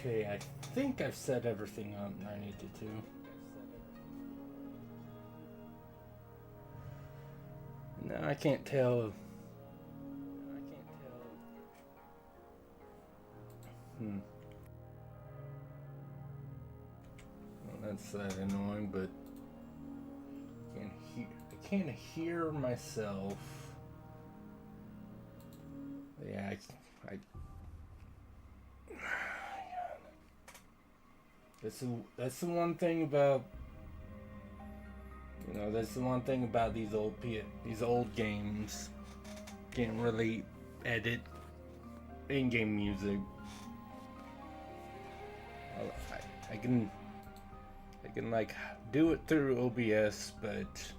Okay, I think I've set everything up I needed to. No, I can't tell. Hmm. Well, that's annoying, but I can't hear myself. Yeah, I that's the one thing about that's the one thing about these old games. Can't really edit in-game music. I can like do it through OBS, but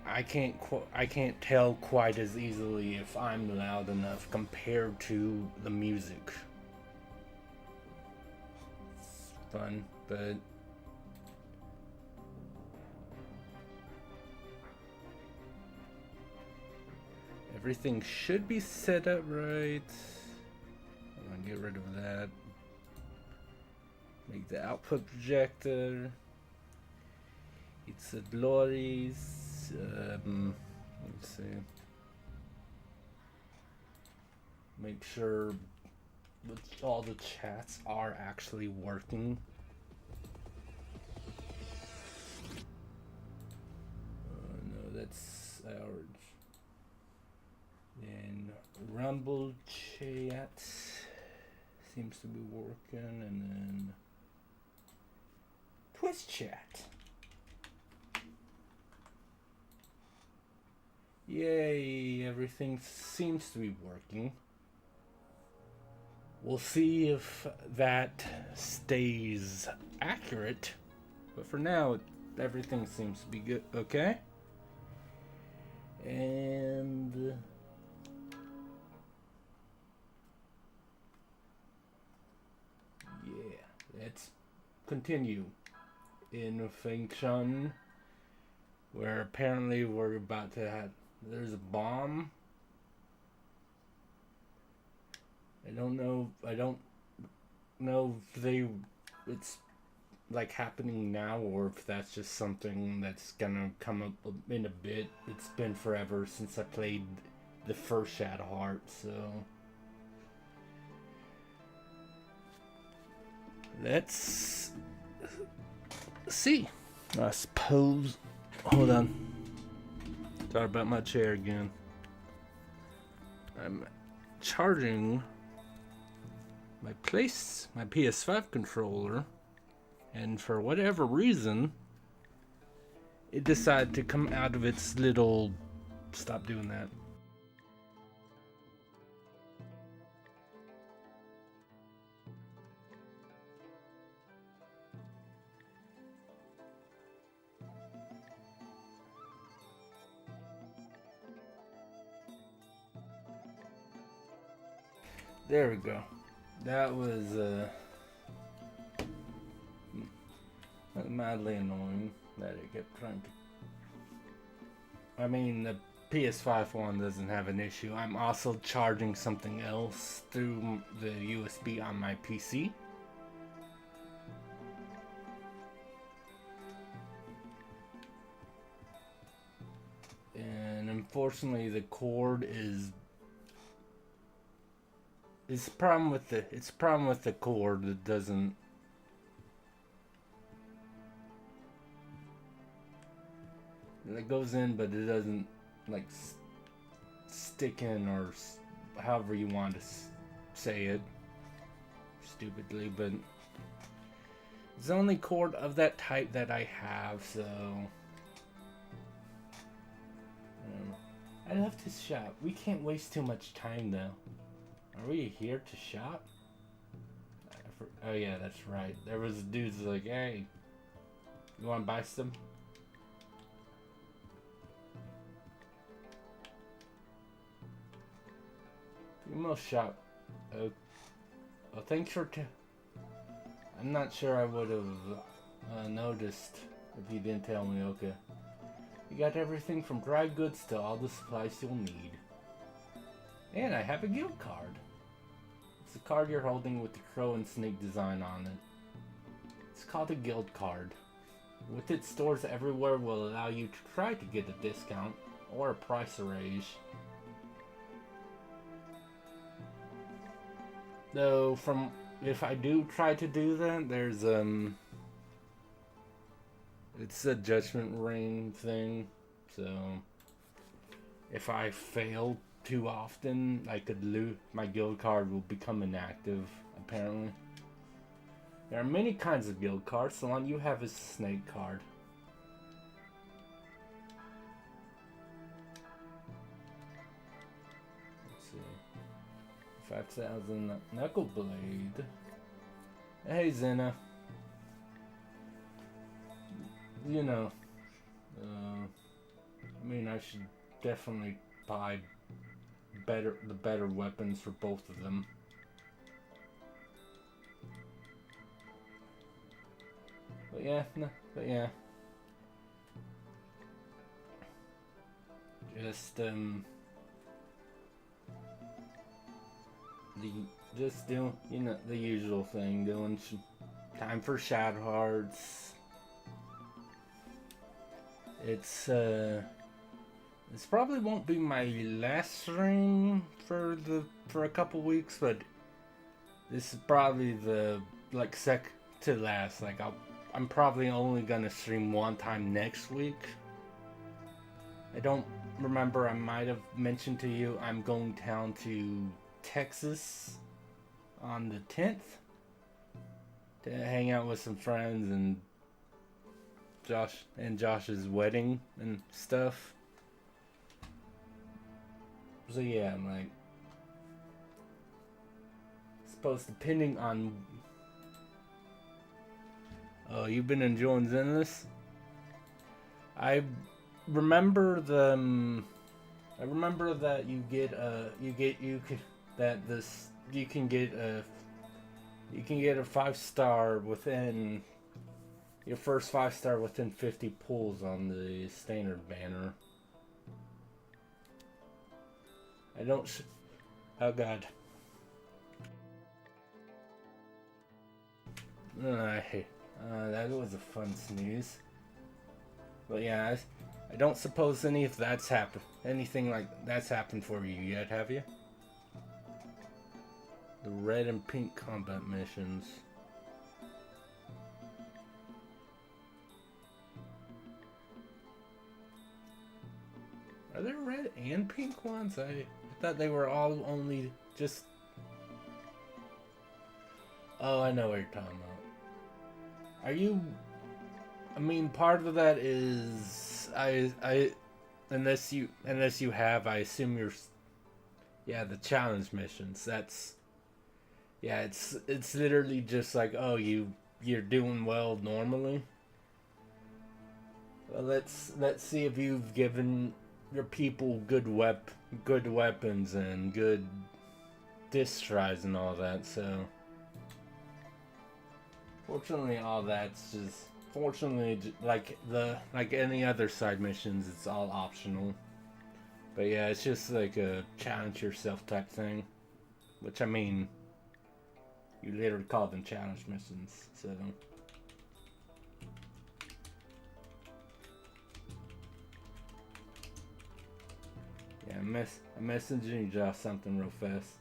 I can't tell quite as easily if I'm loud enough compared to the music. It's fun, but everything should be set up right. I'm gonna get rid of that. Make the output projector. It's a glories. Let's see. Make sure all the chats are actually working. No, that's ours. And Rumble chat seems to be working, and then Twitch chat. Yay, everything seems to be working. We'll see if that stays accurate, but for now, everything seems to be good. Okay? And yeah, let's continue in function, where apparently we're about to have. There's a bomb. I don't know if it's like happening now, or if that's just something that's gonna come up in a bit. It's been forever since I played the first Shadowheart, so let's see. I suppose. Hold on. Sorry about my chair again. I'm charging my PS5 controller, and for whatever reason, it decided to come out of its little. Stop doing that. There we go. That was mildly annoying that it kept trying to. I mean, the PS5 one doesn't have an issue. I'm also charging something else through the USB on my PC. And unfortunately, the cord is. It's a problem with the cord that doesn't. It goes in, but it doesn't like stick in, or however you want to say it. Stupidly, but it's the only cord of that type that I have, so. I love to shop. We can't waste too much time though. Are we here to shop? Oh yeah, that's right. There was dudes like, hey, you want to buy some? You must shop. Oh, thanks for. I'm not sure I would have noticed if you didn't tell me. Okay. You got everything from dry goods to all the supplies you'll need. And I have a guild card. the card you're holding with the crow and snake design on it. It's called a guild card. With its stores everywhere will allow you to try to get a discount or a price raise. Though if I do try to do that, there's it's a judgment ring thing, so if I fail too often, I could lose. My guild card will become inactive, apparently. There are many kinds of guild cards. The one you have is a snake card. Let's see. 5,000 Knuckle Blade. Hey, Zena. You know, I mean, I should definitely buy the better weapons for both of them. But yeah. Just doing, you know, the usual thing, doing some time for Shadow Hearts. This probably won't be my last stream for a couple weeks, but this is probably the sec to last. Like I'm probably only gonna stream one time next week. I don't remember. I might have mentioned to you I'm going down to Texas on the 10th to hang out with some friends and Josh's wedding and stuff. So yeah, I'm like, suppose depending on. Oh, you've been enjoying Zenless? I remember that you can get a 5-star within your first 5-star within 50 pulls on the standard banner. Oh god. That was a fun sneeze. But yeah, I don't suppose anything like that's happened for you yet, have you? The red and pink combat missions. Are there red and pink ones? I thought they were all only just... Oh, I know what you're talking about. Are you... I mean, part of that is... Unless you have, I assume you're... Yeah, the challenge missions. That's... Yeah, it's literally just like, oh, you're doing well normally. Well, let's see if you've given your people good weapons and good disc tries and all that. So fortunately, all that's just like any other side missions, it's all optional. But yeah, it's just like a challenge yourself type thing, which I mean, you literally call them challenge missions. So. Yeah, I'm messaging Josh something real fast.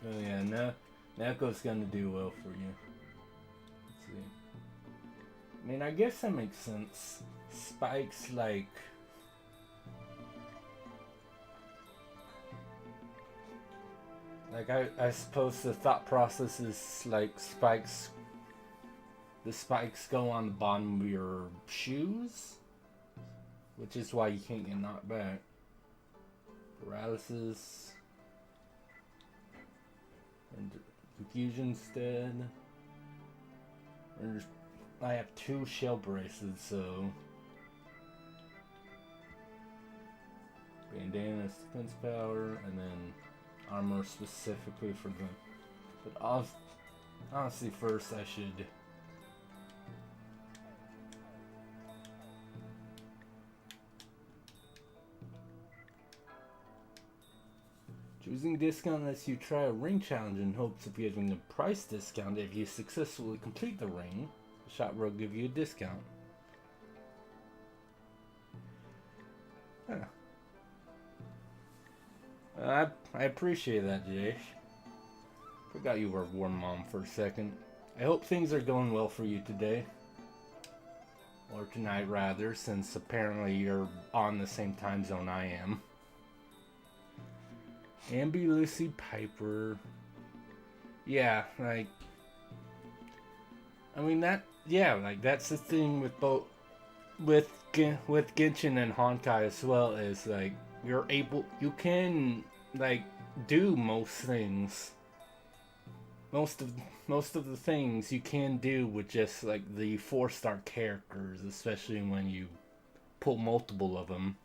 Oh yeah, Nako's gonna do well for you. Let's see. I mean, I guess that makes sense. Spike's like... Like, I suppose the thought process is like the spikes go on the bottom of your shoes, which is why you can't get knocked back. Paralysis. And confusion instead. I have 2 shell braces, so... Bandana, defense power, and then armor specifically for them. But honestly, first I should. Choosing discount lets you try a ring challenge in hopes of getting a price discount. If you successfully complete the ring, the shop will give you a discount. Huh. I appreciate that, Jace. Forgot you were a war mom for a second. I hope things are going well for you today. Or tonight, rather, since apparently you're on the same time zone I am. Ambi Lucy Piper. Yeah, like... I mean, that's the thing with both... With Genshin and Honkai as well, is, like, you can, like, do most things. Most of the things you can do with just, like, the 4-star characters, especially when you pull multiple of them.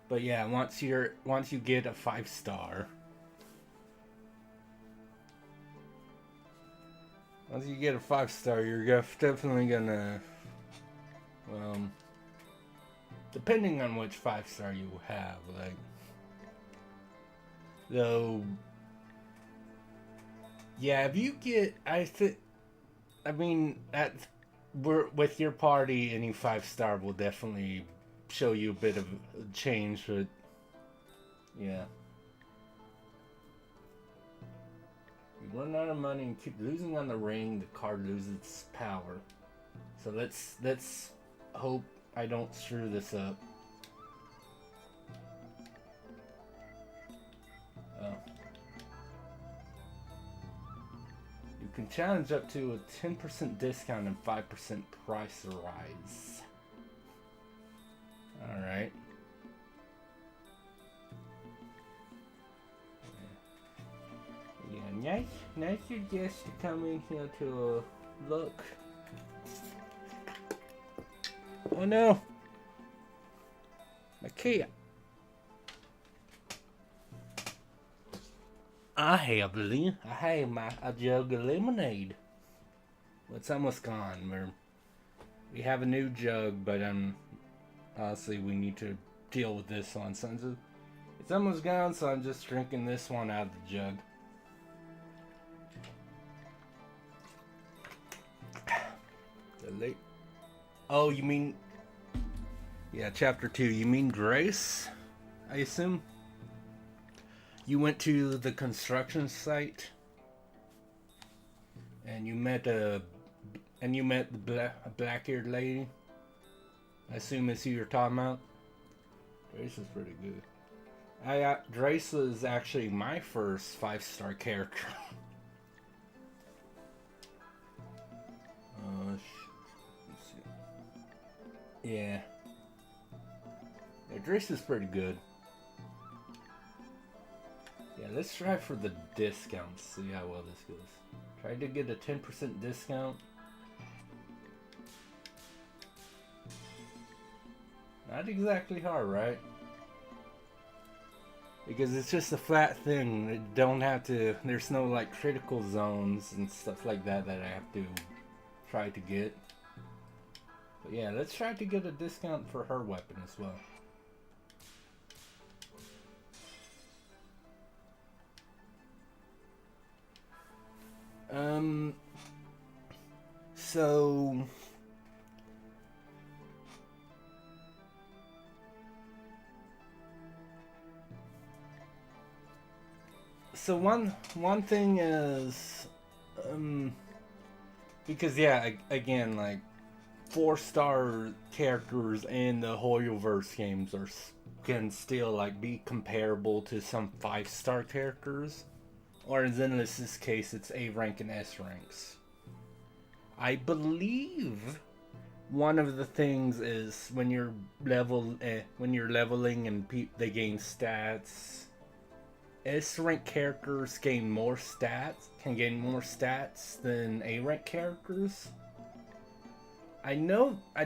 But yeah, once you get a 5-star, you're definitely gonna, depending on which 5-star you have, like, though, yeah, if you get, with your party, any 5-star will definitely show you a bit of change, but yeah. You run out of money and keep losing on the ring, the card loses its power. So let's hope I don't screw this up. Oh. You can challenge up to a 10% discount and 5% price rise. Alright. Yeah, nice suggest to come in here to look. Oh no! My key. I have a jug of lemonade. Well, it's almost gone. We have a new jug, but honestly, we need to deal with this one. So it's almost gone, so I'm just drinking this one out of the jug. Oh, you mean... Yeah, chapter 2. You mean Grace? I assume? You went to the construction site? And you met the black-haired lady? I assume it's who you're talking about? Drace is pretty good. Drace was actually my first 5-star character. Let's see. Yeah. Drace is pretty good. Yeah, let's try for the discounts. See how well this goes. Try to get a 10% discount. Not exactly hard, right? Because it's just a flat thing. It don't have to... There's no, like, critical zones and stuff like that that I have to try to get. But yeah, let's try to get a discount for her weapon as well. So one thing is, because yeah, again, like 4-star characters in the Hoyoverse games can still like be comparable to some 5-star characters. Or in Zenless's case, it's A rank and S ranks. I believe one of the things is when you're leveling and they gain stats. S rank characters can gain more stats than A rank characters. I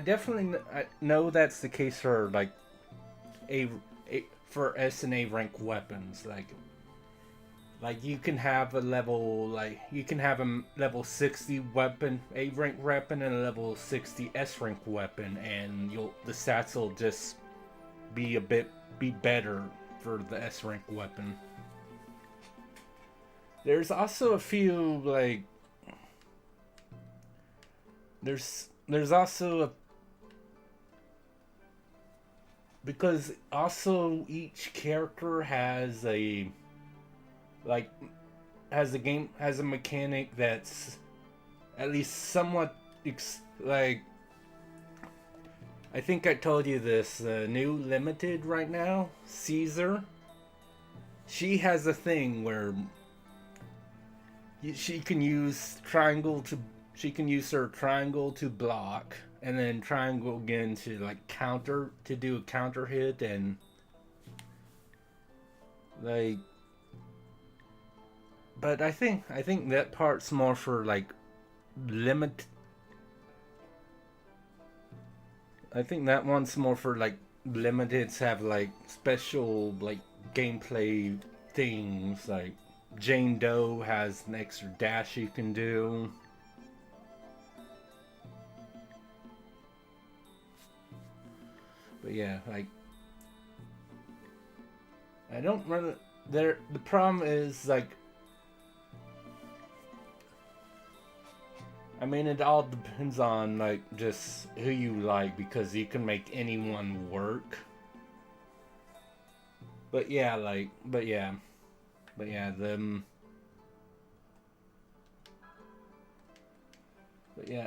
definitely know that's the case for like for S and A rank weapons. Like you can have a level you can have a level 60 weapon, A rank weapon, and a level 60 S rank weapon, and the stats will just be better for the S rank weapon. There's also a few there's also a because also each character has a has a mechanic that's at least somewhat I think I told you this new limited right now, Caesar. She has a thing where she can use her triangle to block, and then triangle again to do a counter hit, and but I think that part's more for limit. I think that one's more for limited to have special gameplay things. Like Jane Doe has an extra dash you can do. But yeah, I don't run there. The problem is I mean, it all depends on just who you like, because you can make anyone work. But yeah,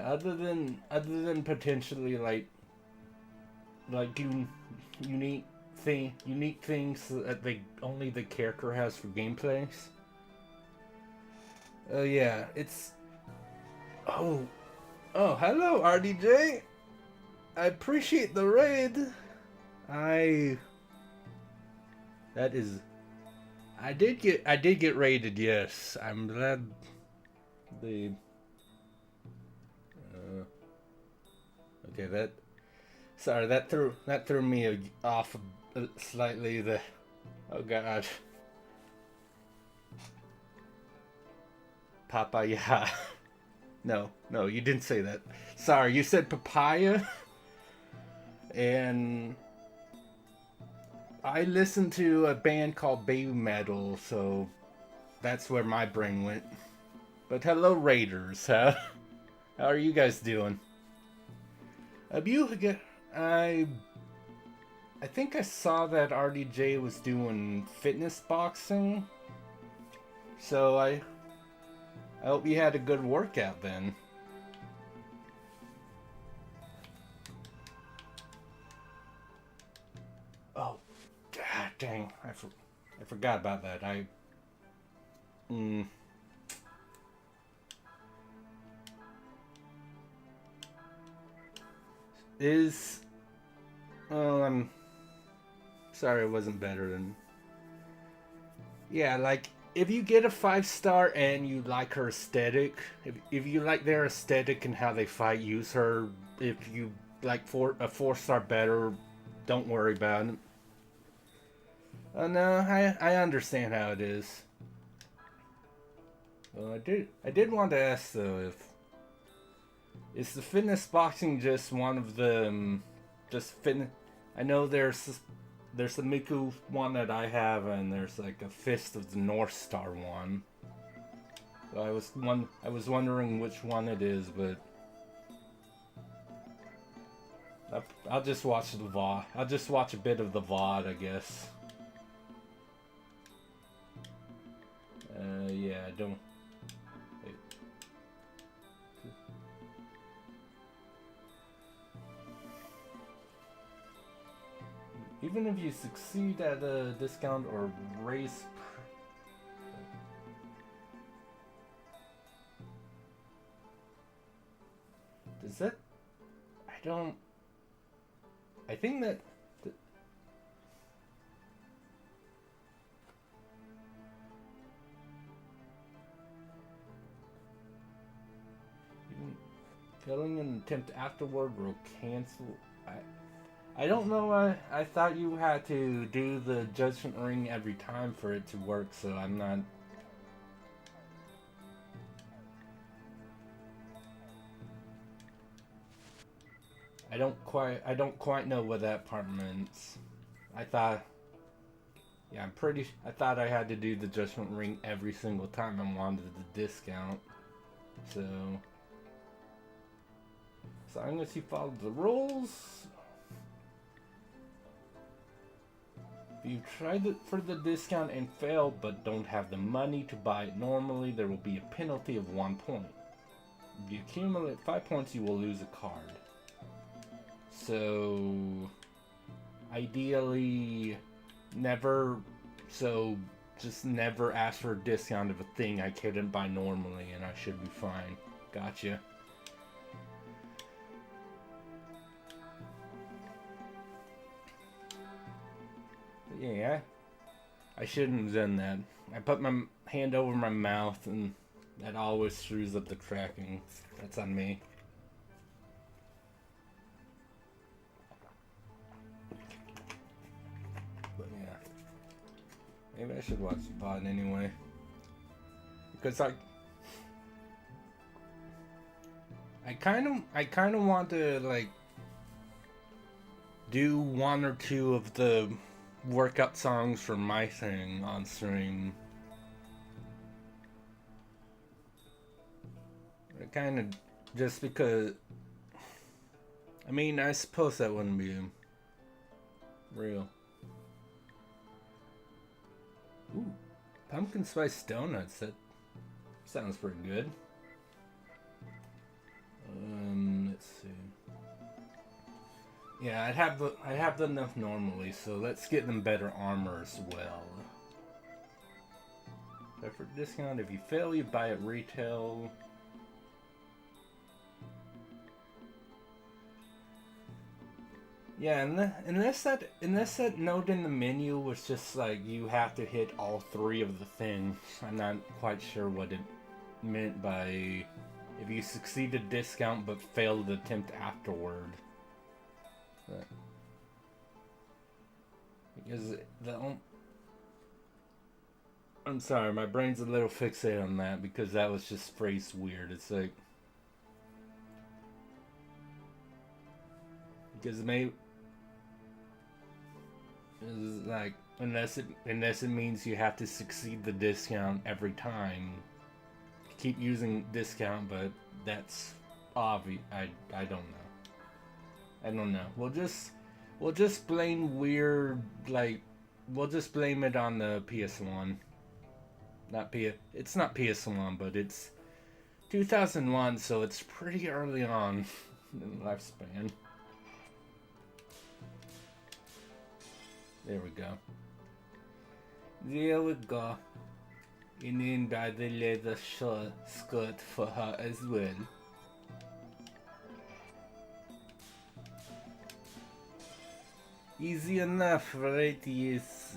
other than potentially unique things that only the character has for gameplays. Oh yeah, it's oh hello RDJ. I appreciate the raid. I did get raided. Yes, I'm glad the okay that threw me off slightly. Oh god, papaya. No, you didn't say that. Sorry, you said papaya. And I listened to a band called Baby Metal, so that's where my brain went. But hello, Raiders. How are you guys doing? I think I saw that RDJ was doing fitness boxing, so I hope you had a good workout then. Oh, god dang! I forgot about that. I'm sorry it wasn't better than. Yeah, if you get a 5-star and you like her aesthetic, if you like their aesthetic and how they fight, use her. If you like a 4-star better, don't worry about it. No, I understand how it is. Well, I did want to ask though, if is the fitness boxing just one of the just fitness? I know there's the Miku one that I have, and there's a Fist of the North Star one. So I was wondering which one it is, but I'll just watch the VOD. I'll just watch a bit of the VOD, I guess. Yeah, don't. Wait. Even if you succeed at a discount or raise. Does that? I think that. Failing an attempt afterward will cancel. I don't know why. I thought you had to do the judgment ring every time for it to work, so I'm not. I don't quite know what that part means. I thought, yeah, I thought I had to do the judgment ring every single time I wanted the discount. So, as long as you follow the rules. If you tried it for the discount and failed but don't have the money to buy it normally, there will be a penalty of 1 point. If you accumulate 5 points, you will lose a card. So, ideally, never. So, just never ask for a discount of a thing I couldn't buy normally, and I should be fine. Gotcha. But yeah, I shouldn't have done that. I put my hand over my mouth, and that always screws up the tracking. That's on me. But yeah, maybe I should watch the pod anyway, because I kind of want to like do one or two of the workout songs from my thing on stream. I kind of just because. I mean, I suppose that wouldn't be real. Ooh, pumpkin spice donuts. That sounds pretty good. Let's see. Yeah, I have enough normally, so let's get them better armor as well. For discount, if you fail, you buy at retail. Yeah, unless that note in the menu was just like you have to hit all three of the things. I'm not quite sure what it meant by if you succeed a discount but failed the attempt afterward. But, because I'm sorry, my brain's a little fixated on that because that was just phrased weird. It's like because maybe. Is like unless it means you have to succeed the discount every time. Keep using discount, but that's obvious. I don't know. I don't know. We'll just blame weird like we'll just blame it on the PS1. It's not PS1, but it's 2001, so it's pretty early on in the lifespan. There we go. There we go. And then buy the leather skirt for her as well. Easy enough, right? Yes.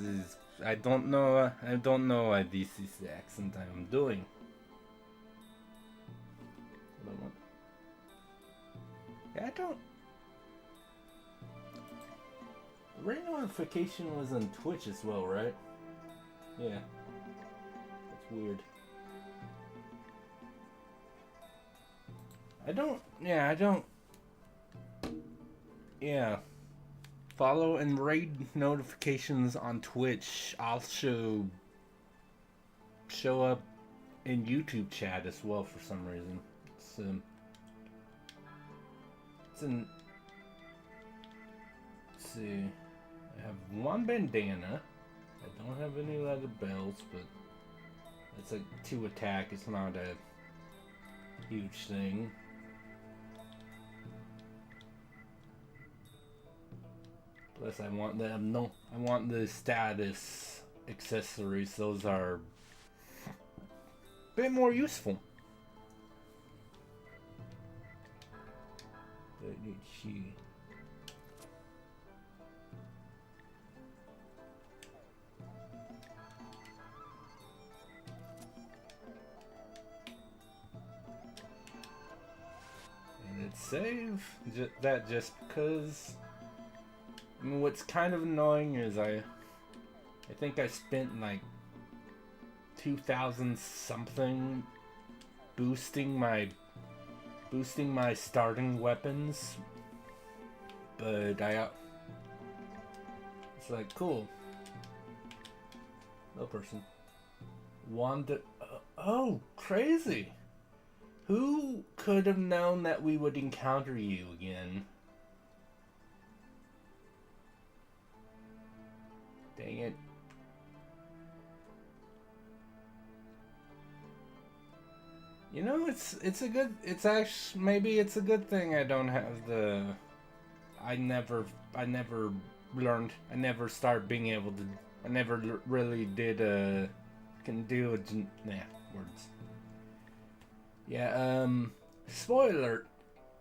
I don't know why this is the accent I'm doing. I don't. Ring notification was on Twitch as well, right? Yeah. That's weird. I don't. Yeah. Follow and raid notifications on Twitch also show up in YouTube chat as well for some reason. It's an. Let's see. I have one bandana. I don't have any leather belts, but it's like 2 attack. It's not a huge thing. Plus, I want the status accessories. Those are a bit more useful. Let's see. And let's save that just because. I mean, what's kind of annoying is I think I spent like 2,000 something boosting my starting weapons, but it's like cool. No person. Wanda. Oh, crazy! Who could have known that we would encounter you again? Dang it. You know, it's actually, maybe it's a good thing I don't have the, I never learned, I never started being able to, I never really did, can do words. Yeah, spoiler,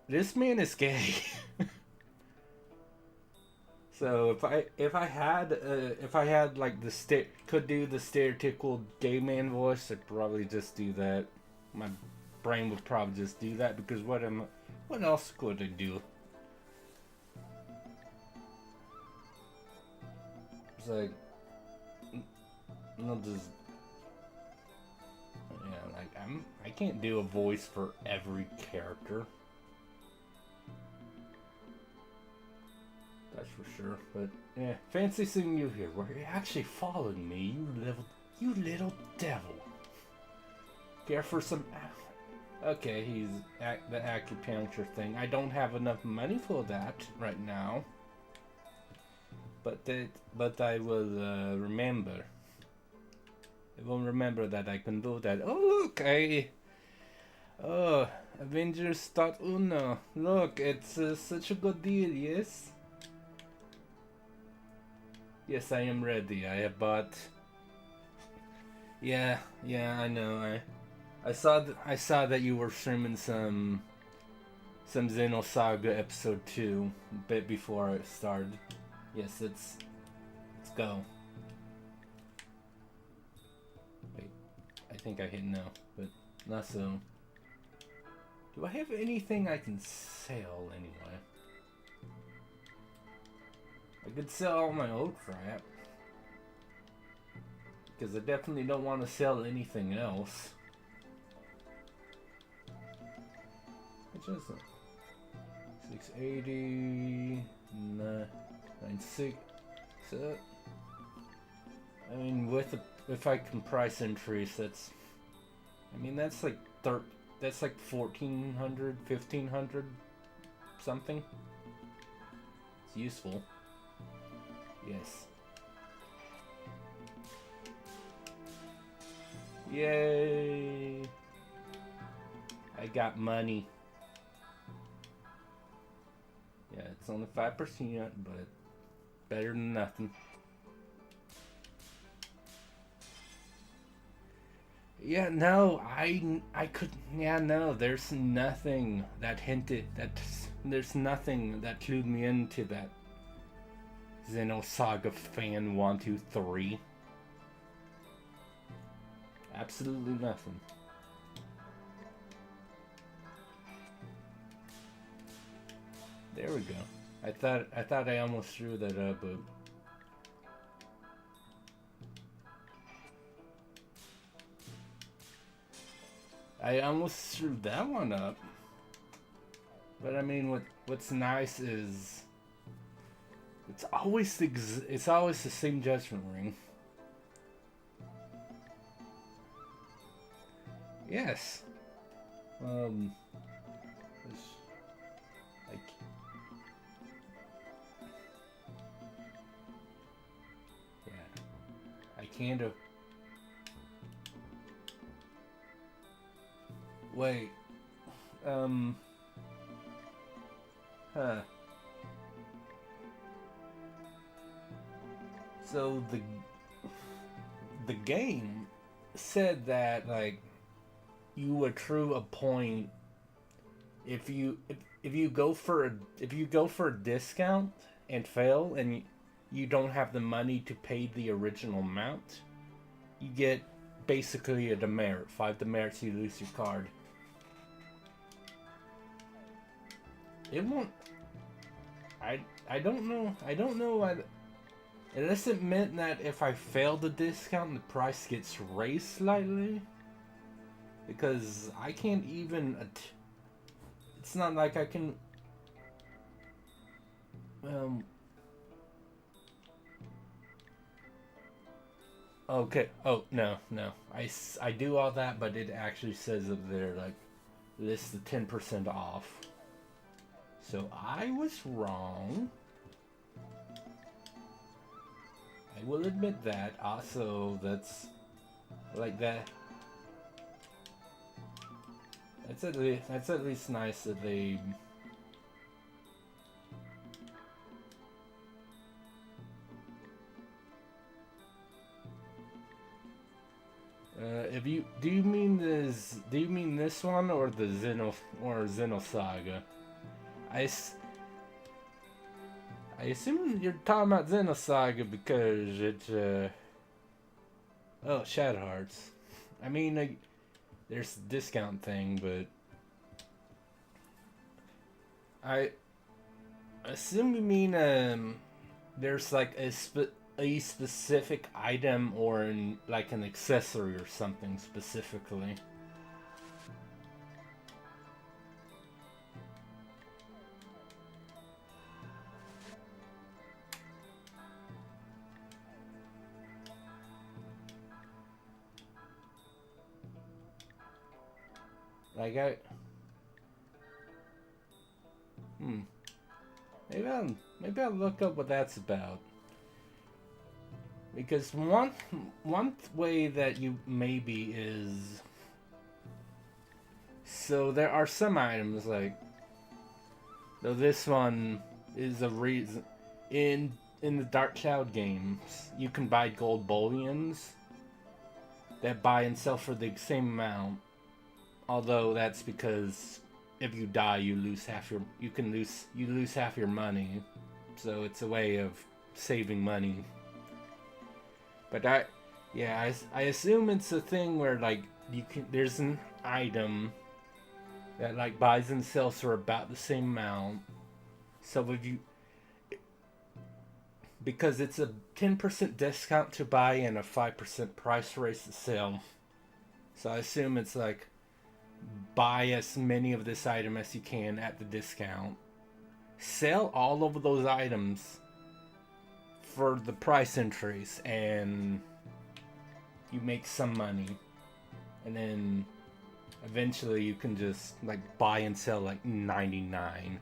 this man is gay. So if I had like could do the stereotypical gay man voice, I'd probably just do that. My brain would probably just do that because what else could I do? It's like I'll just like I can't do a voice for every character. That's for sure. But yeah, fancy seeing you here. Were you actually following me, you little devil? Care for some? Okay, he's the acupuncture thing. I don't have enough money for that right now. But I will remember. I will remember that I can do that. Oh look, Avengers.Uno. Look, it's such a good deal. Yes. Yes, I am ready. I have bought. Yeah, I know. I saw that you were streaming some Xenosaga episode 2 a bit before it started. Yes, let's go. Wait, I think I hit no, but not so. Do I have anything I can sell anyway? I could sell all my old crap. Because I definitely don't want to sell anything else. Which is it? 680, 96. So, I mean, if I can price increase, that's like 1,400, 1,500 something. It's useful. Yes. Yay! I got money. Yeah, it's only 5%, but better than nothing. Yeah, no, I could. Yeah, no, there's nothing that hinted that. There's nothing that clued me into that Xenosaga fan 1, 2, 3. Absolutely nothing. There we go. I thought I almost threw that up, but I almost threw that one up. But I mean, what's nice is it's always the same judgment ring. Yes. I can't have. Wait. Huh. So the game said that like you accrue a point if you go for a discount and fail and you don't have the money to pay the original amount, you get basically a demerit. 5 demerits, you lose your card. It won't. I don't know. I don't know what. Unless it meant that if I fail the discount, the price gets raised slightly. Because I can't even. It's not like I can. Okay. Oh, no, no. I do all that, but it actually says up there, like, list the 10% off. So I was wrong. I will admit that. Also, that's like that. That's at least nice that they. If you do you mean this one or the Xenosaga? I assume you're talking about Xenosaga because it's oh, Shadow Hearts. I mean, like, there's a discount thing, but I assume you mean there's like a specific item or like an accessory or something specifically. Like maybe I'll look up what that's about. Because one way that you maybe is, so there are some items like, though this one is a reason in the Dark Cloud games you can buy gold bullions that buy and sell for the same amount. Although that's because if you die, you lose half your you lose half your money, so it's a way of saving money. But I assume it's a thing where like there's an item that like buys and sells for about the same amount. So if you, because it's a 10% discount to buy and a 5% price raise to sell. So I assume it's like, buy as many of this item as you can at the discount, sell all of those items for the price increase, and you make some money, and then eventually you can just like buy and sell like 99.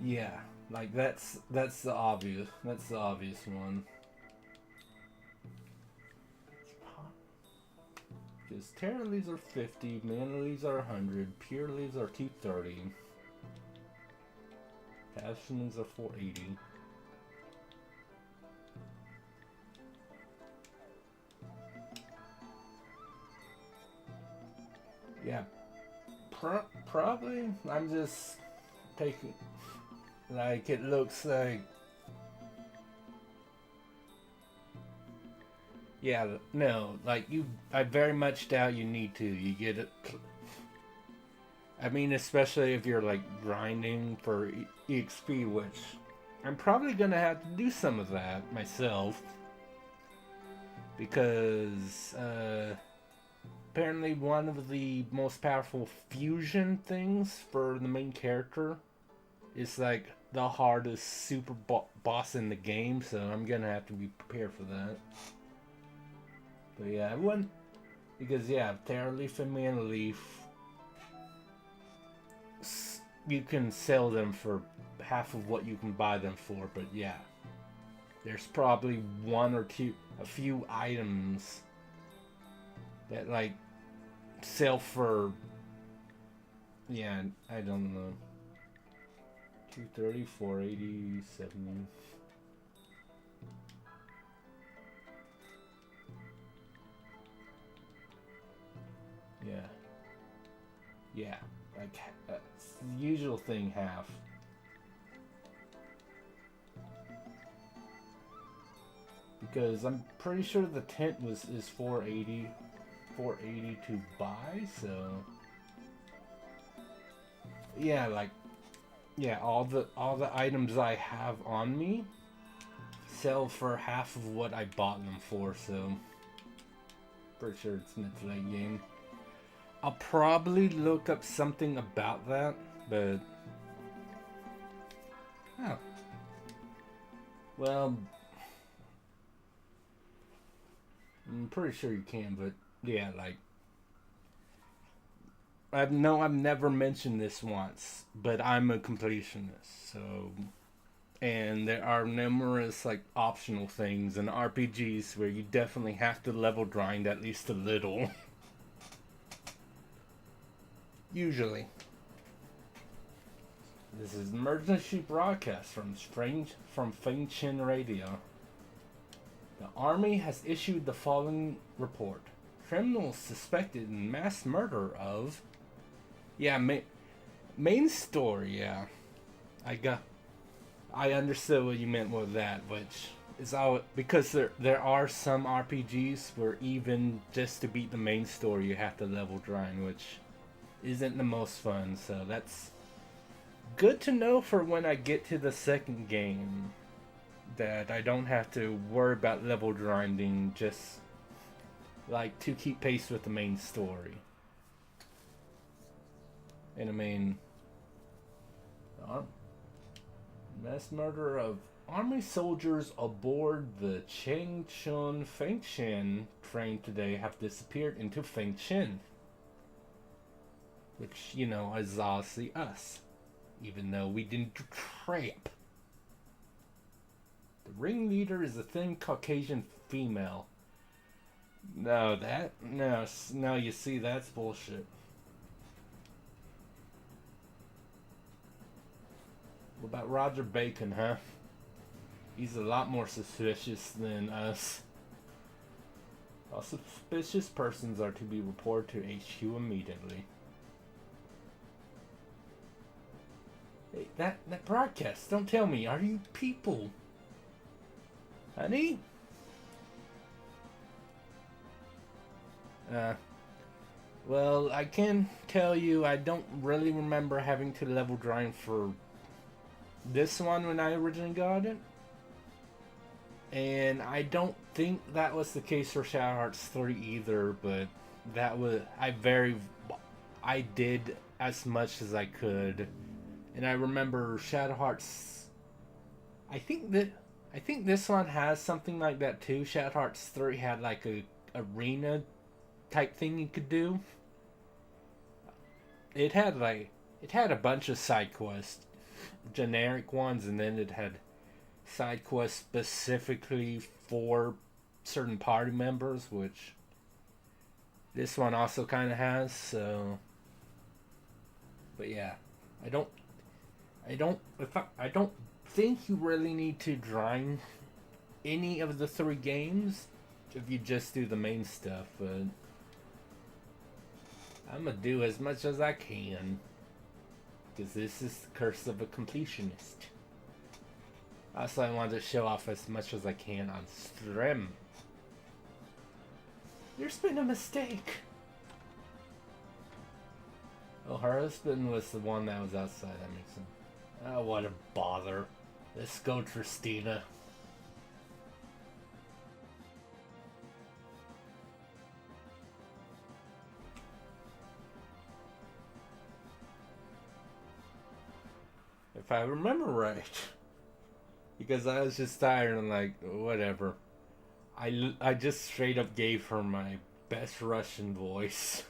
Yeah, like that's the obvious one. Because Terra leaves are 50, Mana leaves are 100, Pure leaves are 230, Passion leaves are 480. Yeah, probably. I'm just taking, like, it looks like. Yeah, no, like I very much doubt you need to. You get it. I mean, especially if you're like grinding for EXP, which I'm probably gonna have to do some of that myself, because apparently one of the most powerful fusion things for the main character is like the hardest super boss in the game, so I'm gonna have to be prepared for that. But yeah, I wouldn't, because yeah, Terra Leaf and Mana Leaf, you can sell them for half of what you can buy them for. But yeah, there's probably a few items that like sell for, yeah, I don't know, 230, 480, 70. Yeah. Yeah. Like, it's the usual thing, half. Because I'm pretty sure the tent is 480 to buy, so. Yeah, like, yeah, all the items I have on me sell for half of what I bought them for, so pretty sure it's mid to late game. I'll probably look up something about that, but oh, well, I'm pretty sure you can, but yeah, like I've never mentioned this once, but I'm a completionist, so and there are numerous like optional things in RPGs where you definitely have to level grind at least a little. Usually. This is emergency broadcast from Fengchen Radio. The army has issued the following report. Criminals suspected in mass murder of... Yeah, main story, yeah. I understood what you meant with that, which is all... Because there are some RPGs where even just to beat the main story you have to level grind, which isn't the most fun, so that's good to know for when I get to the second game. That I don't have to worry about level grinding just like to keep pace with the main story. And I mean, mass murder of army soldiers aboard the Changchun Fengshan train today have disappeared into Fengshan, which you know is obviously us, even though we didn't do crap. The ringleader is a thin Caucasian female. No, you see, that's bullshit. What about Roger Bacon, huh? He's a lot more suspicious than us. All suspicious persons are to be reported to HQ immediately. Hey, that broadcast, don't tell me, are you people? Honey? Well, I can tell you I don't really remember having to level grind for this one when I originally got it. And I don't think that was the case for Shadow Hearts 3 either, but that was... I did as much as I could. And I remember Shadow Hearts... I think this one has something like that too. Shadow Hearts 3 had like a arena type thing you could do. It had a bunch of side quests, generic ones, and then it had side quests specifically for certain party members, which this one also kind of has. So, but yeah, I don't think you really need to grind any of the 3 games if you just do the main stuff, but I'm gonna do as much as I can because this is the curse of a completionist. Also, I wanted to show off as much as I can on stream. There's been a mistake. Oh, her husband was the one that was outside. That makes sense. Oh, what a bother. Let's go, Tristina. If I remember right. Because I was just tired and like, whatever. I just straight up gave her my best Russian voice.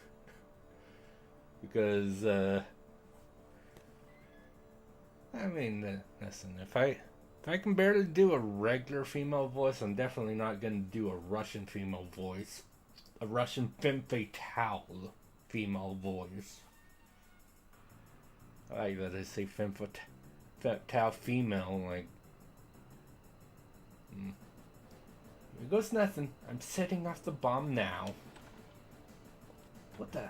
Because, I mean, listen, if I can barely do a regular female voice, I'm definitely not gonna do a Russian female voice. A Russian femme fatale female voice. I like that I say femme fatale female, like... Here goes nothing. I'm setting off the bomb now. What the...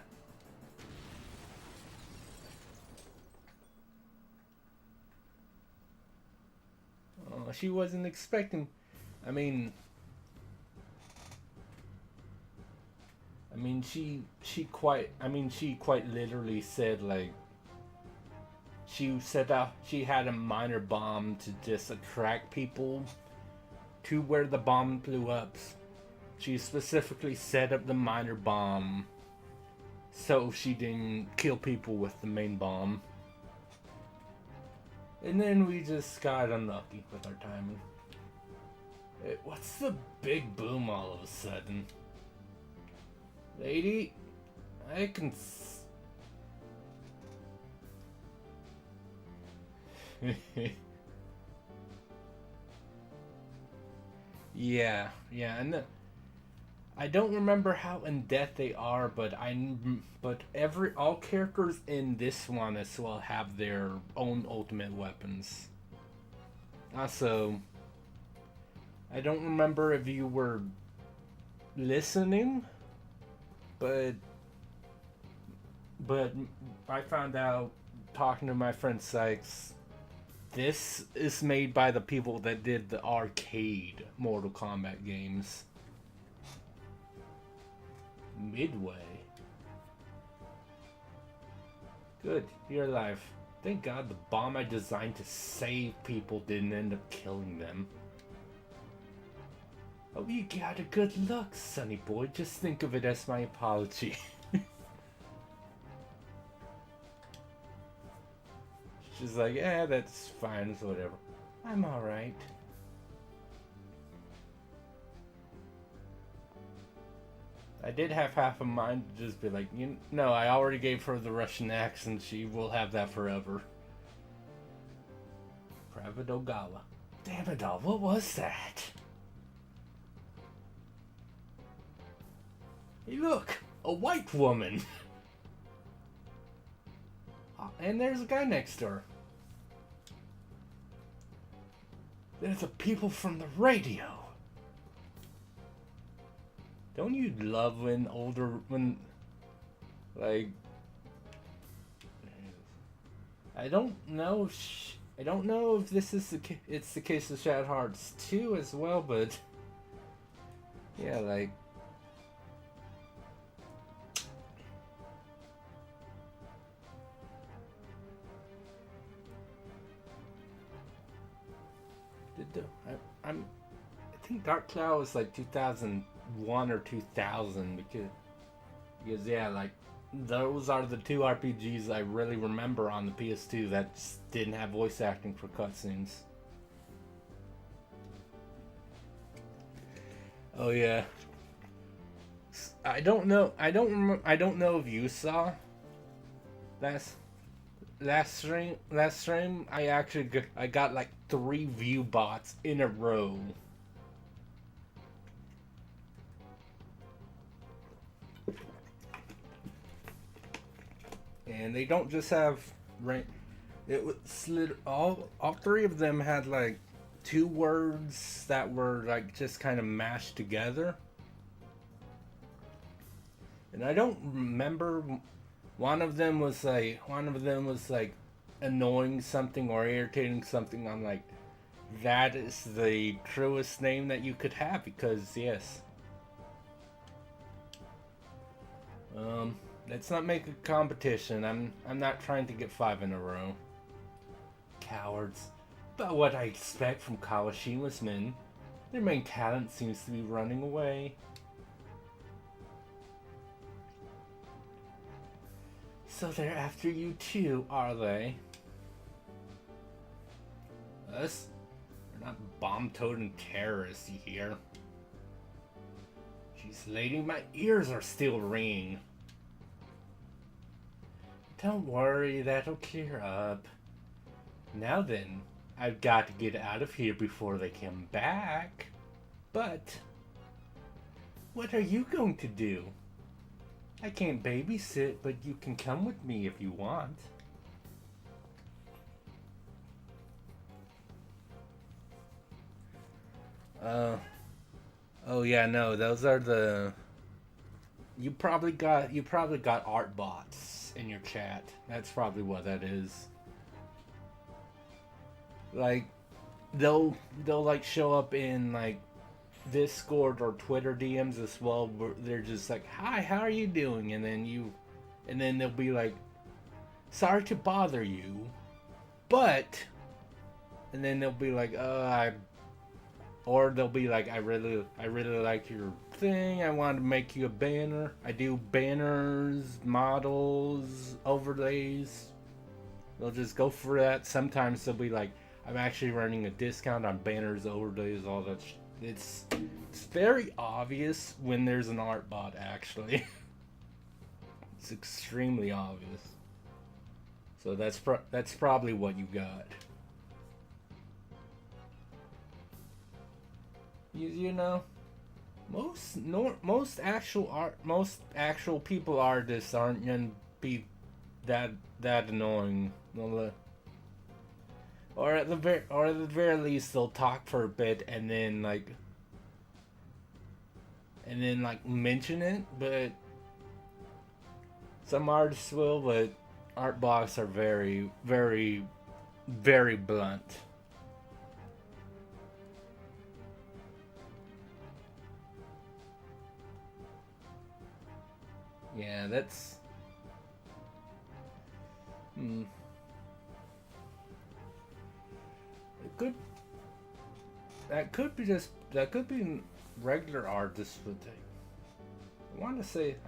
Oh, she wasn't expecting... I mean, she quite literally said, like, she set out. She had a minor bomb to just attract people to where the bomb blew up. She specifically set up the minor bomb so she didn't kill people with the main bomb. And then we just got unlucky with our timing. What's the big boom all of a sudden? Lady, I can... yeah, and I don't remember how in depth they are, but all characters in this one as well have their own ultimate weapons. Also, I don't remember if you were listening, but I found out talking to my friend Sykes, this is made by the people that did the arcade Mortal Kombat games. Midway. Good, you're alive. Thank God the bomb I designed to save people didn't end up killing them. Oh, you got a good look, sonny boy. Just think of it as my apology. She's like, yeah, that's fine, it's whatever. I'm alright. I did have half a mind to just be like, no, I already gave her the Russian accent. She will have that forever. Pravidogawa. Damn it all, what was that? Hey, look, a white woman. And there's a guy next to her. They're the people from the radio. Don't you love when like, I don't know if this is it's the case of Shadow Hearts 2 as well, but yeah, like, I think Dark Cloud was like 2001 or 2000 because yeah, like, those are the two RPGs I really remember on the PS2 that didn't have voice acting for cutscenes. Oh yeah. I don't know if you saw last stream I got like 3 view bots in a row. And they don't just have rank. It was all 3 of them had like 2 words that were like just kind of mashed together. And I don't remember. One of them was like annoying something or irritating something. I'm like, that is the truest name that you could have, because yes. Let's not make a competition. I'm not trying to get 5 in a row. Cowards. But what I expect from Kawashima's men. Their main talent seems to be running away. So they're after you too, are they? Us? We're not bomb-toting terrorists here. Jeez, lady, my ears are still ringing. Don't worry, that'll clear up. Now then, I've got to get out of here before they come back. But, what are you going to do? I can't babysit, but you can come with me if you want. Oh yeah, no, those are the... You probably got art bots in your chat. That's probably what that is. Like, they'll like show up in like Discord or Twitter DMs as well, where they're just like, hi, how are you doing? And then they'll be like, sorry to bother you. but, and then they'll be like, or they'll be like, I really like your thing. I want to make you a banner. I do banners, models, overlays. They'll just go for that. Sometimes they'll be like, I'm actually running a discount on banners, overlays, all that. It's very obvious when there's an art bot. Actually, it's extremely obvious. So that's probably what you got. You know, most actual people artists aren't gonna be that annoying. Or at the very least they'll talk for a bit and then mention it, but some artists will, but art blocks are very, very, very blunt. Yeah, that's... It could... That could be regular artists, but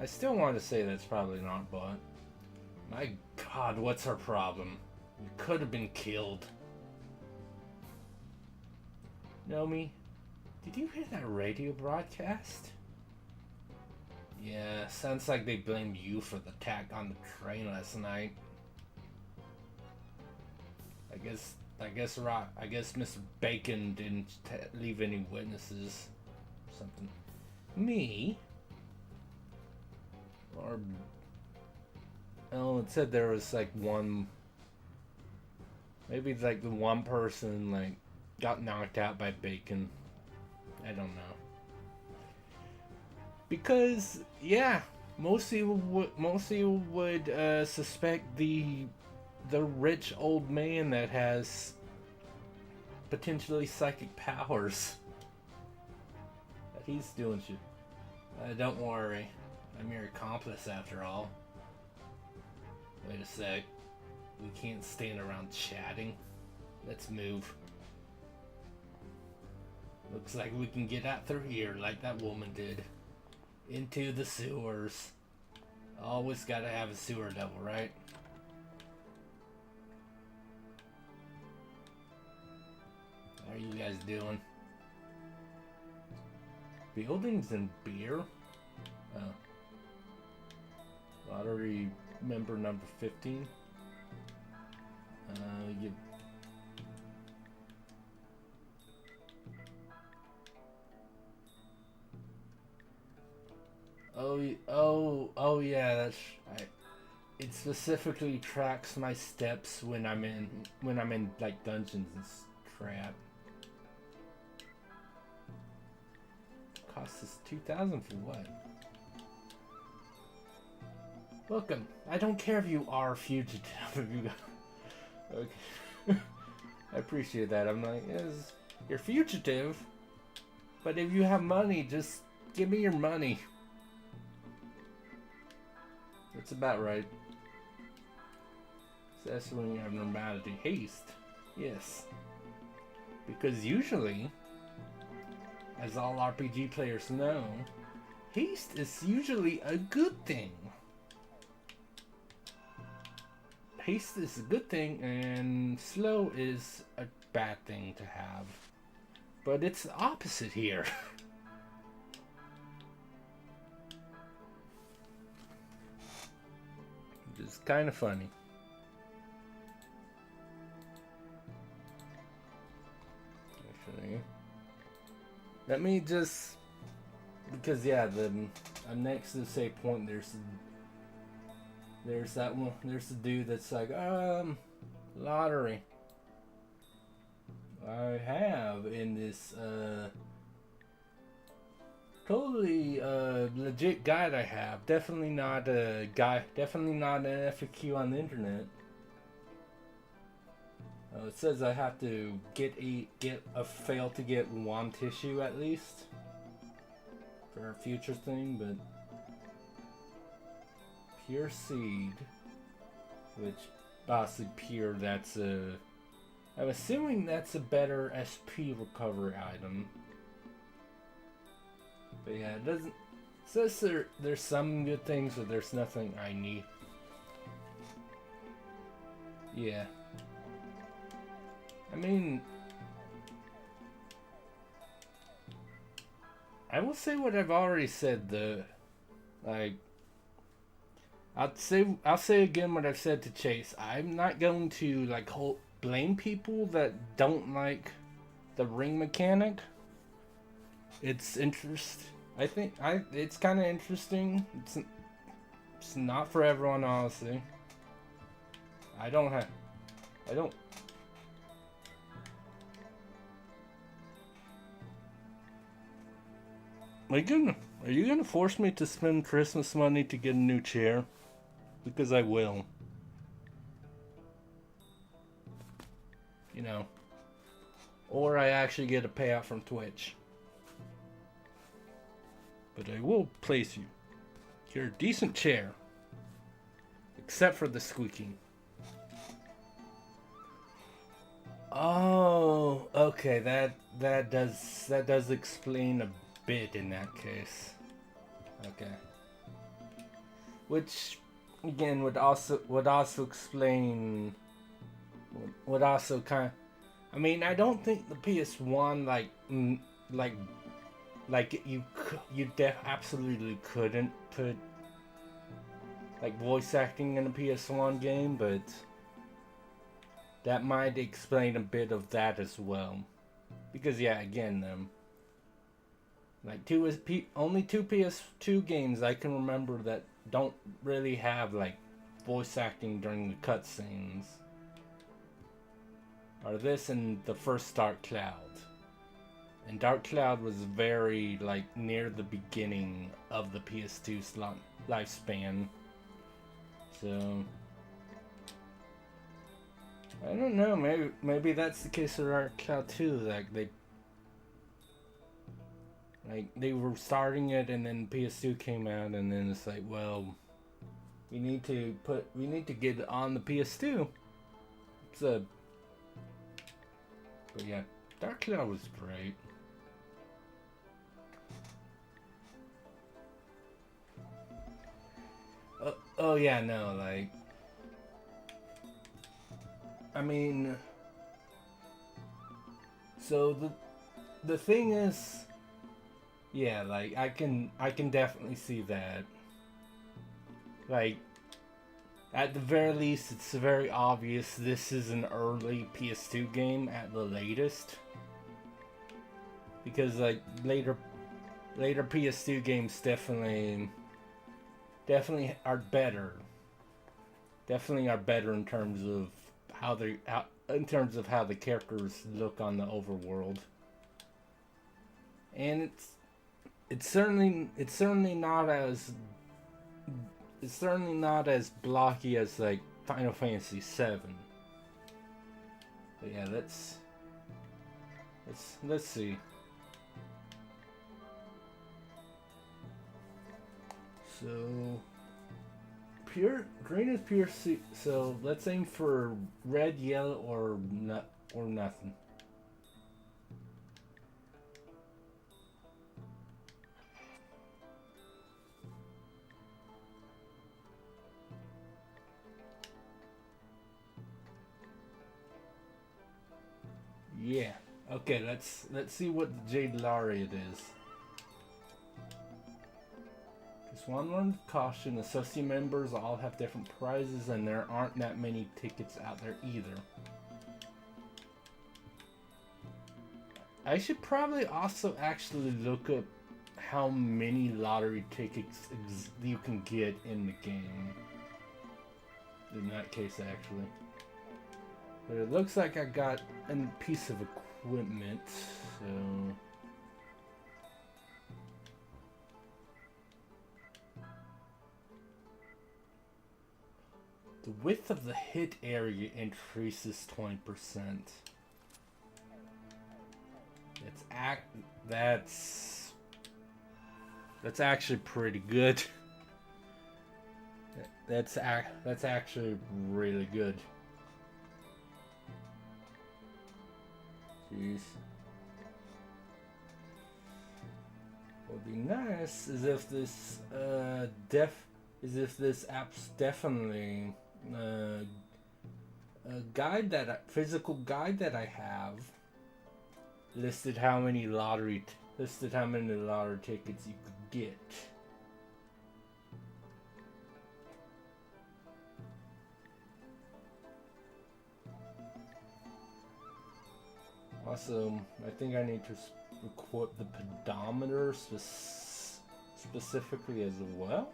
I still want to say that's probably an art bot. My god, what's her problem? You could have been killed. Nomi, did you hear that radio broadcast? Yeah, sounds like they blamed you for the attack on the train last night. I guess Mr. Bacon didn't leave any witnesses or something. Me? Or... Oh, it said there was like one... Maybe like the one person like got knocked out by Bacon. I don't know. Because, yeah, most people would suspect the rich old man that has potentially psychic powers. That he's doing shit. Don't worry, I'm your accomplice after all. Wait a sec. We can't stand around chatting. Let's move. Looks like we can get out through here like that woman did. Into the sewers. Always gotta have a sewer devil, right? How are you guys doing? Buildings and beer? Oh. Lottery member number 15. You... Oh yeah, that's right. It specifically tracks my steps when I'm in like dungeons and crap. Costs us 2,000 for what? Welcome. I don't care if you are a fugitive. If you got... Okay. I appreciate that. I'm like, yes, you're fugitive, but if you have money, just give me your money. That's about right. So that's when you have normality. Haste. Yes. Because usually, as all RPG players know, haste is usually a good thing. Haste is a good thing and slow is a bad thing to have. But it's the opposite here. It's kind of funny. Actually, let me just, because yeah, the next to say point, there's that one. There's the dude that's like, lottery. I have in this totally legit guide I have. Definitely not a guy. Definitely not an FAQ on the internet. It says I have to get a fail to get one tissue at least for a future thing, but pure seed, which obviously pure. That's I'm assuming that's a better SP recovery item. But yeah, it doesn't. It says there's some good things, but there's nothing I need. Yeah. I mean, I will say what I've already said. Like, I'll say again what I've said to Chase. I'm not going to like blame people that don't like the ring mechanic. It's I think it's kind of interesting. It's not for everyone, honestly. I don't. Are you gonna force me to spend Christmas money to get a new chair? Because I will. You know. Or I actually get a payout from Twitch. But I will place you. You're a decent chair. Except for the squeaking. Oh, okay, that does explain a bit in that case. Okay. Which again would also explain would also kind of, I mean, I don't think the PS1 you absolutely couldn't put like voice acting in a PS1 game, but that might explain a bit of that as well. Because yeah, again, like only two PS2 games I can remember that don't really have like voice acting during the cutscenes are this and the first Dark Cloud. And Dark Cloud was very like near the beginning of the PS2's lifespan. So I don't know, maybe that's the case with Dark Cloud too. Like they were starting it and then PS2 came out and then it's like, well, we need to get it on the PS2. But yeah, Dark Cloud was great. Oh yeah, no, like, I mean, so the thing is, yeah, like I can definitely see that. Like, at the very least, it's very obvious this is an early PS2 game at the latest. Because like later PS2 games definitely are better. Definitely are better in terms of how the characters look on the overworld. And it's certainly not as blocky as like Final Fantasy VII. But yeah, let's see. So green is pure C, so let's aim for red, yellow, or nothing. Yeah. Okay, let's see what the Jade Laureate is. Just one word of caution, associate members all have different prizes and there aren't that many tickets out there either. I should probably also actually look up how many lottery tickets you can get in the game. In that case, actually. But it looks like I got a piece of equipment, so... The width of the hit area increases 20%. That's actually pretty good. That's actually really good. Jeez. What would be nice is if this app's definitely a guide physical guide that I have listed how many lottery tickets you could get. Also, I think I need to equip the pedometer specifically as well.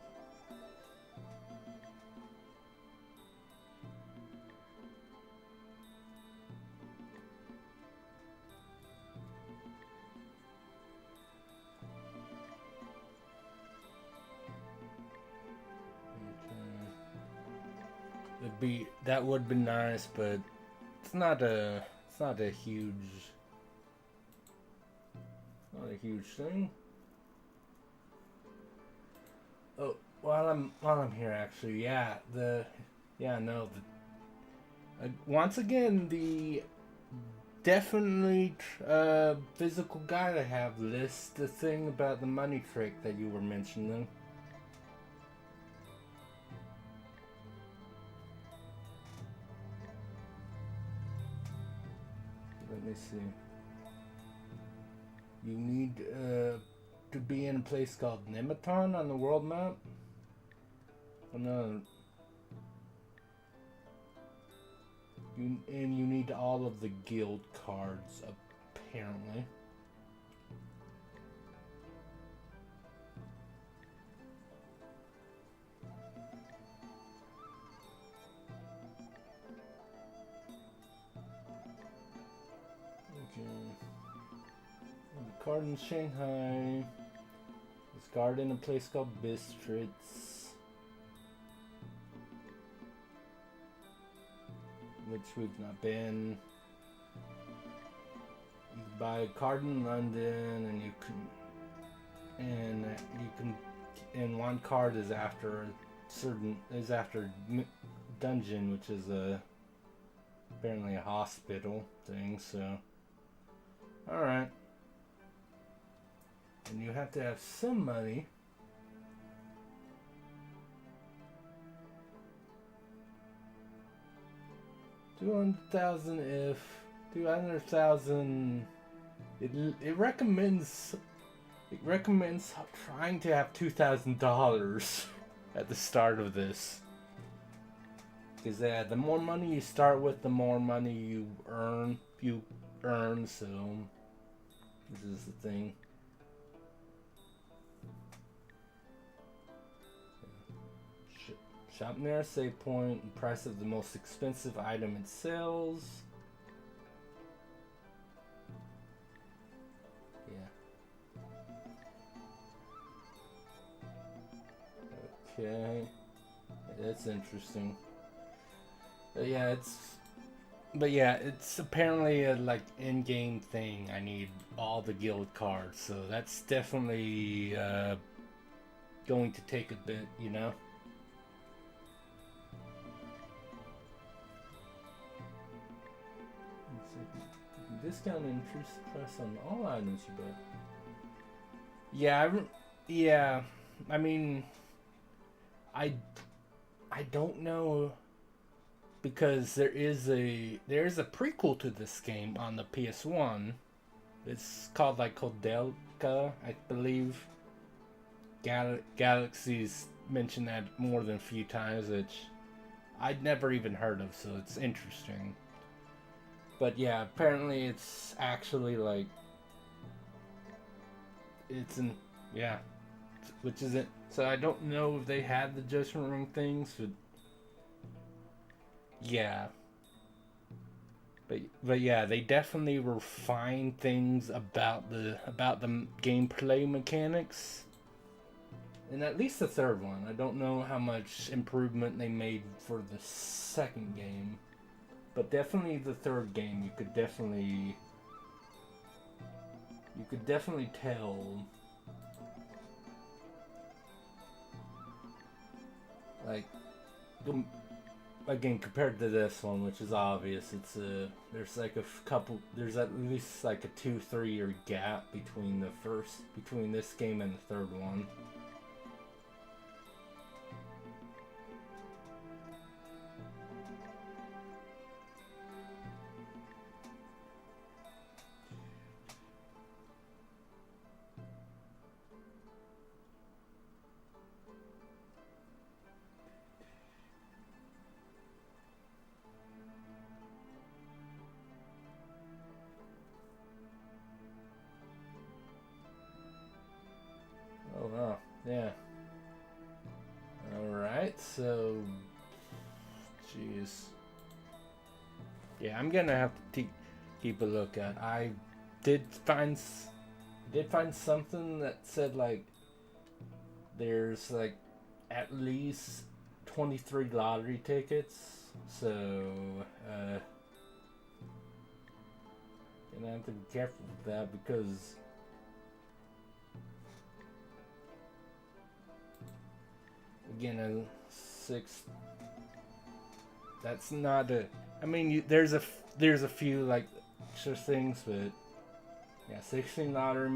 That would be nice, but it's not a huge thing. Oh, while I'm here, actually, once again, the definitely physical guide I have lists the thing about the money trick that you were mentioning. Let me see. You need to be in a place called Nematon on the world map. Oh, no. And you need all of the guild cards, apparently. Card in Shanghai. It's guard in a place called Bistritz, which we've not been. You can buy a card in London, and one card is after dungeon, which is apparently a hospital thing. So, all right. And you have to have some money. $200,000 if $200,000. It recommends trying to have $2,000 at the start of this. Because the more money you start with, the more money you earn. So this is the thing. Shop near a save point, and price of the most expensive item it sells. Yeah. Okay. That's interesting. It's apparently a like in-game thing. I need all the guild cards, so that's definitely going to take a bit, you know. Discount interest price on all items you buy. Yeah. I mean, I don't know, because there is a prequel to this game on the PS1. It's called like Kodelka, I believe. Galaxy's mentioned that more than a few times, which I'd never even heard of, so it's interesting. But yeah, apparently it's actually like which isn't. So I don't know if they had the Judgment Ring things, but yeah. But yeah, they definitely refined things about the gameplay mechanics. And at least the third one. I don't know how much improvement they made for the second game. But definitely the third game, you could definitely tell, like, again, compared to this one, which is obvious, it's there's like a couple, there's at least like a 2-3 year gap between this game and the third one. Oh wow, yeah. Alright, so jeez. Yeah, I'm gonna have to keep a look at. I did find something that said like there's like at least 23 lottery tickets. So gonna have to be careful with that because again, a 6. That's not a. I mean, there's a few like extra things, but yeah, 16 lottery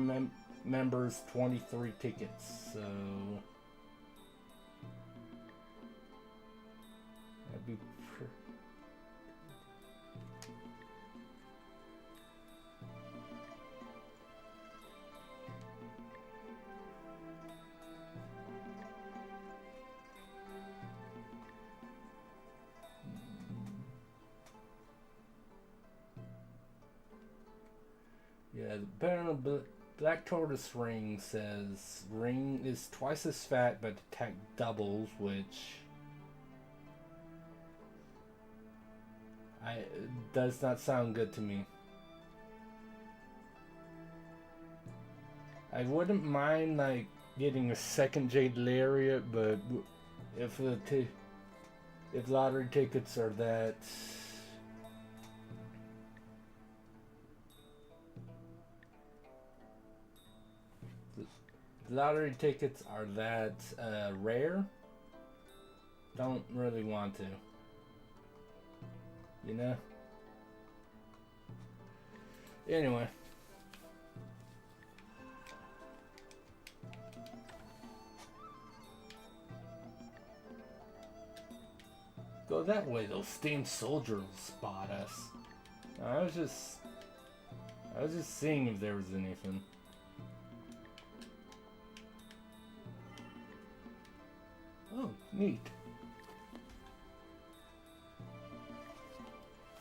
members, 23 tickets. So that'd be. Yeah, the Black Tortoise Ring says ring is twice as fat but attack doubles, which does not sound good to me. I wouldn't mind like getting a second Jade Lariat, but if if lottery tickets are that. Lottery tickets are that rare. Don't really want to. You know? Anyway. Go that way, those steam soldiers will spot us. I was just seeing if there was anything. Oh, neat.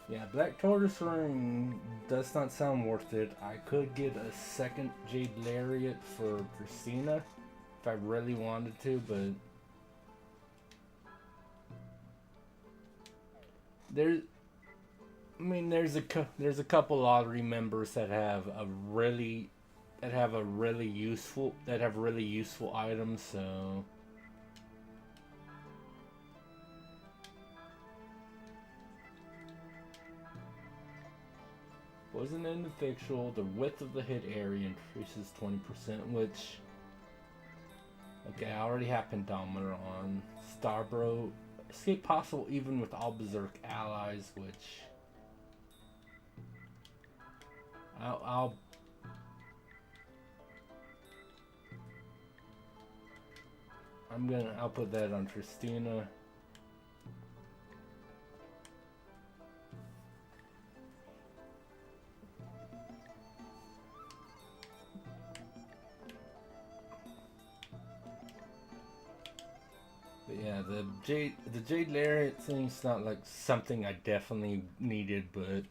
Yeah, Black Tortoise Ring does not sound worth it. I could get a second Jade Lariat for Christina if I really wanted to, but there's a couple lottery members that have really useful items, so Poison individual, the width of the hit area increases 20%, which... Okay, I already have Pendometer on. Starbro, escape possible even with all Berserk allies, which... I'll put that on Christina. But yeah, the Jade Lariat thing's not like something I definitely needed, but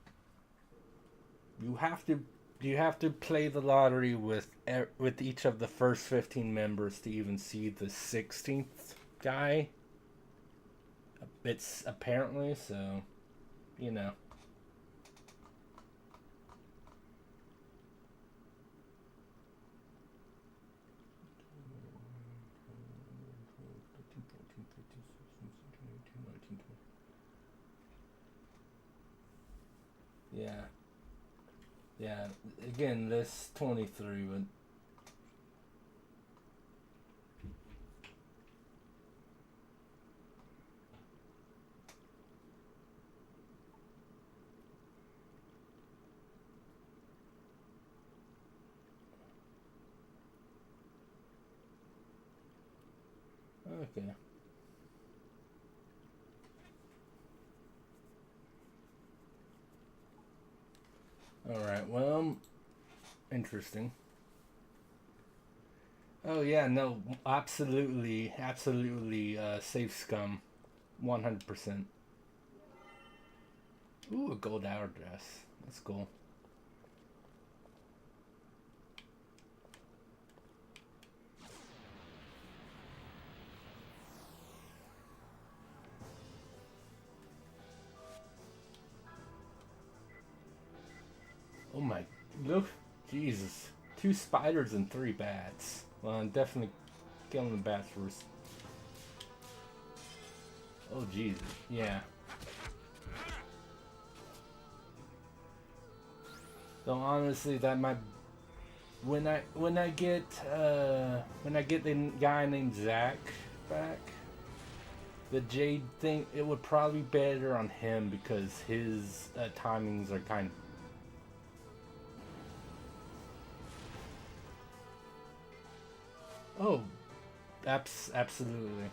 you have to play the lottery with each of the first 15 members to even see the 16th guy. It's apparently, so you know. Yeah. Yeah. Again, this 23 would. Okay. Alright, well, interesting. Oh yeah, no, absolutely, absolutely, safe scum. 100%. Ooh, a gold hourglass. That's cool. Oh my, look, Jesus. 2 spiders and 3 bats. Well, I'm definitely killing the bats first. Oh Jesus, yeah. So honestly, that might when I get the guy named Zach back, the Jade thing, it would probably be better on him because his timings are kind of. Oh, absolutely.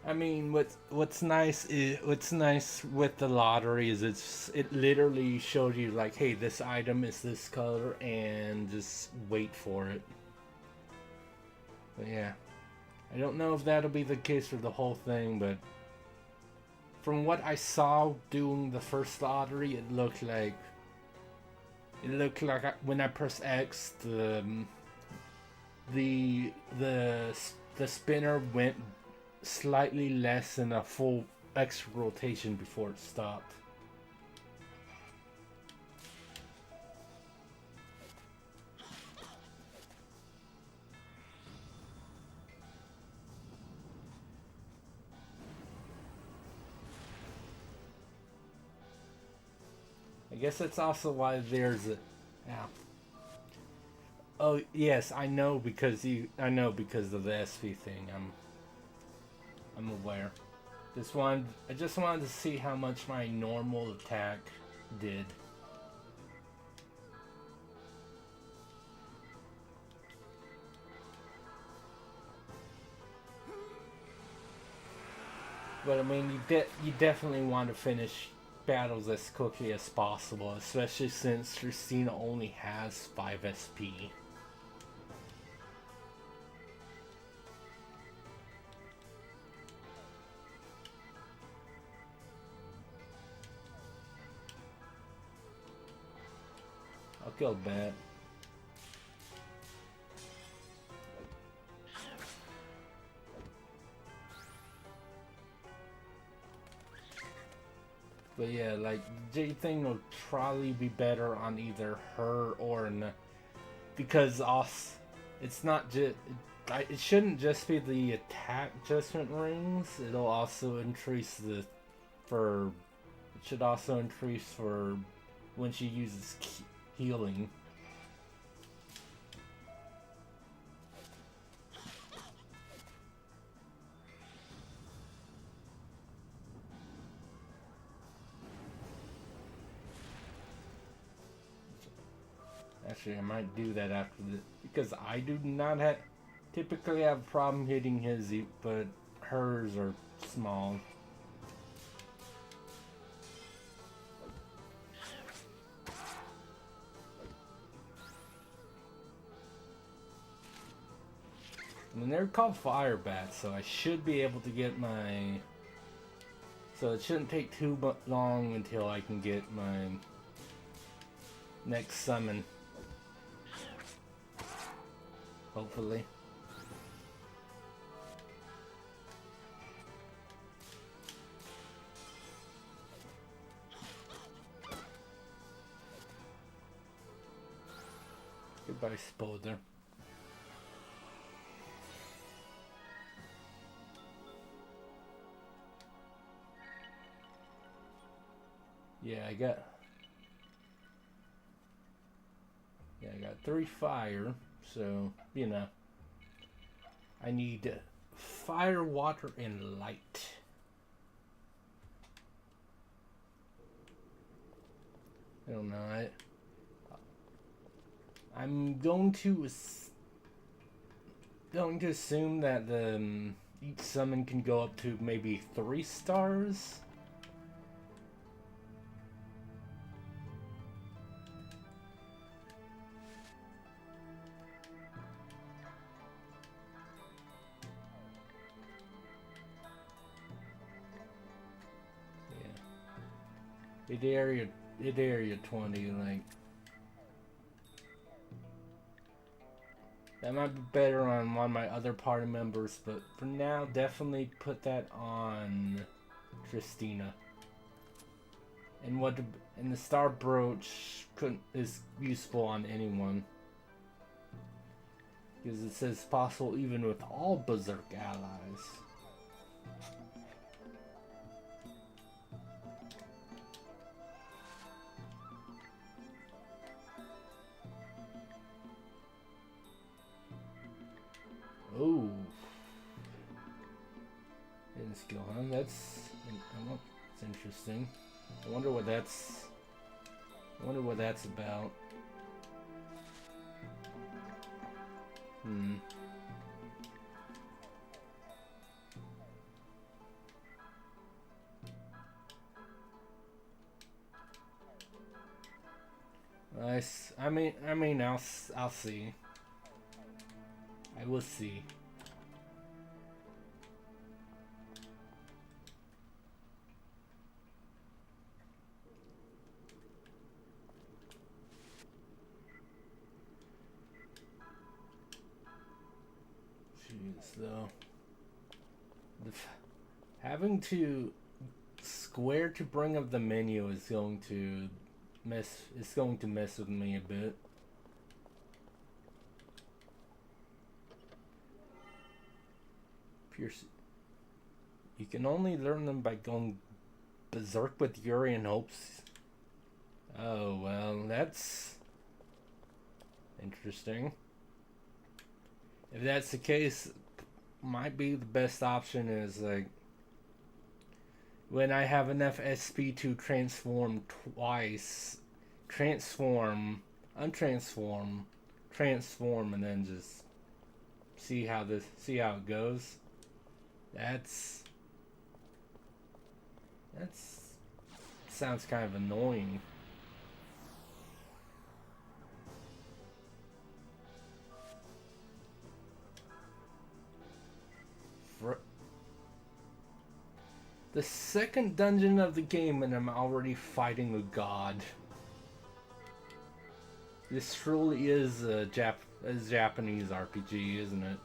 I mean, what's nice with the lottery is it literally shows you like, hey, this item is this color, and just wait for it. But yeah, I don't know if that'll be the case for the whole thing, but from what I saw doing the first lottery, when I press X, the the spinner went slightly less than a full X rotation before it stopped. I guess that's also why there's a. Yeah. Oh yes, I know because of the SV thing. I'm aware. I just wanted to see how much my normal attack did. But I mean, you definitely want to finish battles as quickly as possible, especially since Christina only has 5 SP. I'll kill Bat. But yeah, like Jade thing will probably be better on either her or because also it's not just it shouldn't just be the attack adjustment rings. It'll also increase the for it should also increase for when she uses healing. Actually, I might do that after the because I do not have typically have a problem hitting his, but hers are small. I mean, they're called fire bats, so I should be able to get my. So it shouldn't take too long until I can get my next summon. Hopefully. Goodbye, Spolder. Yeah, I got 3 fire, so you know I need fire, water, and light. I don't know. I'm going to going to assume that each summon can go up to maybe 3 stars. It area 20, like that might be better on one of my other party members, but for now, definitely put that on Tristina. And the Star Brooch is useful on anyone, because it says possible even with all Berserk allies. Oh, hidden skill, huh? That's interesting. I wonder what that's about. I mean, I'll see. I will see. Jeez, though. Having to square to bring up the menu is going to mess with me a bit. You can only learn them by going berserk with Yuri and Hopes. Oh, well, that's interesting. If that's the case, might be the best option is like when I have enough SP to transform twice, transform, untransform, transform, and then just see how it goes. That's sounds kind of annoying. The second dungeon of the game and I'm already fighting a god. This truly is a Japanese RPG, isn't it?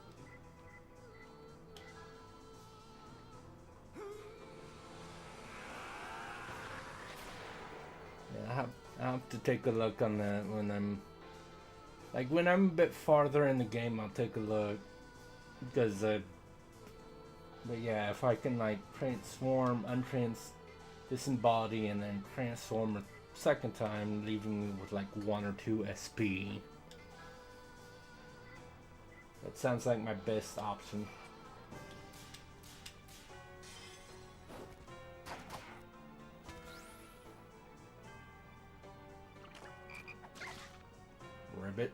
Yeah, I'll have to take a look on that when I'm a bit farther in the game. I'll take a look because but yeah, if I can like transform, disembody, and then transform a second time, leaving me with like 1 or 2 SP. That sounds like my best option. Ribbit.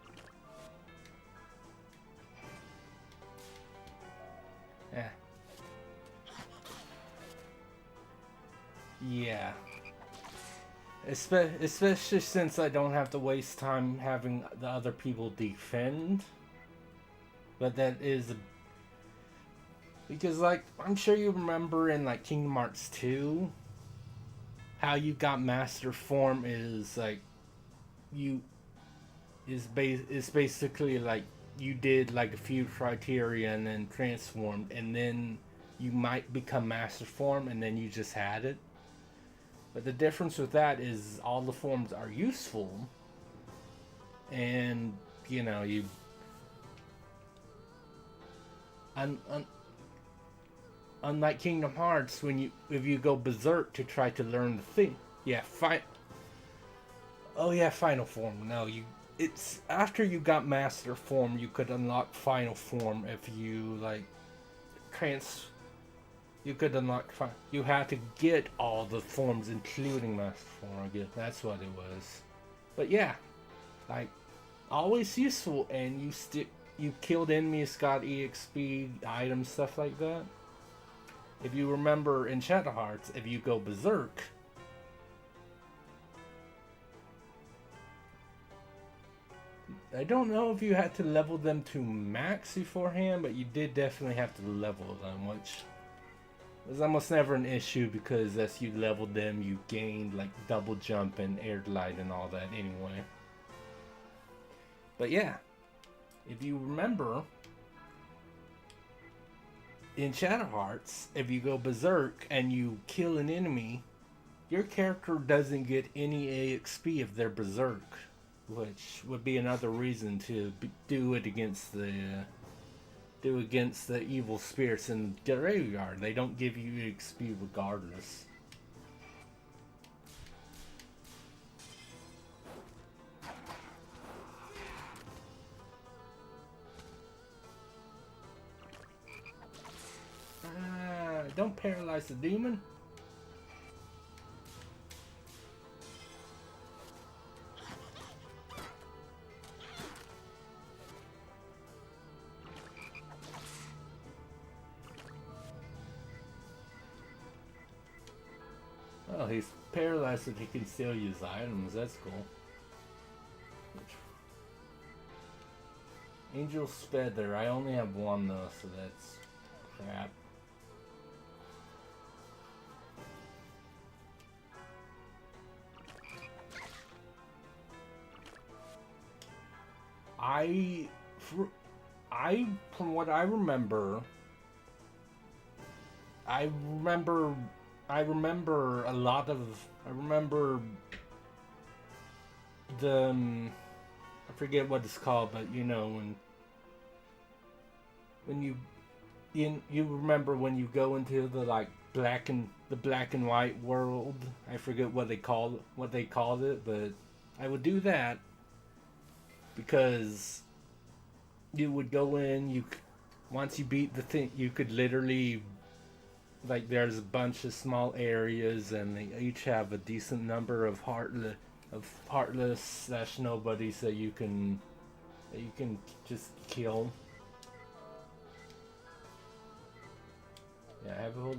Yeah. Yeah. Especially since I don't have to waste time having the other people defend. But that is because like I'm sure you remember in like Kingdom Hearts 2 how you got master form is like is basically like you did like a few criteria and then transformed, and then you might become master form and then you just had it. But the difference with that is all the forms are useful, and you know you unlike Kingdom Hearts, if you go berserk to try to learn the thing, final form. No, it's after you got master form you could unlock final form if you like you had to get all the forms including master form. I guess that's what it was. But yeah, like always useful, and you killed enemies, got EXP items, stuff like that. If you remember in Shadow Hearts, if you go berserk, I don't know if you had to level them to max beforehand, but you did definitely have to level them, which was almost never an issue because as you leveled them, you gained like double jump and air glide and all that anyway. But yeah, if you remember, in Shadow Hearts, if you go berserk and you kill an enemy, your character doesn't get any EXP if they're berserk, which would be another reason to do it against the evil spirits in the graveyard. They don't give you EXP regardless. Don't paralyze the demon. Oh, he's paralyzed, but he can still use items. That's cool. Angel's Feather. I only have one though, so that's crap. From what I remember, I remember a lot of. I remember the. I forget what it's called, but you know when you remember when you go into the like black and white world. I forget what they called it, but I would do that because you would go in. Once you beat the thing, you could literally. Like there's a bunch of small areas, and they each have a decent number of heartless / nobodies that you can just kill. Yeah, I have a whole.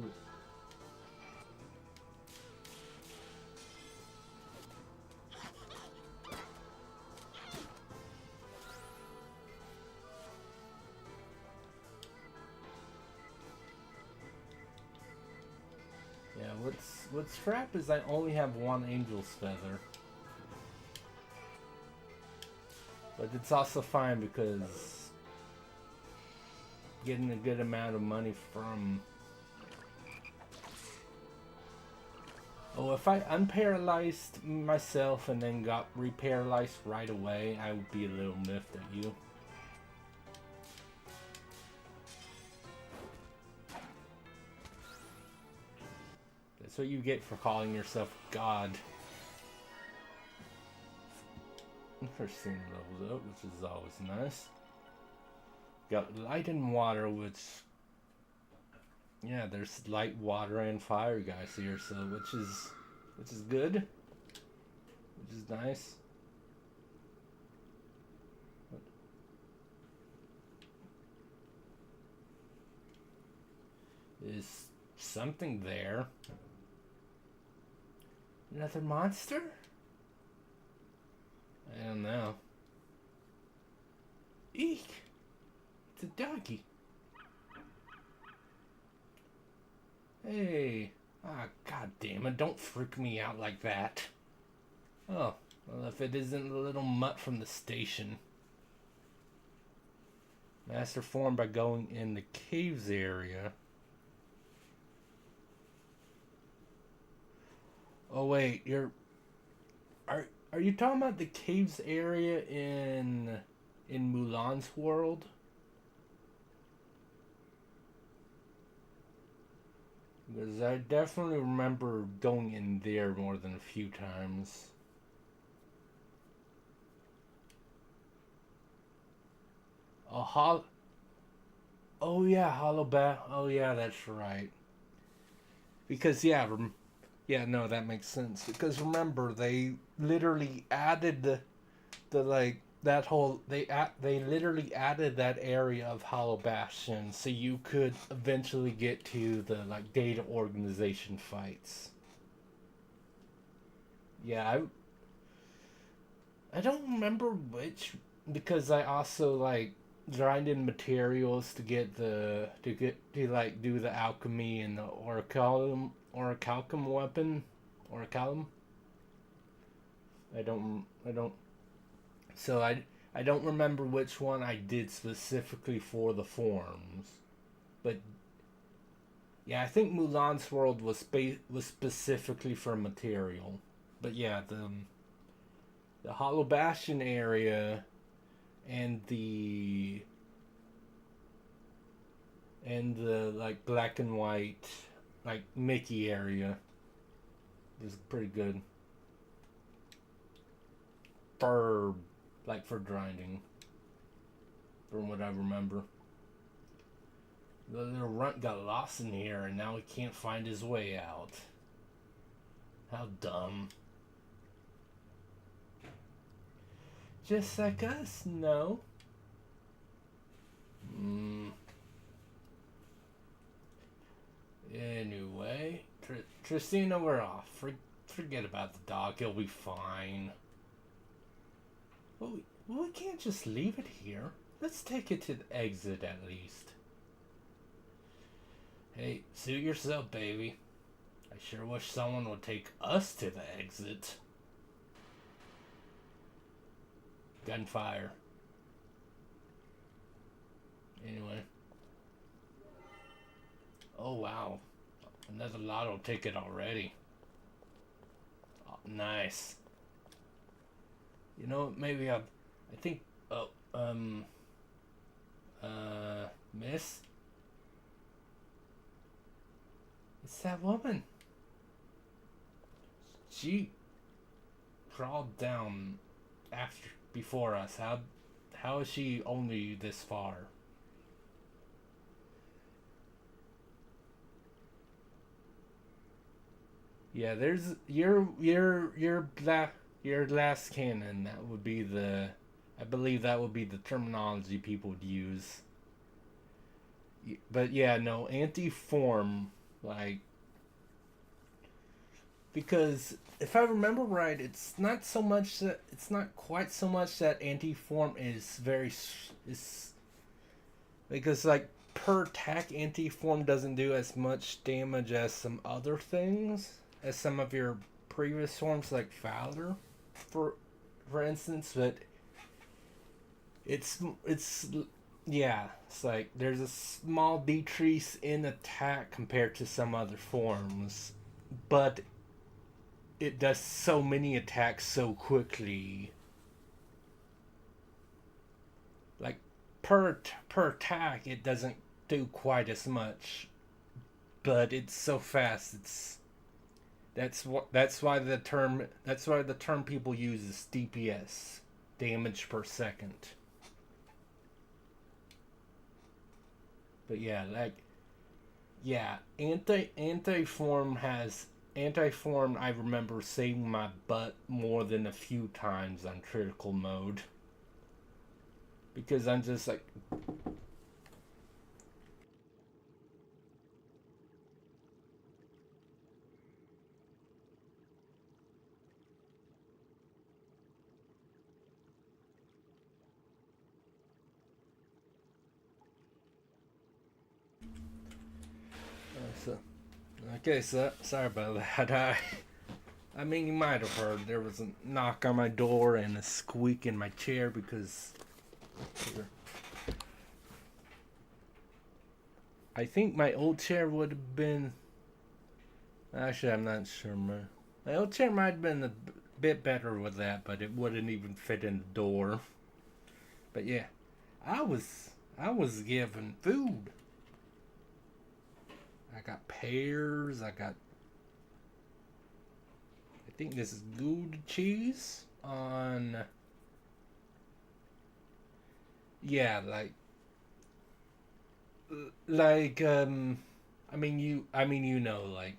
Yeah, what's crap is I only have one Angel's Feather. But it's also fine because getting a good amount of money from... Oh, if I unparalyzed myself and then got reparalyzed right away, I would be a little miffed at you. That's what you get for calling yourself God. First thing levels up, which is always nice. Got light and water, which... Yeah, there's light, water, and fire guys here, so which is good. Which is nice. Is something there? Another monster? I don't know. Eek! It's a doggy. Hey. Ah, god damn it, don't freak me out like that. Oh, well, if it isn't the little mutt from the station. Master form by going in the caves area. Oh wait, are you talking about the caves area in Mulan's world? Because I definitely remember going in there more than a few times. Oh yeah, Hollow Bat. Oh yeah, that's right. Because yeah, no, that makes sense. Because remember, they literally added the like that whole they literally added that area of Hollow Bastion so you could eventually get to the like data organization fights. Yeah, I don't remember which because I also like grinded materials to get to like do the alchemy and the orichalcum weapon orichalcum. I don't so I don't remember which one I did specifically for the forms, but yeah, I think Mulan's World was specifically for material. But yeah, the Hollow Bastion area and the like black and white like Mickey area is pretty good for like for grinding from what I remember. The little runt got lost in here and now he can't find his way out. How dumb. Just like us, no. Mm. Anyway, Tristina, we're off. Forget about the dog. He'll be fine. We can't just leave it here. Let's take it to the exit at least. Hey, suit yourself, baby. I sure wish someone would take us to the exit. Gunfire. Anyway. Oh, wow. Another lotto ticket already. Oh, nice. You know, maybe I think, oh, miss? It's that woman. She crawled down before us. How is she only this far? Yeah, there's your last cannon. That would be I believe that would be the terminology people would use. But yeah, no anti-form like because if I remember right, it's not quite so much that anti-form is very is because like per attack anti-form doesn't do as much damage as some other things as some of your previous forms like Fowler for for instance, but it's yeah, it's like there's a small decrease in attack compared to some other forms, but it does so many attacks so quickly. Like per attack, it doesn't do quite as much, but it's so fast. That's why the term people use is DPS, damage per second. But yeah, like yeah, anti form. I remember saving my butt more than a few times on critical mode because I'm just like so. Okay, so sorry about that. I mean, you might have heard there was a knock on my door and a squeak in my chair because I think my old chair would have been. Actually, I'm not sure. My old chair might have been a bit better with that, but it wouldn't even fit in the door. But yeah, I was given food. I got pears. I think this is Gouda cheese on. Yeah, like I mean you know like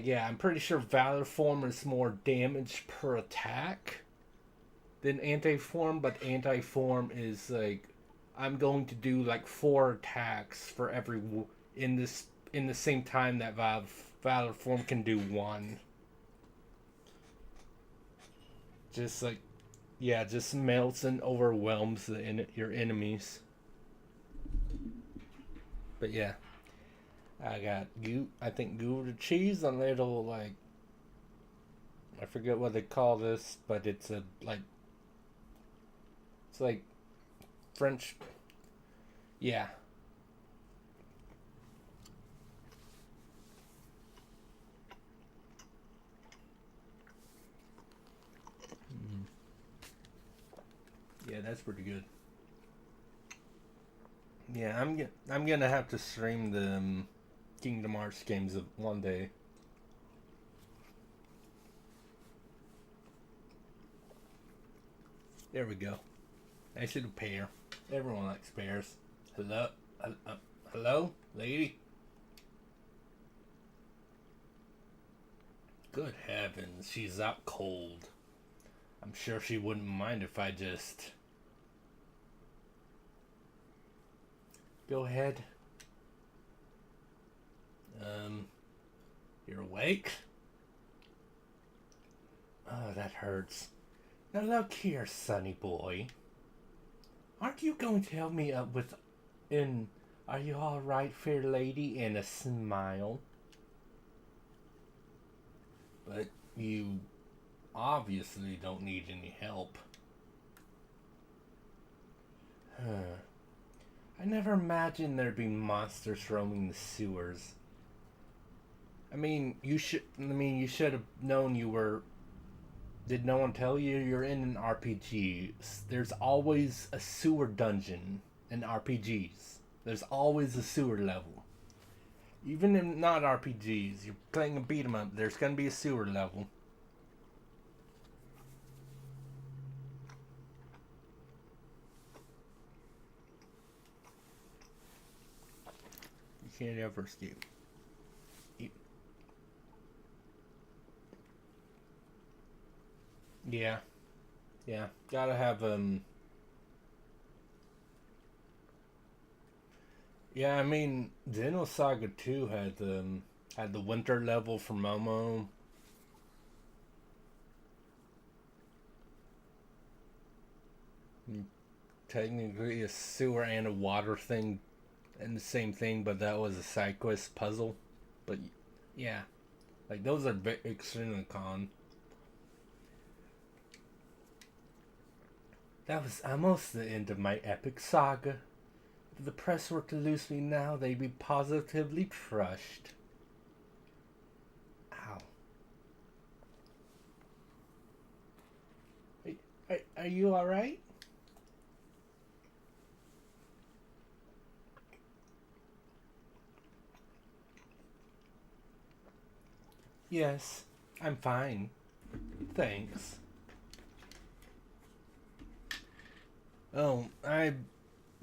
yeah, I'm pretty sure Valor form is more damage per attack. than anti-form, but anti-form is like I'm going to do like 4 attacks for every in the same time that valor form can do one. Just like yeah, just melts and overwhelms your enemies. But yeah, I got I think Gouda cheese, a little like I forget what they call this, but it's a like it's like French. Yeah. Mm. Yeah, that's pretty good. Yeah, I'm gonna have to stream the Kingdom Hearts games one day. There we go. I should have pear. Everyone likes pears. Hello, hello, lady. Good heavens, she's out cold. I'm sure she wouldn't mind if I just go ahead. You're awake? Oh, that hurts. Now look here, sonny boy. Aren't you going to help me up with in are you alright, fair lady? And a smile. But you obviously don't need any help. I never imagined there'd be monsters roaming the sewers. You should have known you were. Did no one tell you you're in an RPG? There's always a sewer dungeon in RPGs. There's always a sewer level. Even in not RPGs, you're playing a beat 'em up, there's gonna be a sewer level. You can't ever escape. Yeah. Yeah. Gotta have yeah, Xenosaga 2 had the winter level for Momo. Technically a sewer and a water thing and the same thing, but that was a side quest puzzle. But yeah, like those are extremely common. That was almost the end of my epic saga. If the press were to lose me now, they'd be positively crushed. Ow. Are you alright? Yes, I'm fine. Thanks. Oh, I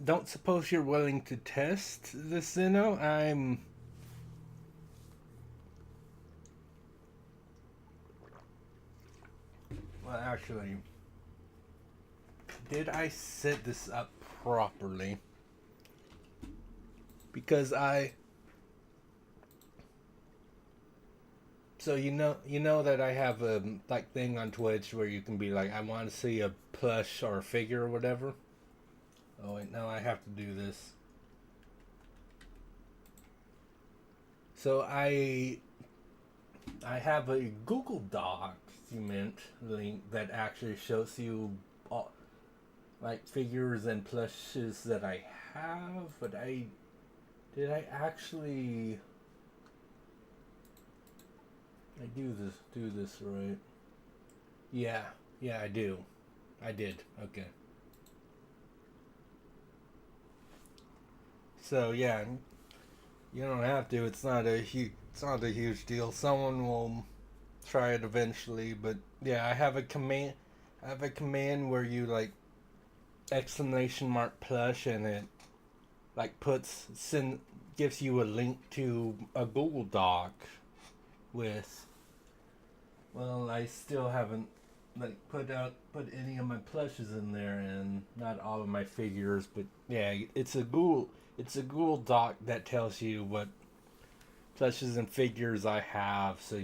don't suppose you're willing to test this, I'm. Well, actually, did I set this up properly? Because I. So you know that I have a like thing on Twitch where you can be like, I want to see a plush or a figure or whatever. Oh wait, now I have to do this. So I have a Google document link that actually shows you all, like figures and plushes that I have, but I actually I do this right? Yeah, yeah, I do. I did. Okay. So yeah, you don't have to. It's not a huge deal. Someone will try it eventually, but yeah, I have a command where you like exclamation mark plush and it like gives you a link to a Google Doc with well, I still haven't put any of my plushes in there, and not all of my figures, but yeah, it's a Google Doc that tells you what plushes and figures I have, so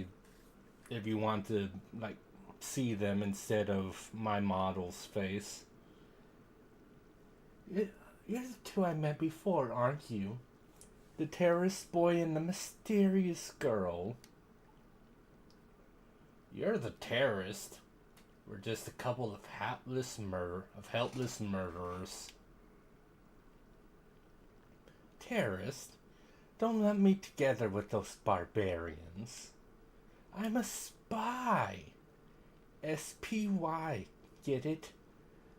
if you want to like see them instead of my model's face. You're the two I met before, aren't you? The terrorist boy and the mysterious girl. You're the terrorist. We're just a couple of helpless murderers. Terrorist? Don't lump me together with those barbarians. I'm a spy. SPY. Get it?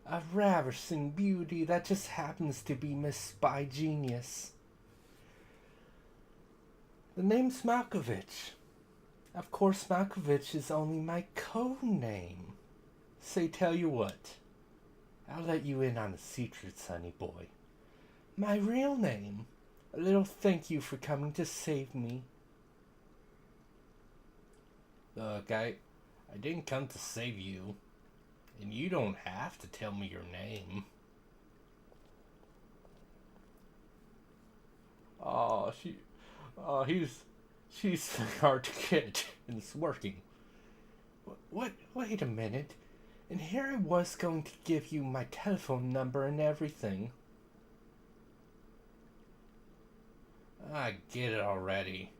A ravishing beauty that just happens to be Miss Spy Genius. The name's Malkovich. Of course, Malkovich is only my code name. Say, tell you what. I'll let you in on a secret, sonny boy. My real name. A little thank you for coming to save me. Look, I didn't come to save you. And you don't have to tell me your name. Oh, she's hard to get, and it's working. Wait a minute. And here I was going to give you my telephone number and everything. I get it already.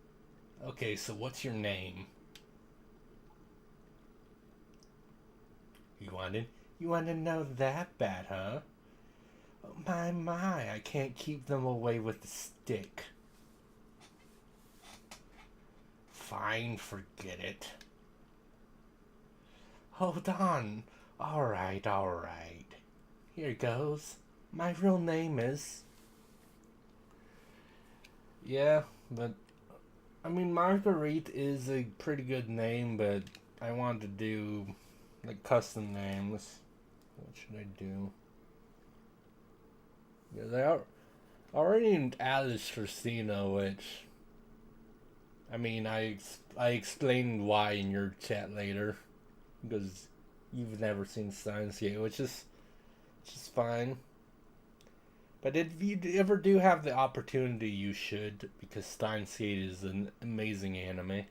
Okay, so what's your name? You want to know that bad, huh? Oh, my, I can't keep them away with the stick. Fine, forget it. Hold on. Alright. Here goes. My real name is... Yeah, but... I mean, Marguerite is a pretty good name, but I want to do... like custom names. What should I do? Yeah, they are already named Alice Christina, which I mean, I explained why in your chat later, because you've never seen Steins Gate, which is fine. But if you ever do have the opportunity, you should, because Steins Gate is an amazing anime.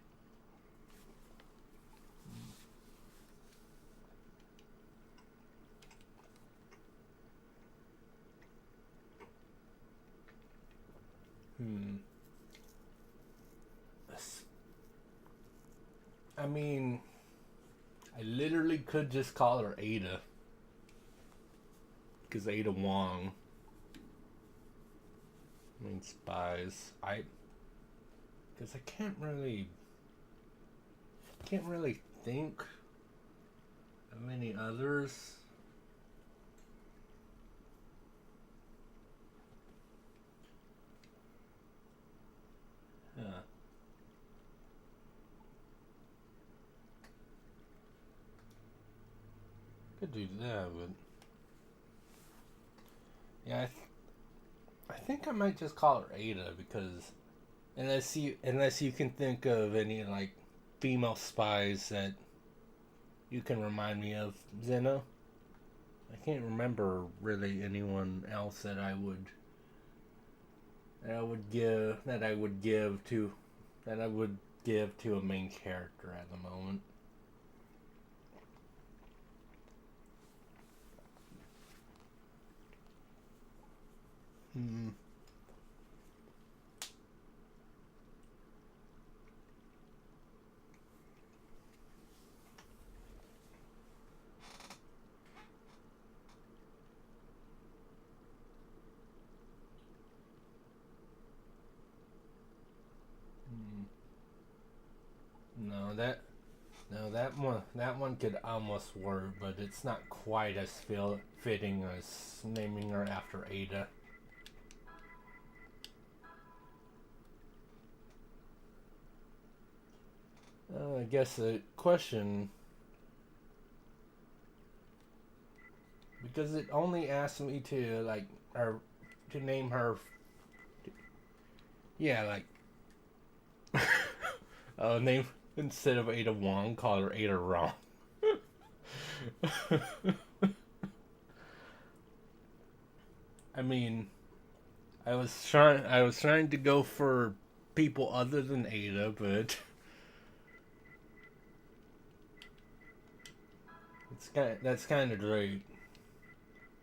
I mean, I literally could just call her Ada. Because Ada Wong means spies. Because I can't really think of any others. Yeah. Could do that, but yeah, I think I might just call her Ada, because unless you can think of any like female spies that you can remind me of, Zena. I can't remember really anyone else that I would give to a main character at the moment. Hmm. No, that one could almost work, but it's not quite as fitting as naming her after Ada. I guess the question, because it only asked me to like or to name her. Yeah, like name instead of Ada Wong, call her Ada Wrong. I mean, I was trying to go for people other than Ada, but that's kind of great.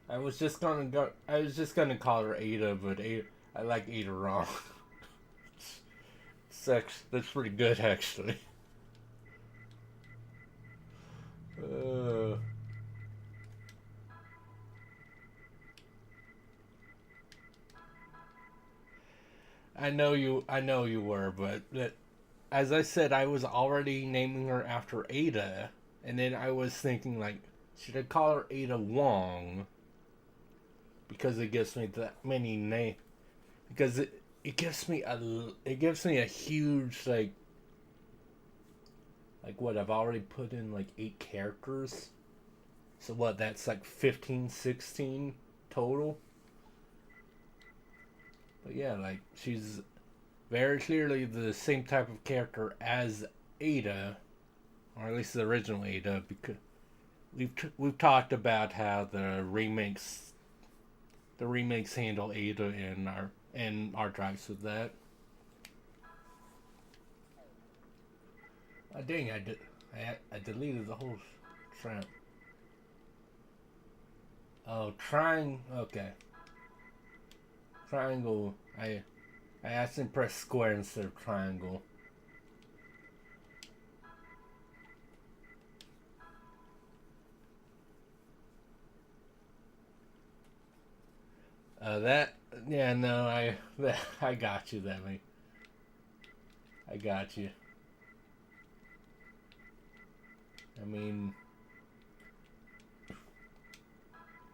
I was just gonna call her Ada, but I like Ada wrong. That's pretty good actually. Uh, I know you were, but as I said, I was already naming her after Ada, and then I was thinking like, should I call her Ada Wong? Because it gives me that many name. Because it gives me a huge like what I've already put in like 8 characters. So what, that's like 15, 16 total. But yeah, like she's very clearly the same type of character as Ada, or at least the original Ada, because we've talked about how the remakes handle Ada and our drives with that. Dang, I deleted the whole shrimp. Oh, trying. Okay, triangle. I accidentally pressed square instead of triangle. That yeah no I got you that way. I got you. I mean,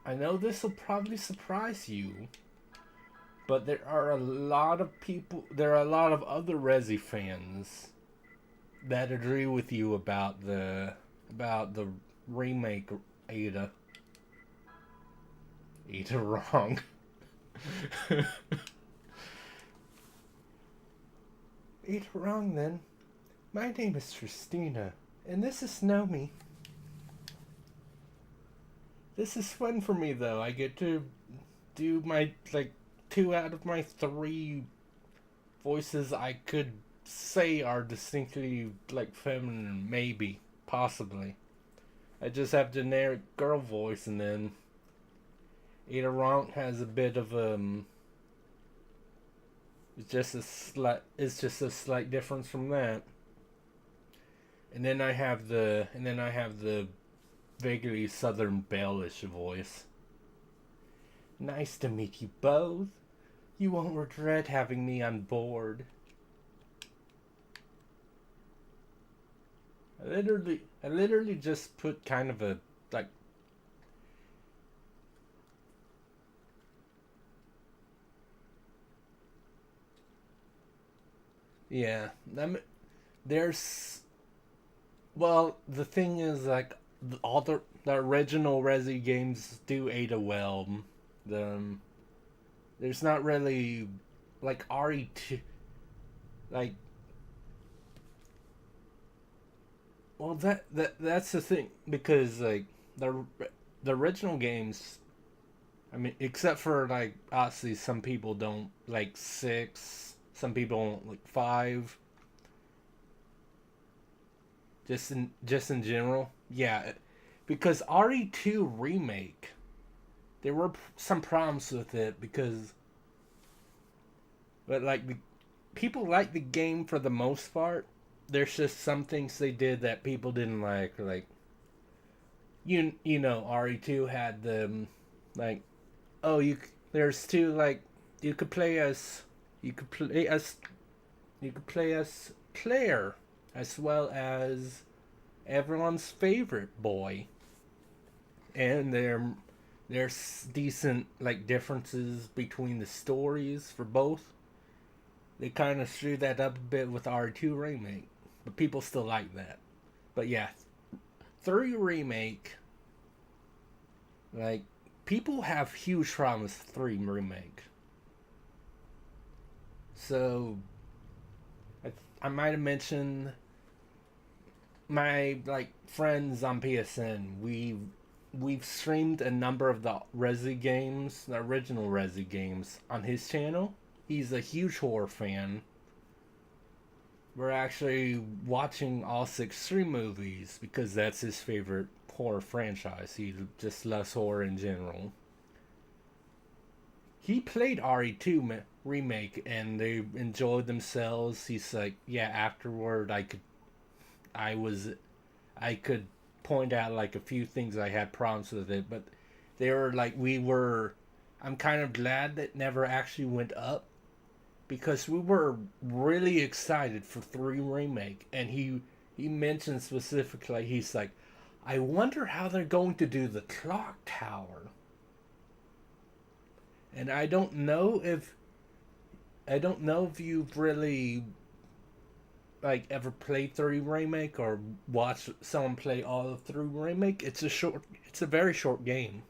I know this will probably surprise you, but there are a lot of people. There are a lot of other Resi fans that agree with you about the remake Ada. Ada wrong. Ada wrong then. My name is Christina, and this is Nomi. This is fun for me though. I get to do my like 2 out of my 3 voices I could say are distinctly like feminine, maybe, possibly. I just have generic girl voice, and then Ada Ronk has a bit of it's just a slight difference from that. And then I have the vaguely Southern Belle-ish voice. Nice to meet you both. You won't regret having me on board. I literally just put kind of a like. Yeah, there's well, the thing is like all the original Resi games do Ada well. The there's not really like RE2 like well that's the thing because like the original games, I mean, except for like obviously some people don't like 6, some people don't like 5. Just in general, yeah, because RE2 remake, there were some problems with it because, but like the people like the game for the most part. There's just some things they did that people didn't like you know RE2 had the like oh there's 2 like you could play as you could play as you could play as Claire as well as everyone's favorite boy, and there's decent like differences between the stories for both. They kind of screwed that up a bit with R2 remake, but people still like that. But yeah, 3 remake, like people have huge problems with 3 remake. So I might have mentioned my like friends on PSN, we've streamed a number of the Resi games, the original Resi games, on his channel. He's a huge horror fan. We're actually watching all 6 movies because that's his favorite horror franchise. He just loves horror in general. He played RE2 remake and they enjoyed themselves. He's like, yeah, afterward I was I could point out like a few things I had problems with it, but they were like we were I'm kind of glad that never actually went up because we were really excited for 3 remake and he mentioned specifically he's like I wonder how they're going to do the clock tower. And I don't know if you've really like ever played 3 remake or watched someone play all of 3 remake. It's a very short game.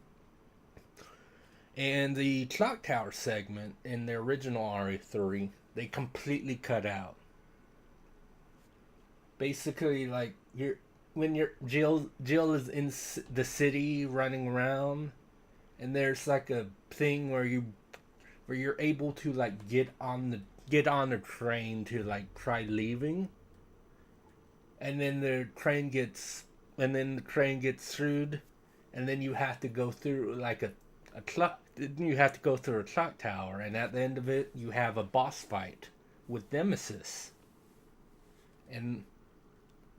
And the clock tower segment in the original RE3, they completely cut out. Basically, like Jill is in the city running around, and there's like a thing where you're able to like get on the train to like try leaving, and then the train gets screwed, and then you have to go through like a clock. You have to go through a clock tower, and at the end of it, you have a boss fight with Nemesis. And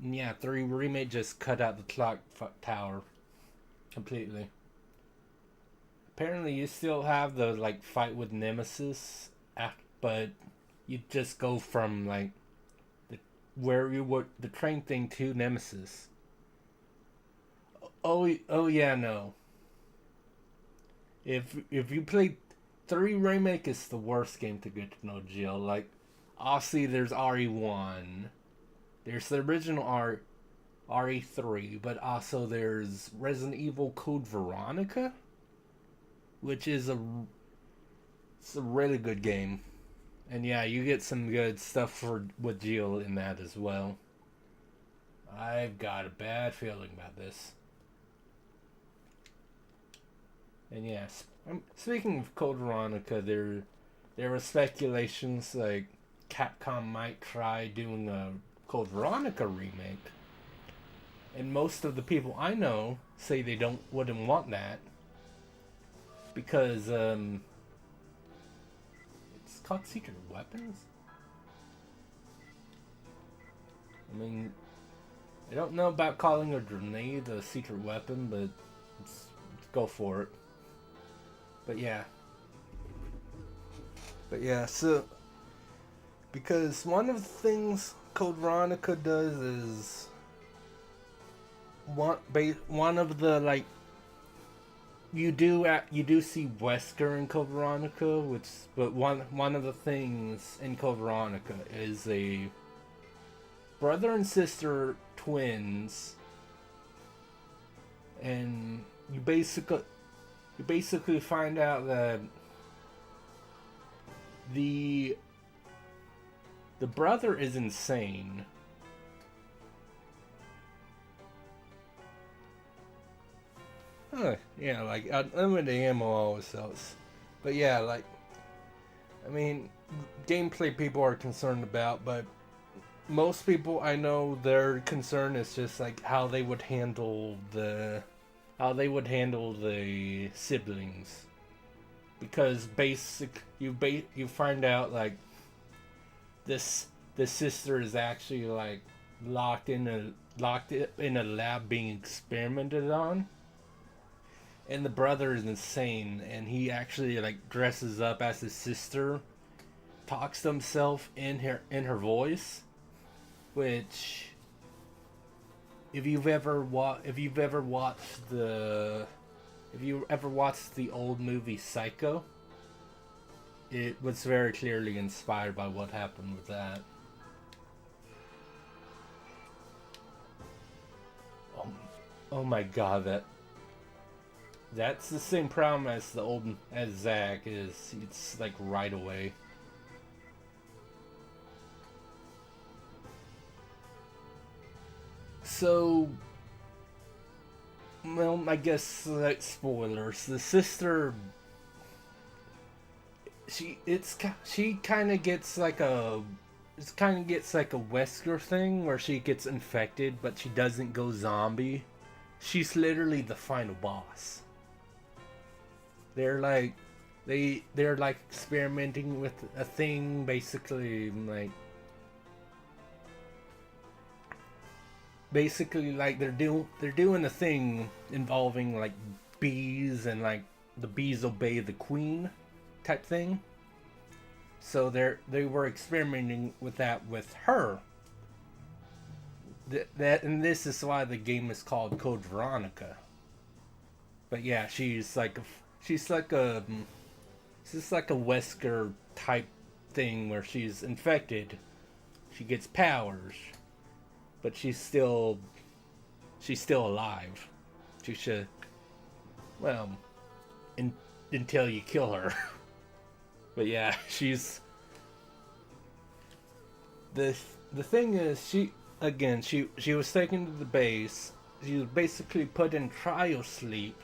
yeah, 3 remake just cut out the clock tower completely. Apparently, you still have the like fight with Nemesis, but you just go from like where you were the train thing to Nemesis. Oh yeah, no. If you play 3 remake, is the worst game to get to know Jill. Like, obviously there's RE1, there's the original RE3, but also there's Resident Evil Code Veronica, which is it's a really good game. And yeah, you get some good stuff with Jill in that as well. I've got a bad feeling about this. And yes, speaking of Code Veronica, there were speculations like Capcom might try doing a Code Veronica remake. And most of the people I know say they wouldn't want that because it's called Secret Weapons. I mean, I don't know about calling a grenade a secret weapon, but let's go for it. But yeah. So because one of the things Code Veronica does is one of the like you do see Wesker in Code Veronica, but one of the things in Code Veronica is a brother and sister twins, and you basically find out that the brother is insane. Yeah, like unlimited ammo always helps. But yeah, like I mean, gameplay people are concerned about, but most people I know their concern is just like how they would handle the siblings, because you find out like the sister is actually like locked in a lab being experimented on, and the brother is insane, and he actually like dresses up as his sister, talks to himself in her voice, which if you ever watched the old movie Psycho, it was very clearly inspired by what happened with that. Oh my god, that's the same problem as Zack is. It's like right away. So, well, I guess like spoilers. The sister, she kind of gets like a, it kind of gets like a Wesker thing where she gets infected, but she doesn't go zombie. She's literally the final boss. They're like, they're like experimenting with a thing, basically like they're doing a thing involving like bees, and like the bees obey the queen type thing. So they were experimenting with that with her. That and this is why the game is called Code Veronica. But yeah, she's like a she's like a Wesker type thing where she's infected. She gets powers, but she's still alive. She should, well, until you kill her. But yeah, she's the thing is, she was taken to the base. She was basically put in cryo sleep.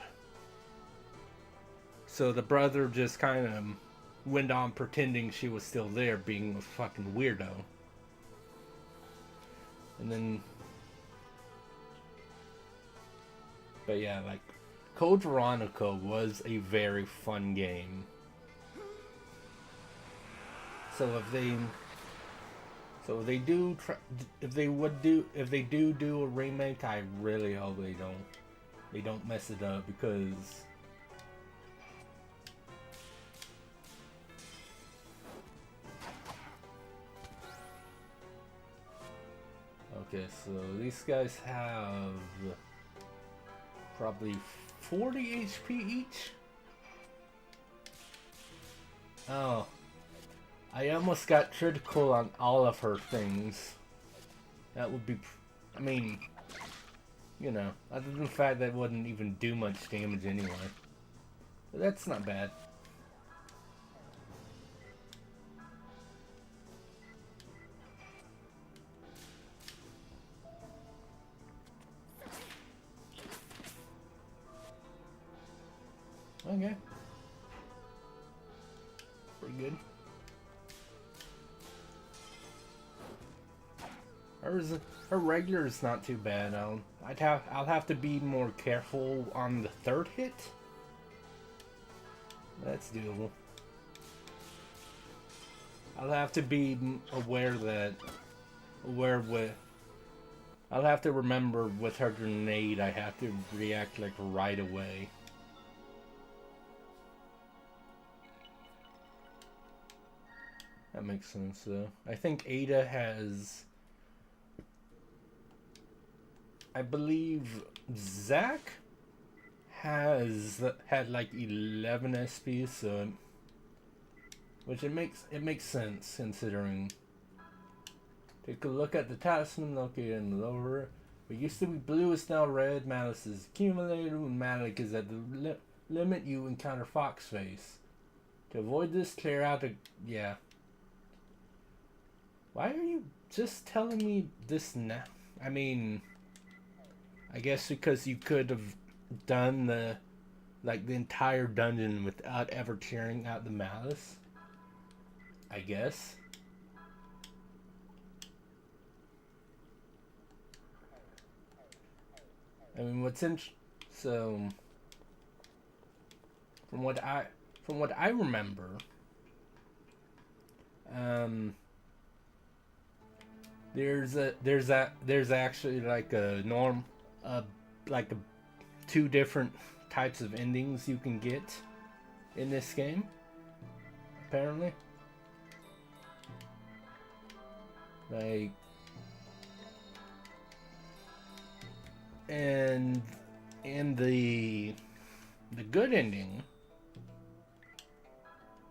So the brother just kind of went on pretending she was still there, being a fucking weirdo. And then, but yeah, like Code Veronica was a very fun game. So if they do a remake, I really hope they don't mess it up, because okay, so these guys have probably 40 HP each. Oh, I almost got critical on all of her things. That would be, I mean, you know, other than the fact that it wouldn't even do much damage anyway. But that's not bad. Okay. Pretty good. Her regular is not too bad. I'll have to be more careful on the third hit. That's doable. I'll have to be aware with. I'll have to remember with her grenade, I have to react like right away. That makes sense though. I think Ada has, I believe Zach had like 11 SP, so which it makes sense considering. Take a look at the talisman located in the lower. What used to be blue is now red. Malice is accumulated, and Malik is at the limit. You encounter Foxface. To avoid this, clear out the yeah. Why are you just telling me this now? I mean, I guess because you could have done the entire dungeon without ever clearing out the Malice. I guess. I mean, so from what I remember, there's actually like like two different types of endings you can get in this game, apparently. Like, and the good ending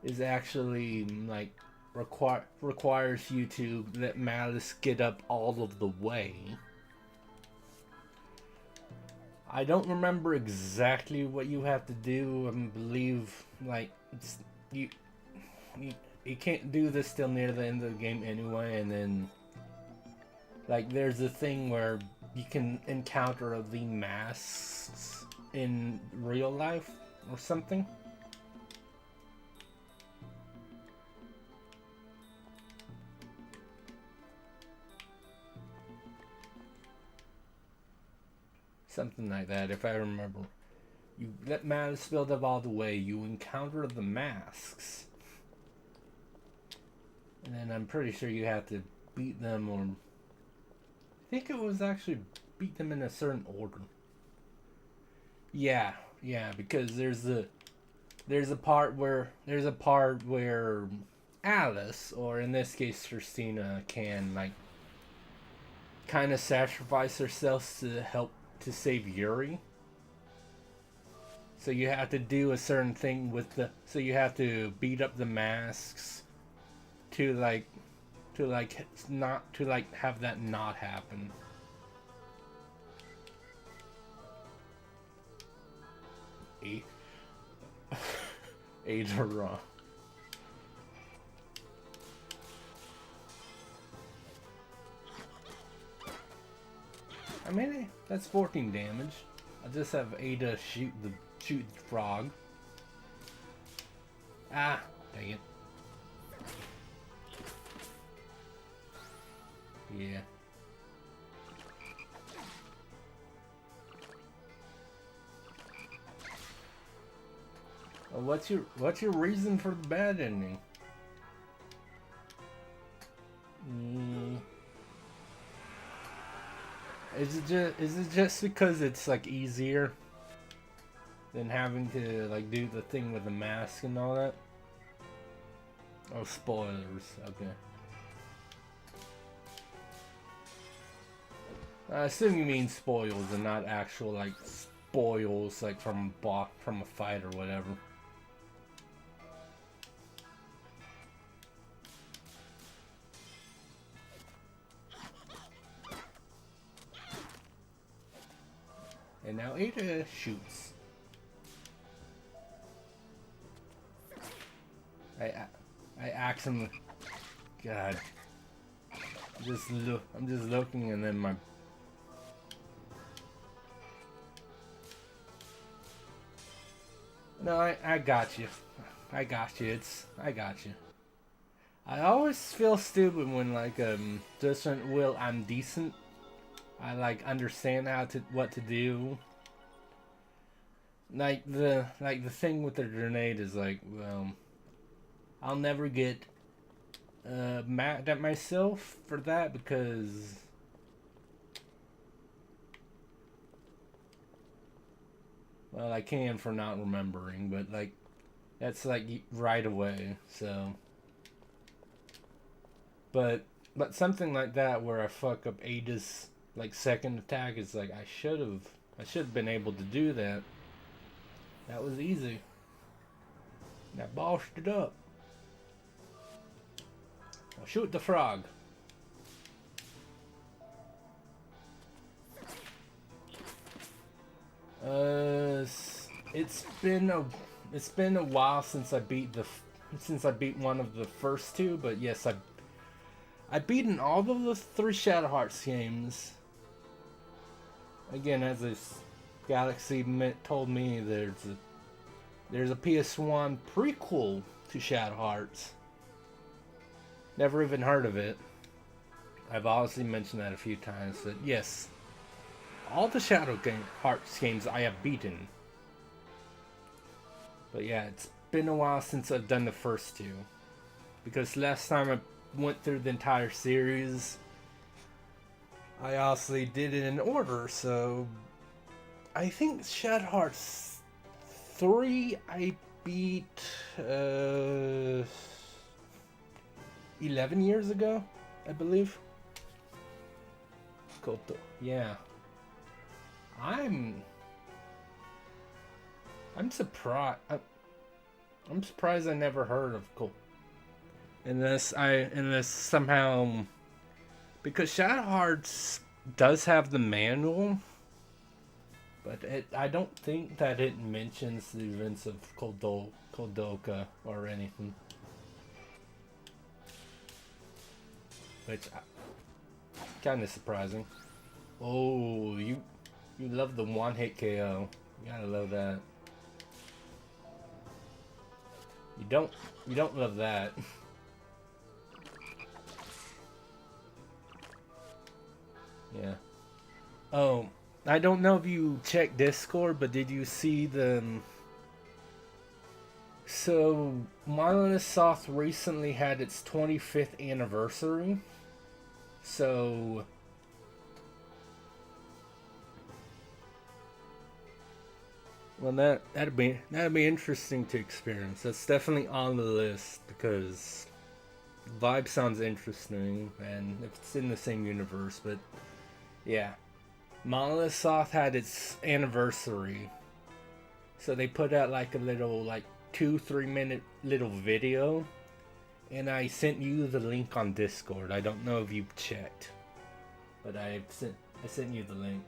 is actually like requires you to let Malice get up all of the way. I don't remember exactly what you have to do. I believe like it's you can't do this till near the end of the game anyway, and then like there's a thing where you can encounter the masks in real life or something. Something like that, if I remember. You let mass build up all the way, you encounter the masks. And then I'm pretty sure you have to beat them, or I think it was actually beat them in a certain order. Yeah, because there's a part where Alice, or in this case Christina, can like kind of sacrifice herself to help to save Yuri. So you have to do a certain thing with the. So you have to beat up the masks to have that not happen. Eight are wrong. I mean, that's 14 damage. I just have Ada shoot the frog. Ah, dang it. Yeah. Well, what's your reason for the bad ending? Is it just because it's like easier than having to like do the thing with the mask and all that? Oh, spoilers. Okay. I assume you mean spoils and not actual like spoils like from a fight or whatever. And now Ada shoots. I ask him. God. I'm just looking, and then my. No, I got you. I got you. I got you. I always feel stupid when like doesn't will I'm decent. I like understand what to do. Like the thing with the grenade is like, well, I'll never get mad at myself for that because well, I can for not remembering, but like that's like right away. So, but something like that where I fuck up Ada's like second attack is like I should have been able to do that. That was easy. That bossed it up. I'll shoot the frog. It's been a while since I beat one of the first two, but yes, I've beaten all of the 3 Shadow Hearts games. Again, as this Galaxy told me, there's a PS1 prequel to Shadow Hearts. Never even heard of it. I've obviously mentioned that a few times. That yes, all the Shadow Hearts games I have beaten. But yeah, it's been a while since I've done the first 2. Because last time I went through the entire series, I obviously did it in order, so I think Shadow Hearts 3 I beat 11 years ago, I believe. Koto. Yeah. I'm surprised. I'm surprised I never heard of Koto. Unless somehow, because Shadow Hearts does have the manual, but I don't think that it mentions the events of Kodoka or anything. Which kind of surprising. Oh, you love the one hit KO. You gotta love that. You don't love that. Yeah. Oh, I don't know if you checked Discord, but did you see the? So Monolith Soft recently had its 25th anniversary. So well, that'd be interesting to experience. That's definitely on the list because vibe sounds interesting, and if it's in the same universe. But yeah, Monolith Soft had its anniversary, so they put out like a little 2-3 minute little video, and I sent you the link on Discord. I don't know if you've checked, but I sent you the link.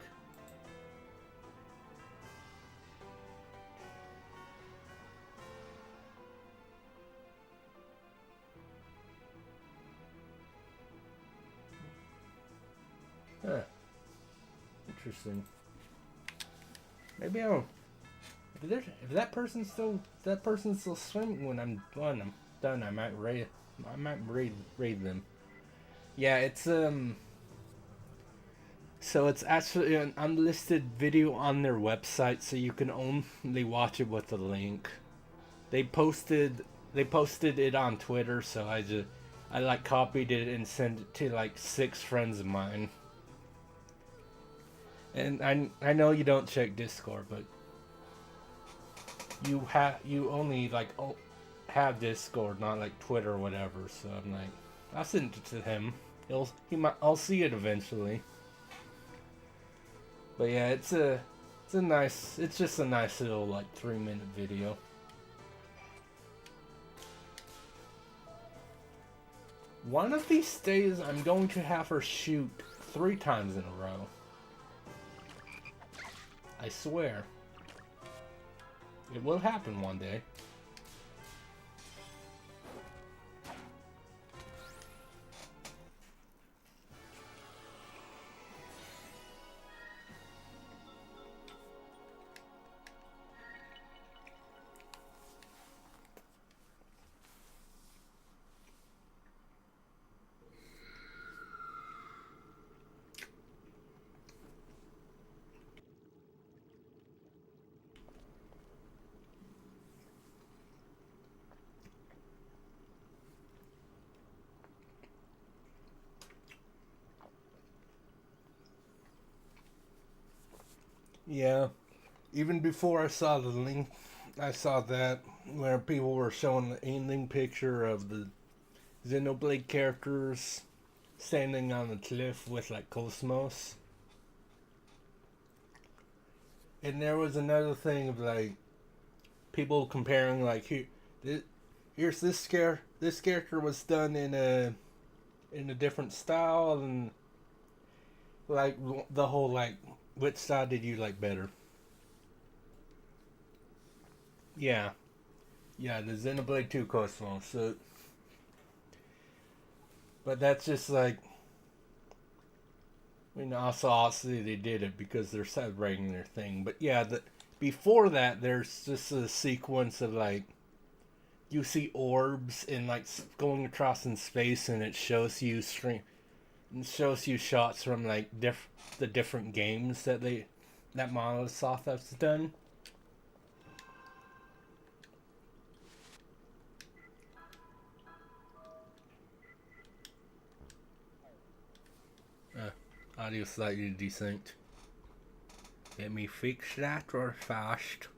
Huh. Interesting. Maybe I'll. If that person's still swimming when I'm done, I might raid them. Yeah, it's So it's actually an unlisted video on their website, so you can only watch it with the link. They posted they posted it on Twitter, so I like copied it and sent it to like 6 friends of mine. And I know you don't check Discord, but you only have Discord, not like Twitter or whatever. So I'm like, I'll send it to him. I'll see it eventually. But yeah, it's just a nice little 3-minute video. One of these days, I'm going to have her shoot 3 times in a row. I swear. It will happen one day. Yeah. Even before I saw the link, I saw that where people were showing the ending picture of the Xenoblade characters standing on the cliff with Cosmos. And there was another thing of people comparing here's this character was done in a different style, and the whole which style did you like better? Yeah. Yeah, the Xenoblade 2 Cosmos. So, but that's just also obviously they did it because they're celebrating their thing. But yeah, before that, there's just a sequence of you see orbs and going across in space, and it shows you shots from the different games that Monolith Soft has done. Audio slightly desynced. Let me fix that real fast.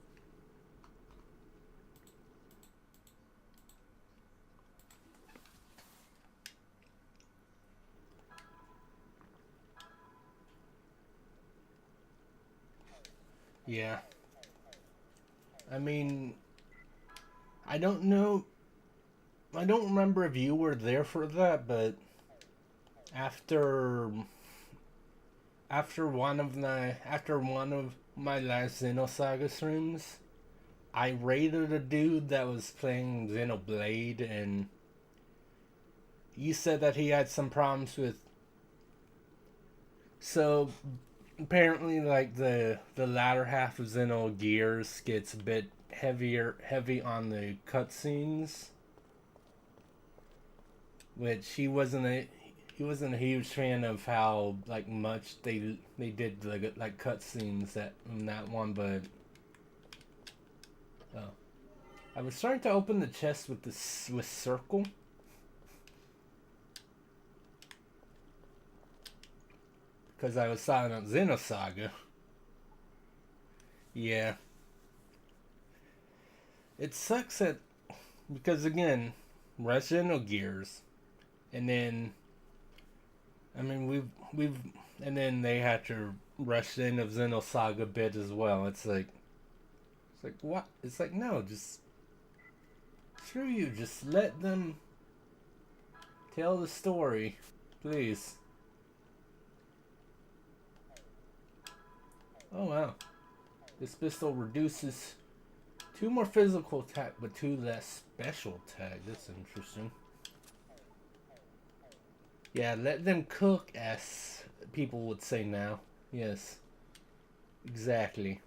Yeah. I mean, I don't know. I don't remember if you were there for that, but after after one of my last Xenosaga streams, I raided a dude that was playing Xenoblade, and he said that he had some problems with. So apparently, like the latter half of Xenogears gets a bit heavy on the cutscenes, which he wasn't a huge fan of how like much they did like cutscenes that in that one, but oh, I was trying to open the chest with with circle. Because I was talking about Xenosaga. Yeah. It sucks that because again, Resident Gears, and then I mean we've and then they had to rush the end of Xenosaga bit as well. It's like what? It's like no, just screw you. Just let them tell the story, please. Oh wow, this pistol reduces 2 more physical attack, but 2 less special attack. That's interesting. Yeah, let them cook, as people would say now. Yes, exactly.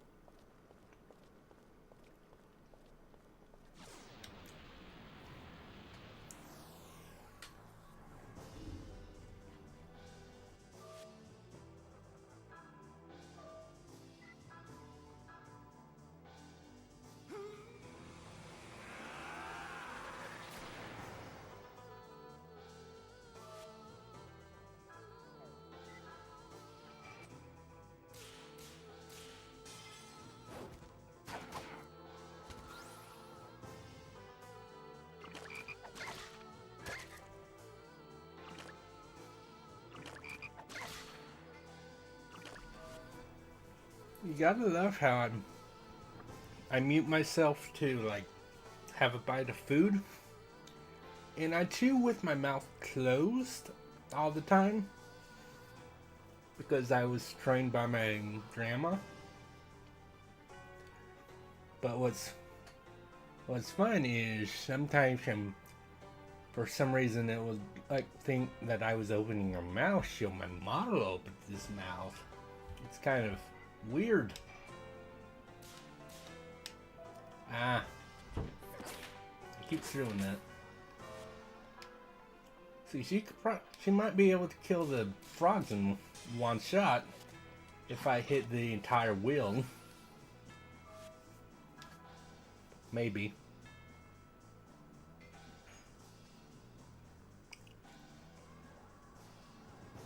You gotta love how I mute myself to like have a bite of food, and I chew with my mouth closed all the time because I was trained by my grandma. But what's fun is sometimes for some reason it would like think that I was opening her mouth. So my model opened his mouth. It's kind of weird. Ah, he keeps doing that. See, she might be able to kill the frogs in one shot if I hit the entire wheel. Maybe.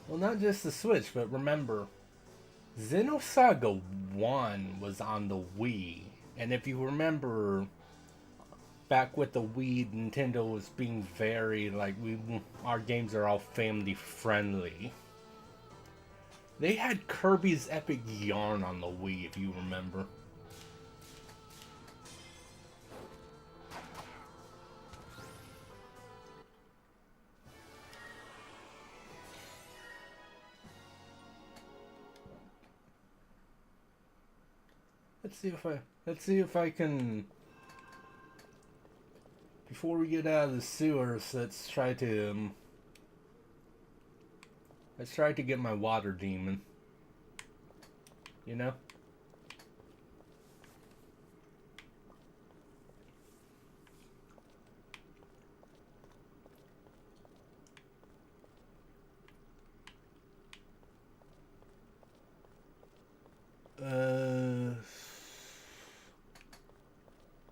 Well, not just the Switch, but remember, Xenosaga 1 was on the Wii. And if you remember, back with the Wii, Nintendo was being very, like, our games are all family friendly. They had Kirby's Epic Yarn on the Wii, if you remember. Let's see if I can, before we get out of the sewers, let's try to get my water demon. You know?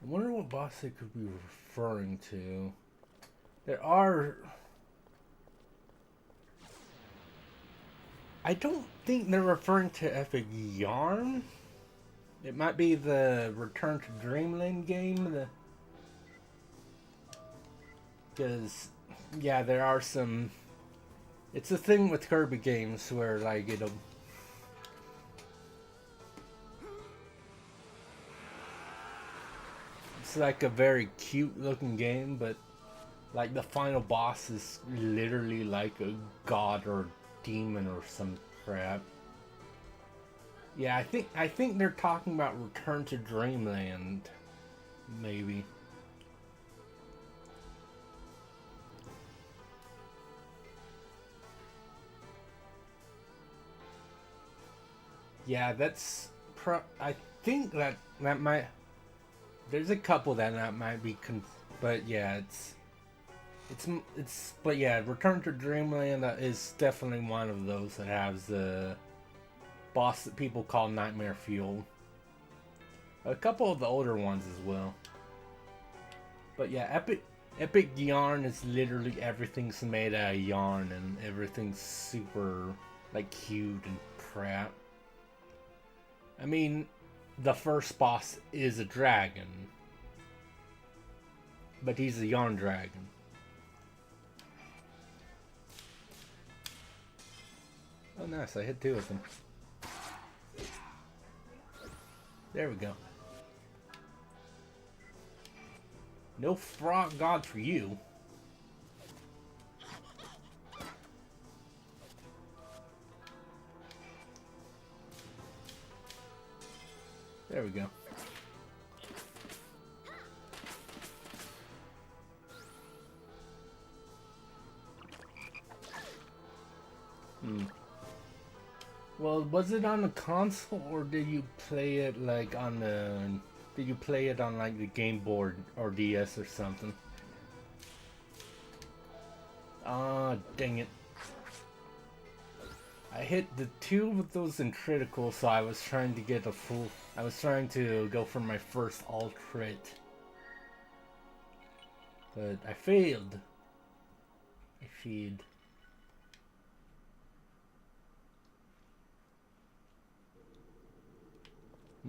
I wonder what boss they could be referring to. There are. I don't think they're referring to Epic Yarn. It might be the Return to Dreamland game. Because, yeah, there are some. It's a thing with Kirby games where, like, it's like a very cute looking game, but like the final boss is literally like a god or demon or some crap. Yeah, I think they're talking about Return to Dreamland, maybe. Yeah, that's I think that might. There's a couple that might be, but yeah, it's. But yeah, Return to Dreamland is definitely one of those that has the boss that people call Nightmare Fuel. A couple of the older ones as well. But yeah, Epic Yarn is literally everything's made out of yarn and everything's super like cute and crap. I mean, the first boss is a dragon, but he's a yarn dragon. Oh nice, I hit two of them. There we go. No frog god for you. There we go. Well, was it on the console or did you play it like on the... Did you play it on like the Game Boy or DS or something? Ah, dang it. I hit the two of those in critical, so I was trying to get a full... I was trying to go for my first all crit. But I failed. I feed. I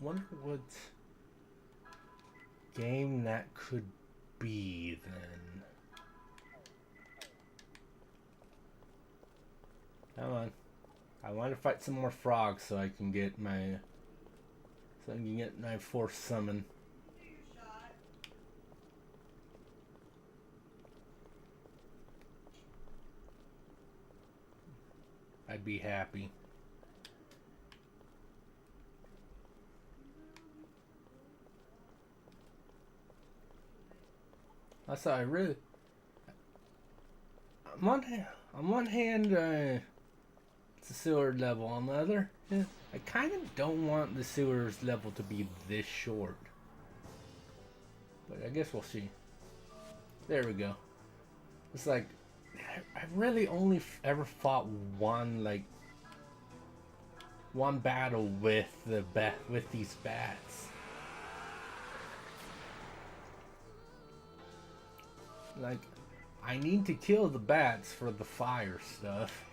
wonder what game that could be then. Come on. I want to fight some more frogs so I can get my... So I can get my fourth summon. I'd be happy. That's I really... On one hand, it's a sewer level. On the other, yeah, I kind of don't want the sewer's level to be this short. But I guess we'll see. There we go. It's like, I really only ever fought one battle with with these bats. Like, I need to kill the bats for the fire stuff.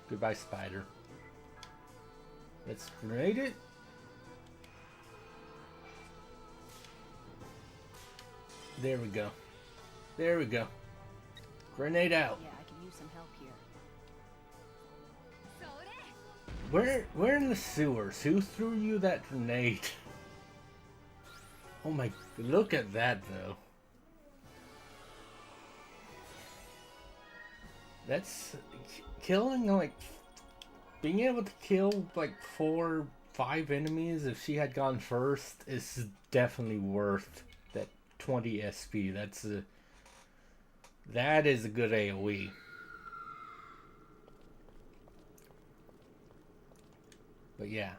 Goodbye, spider. Let's grenade it. There we go. There we go. Grenade out. Yeah, I can use some help here. Where in the sewers? Who threw you that grenade? Oh my, look at that though. That's killing like, being able to kill like 4, 5 enemies if she had gone first is definitely worth that 20 SP. That is a good AoE. But yeah,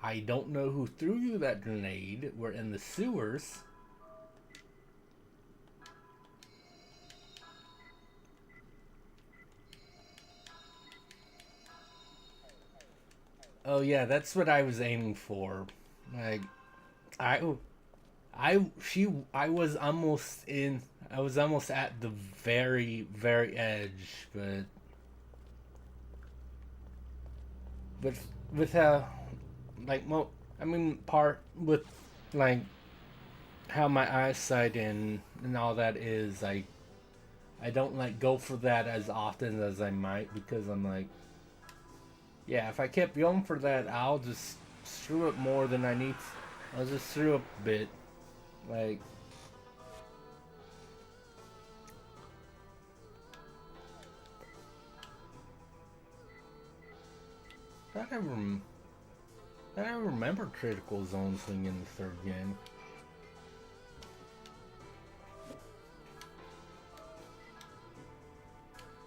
I don't know who threw you that grenade. We're in the sewers. Oh yeah, that's what I was aiming for. Like, I was almost in. I was almost at the very, very edge, but with how, like, I mean, part with like how my eyesight and all that is, I don't like go for that as often as I might, because I'm like, yeah, if I kept going for that, I'll just screw up more than I need. I'll just screw up a bit, like. I don't remember critical zone swing in the third game.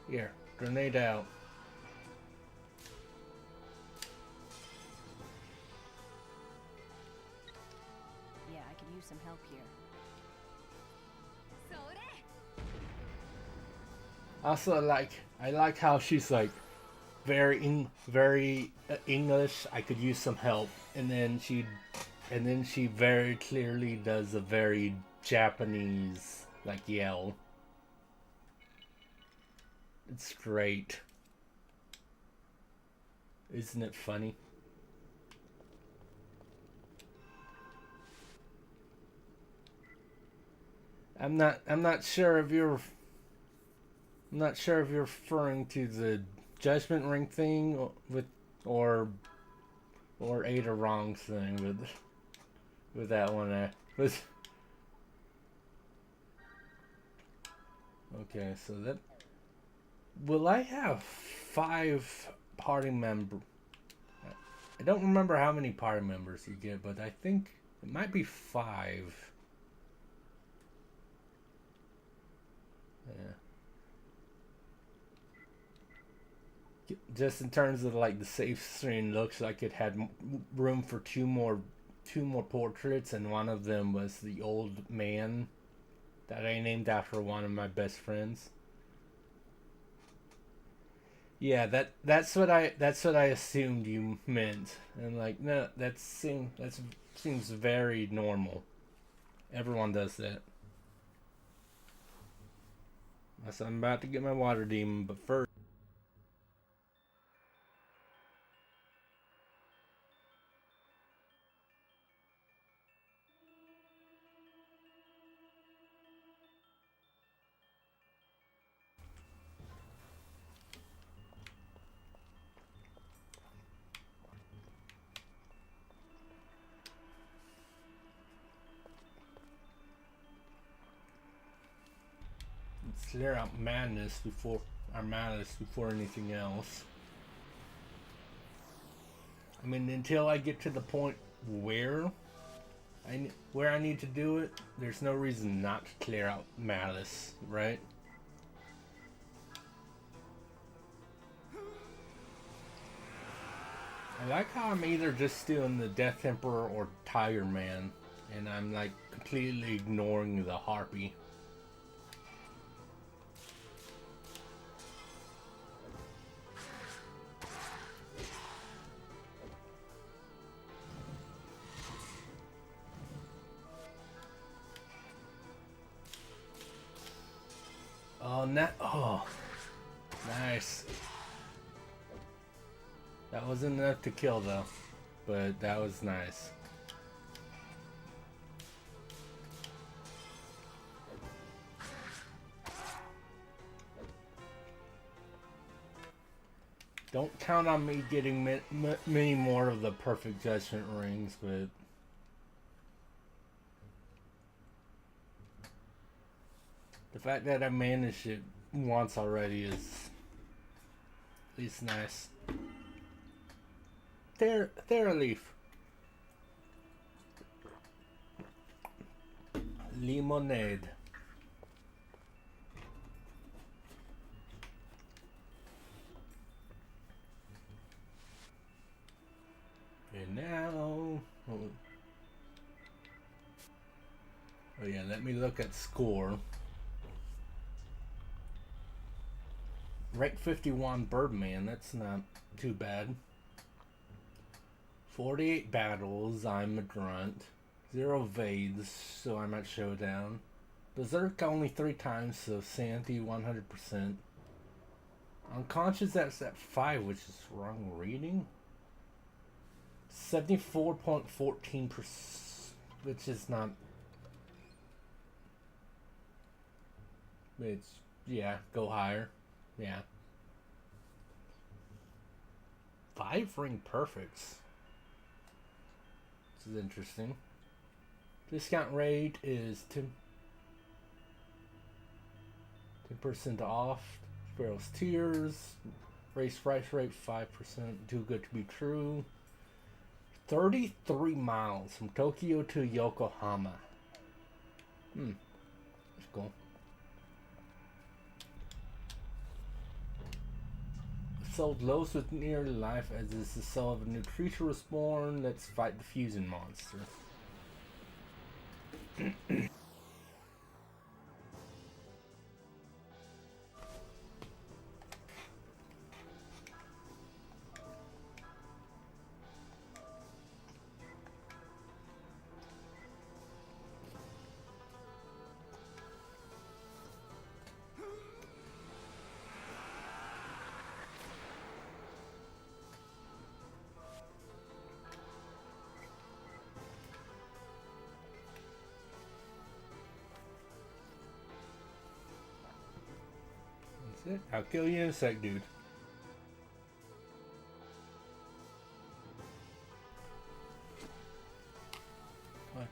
Here, grenade out. Yeah, I could use some help here. Also, I like how she's like very English. I could use some help, and then she very clearly does a very Japanese like yell. It's great. Isn't it funny? I'm not sure if you're referring to the Judgment Ring thing with or Ada Wrong thing with that one. Okay, so that will I have 5 party member? I don't remember how many party members you get, but I think it might be 5. Yeah. Just in terms of like the safe screen, looks like it had room for two more portraits, and one of them was the old man that I named after one of my best friends. Yeah, that's what I assumed you meant, and like no, that seems very normal. Everyone does that. So I'm about to get my water demon, but first. Let's clear out madness before anything else. I mean, until I get to the point where I need to do it, there's no reason not to clear out malice, right? I like how I'm either just doing the Death Emperor or Tiger Man, and I'm like completely ignoring the Harpy. Oh, nice. That wasn't enough to kill though, but that was nice. Don't count on me getting many more of the perfect judgment rings, but the fact that I managed it once already is at least nice. Thera Lemonade. And now... Oh yeah, let me look at score. Rank 51 Birdman, that's not too bad. 48 battles, I'm a grunt. 0 Vades, so I'm at Showdown. Berserk only 3 times, so Sanity 100%. Unconscious, that's at 5, which is wrong reading. 74.14%, which is not... It's, yeah, go higher. Yeah. 5 ring perfects. This is interesting. Discount rate is 10% off. Pharaoh's Tears. Race price rate 5%. Too good to be true. 33 miles from Tokyo to Yokohama. That's cool. Sold lows with near life as is the soul of a new creature was born. Let's fight the fusion monster. That's it. I'll kill you in a sec, dude.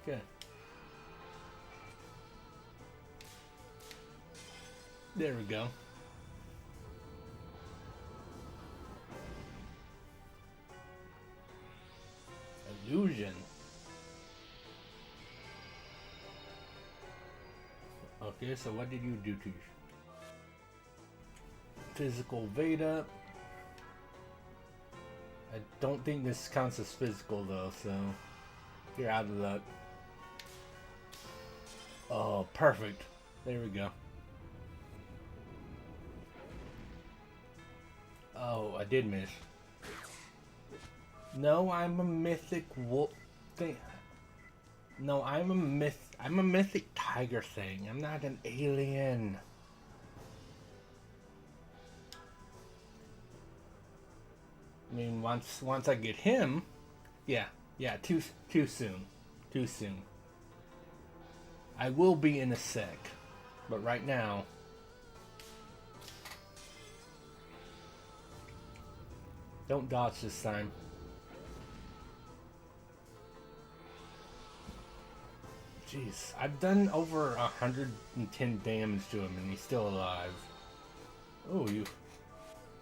Okay. There we go. Illusion. Okay, so what did you do to your physical Veda? I don't think this counts as physical though, so you're out of luck. Oh, perfect. There we go. Oh, I did miss. No, I'm a mythic wolf thing. No, I'm a mythic tiger thing. I'm not an alien. I mean, once I get him, yeah, too soon. Too soon. I will be in a sec, but right now. Don't dodge this time. Jeez, I've done over 110 damage to him and he's still alive. Oh, you...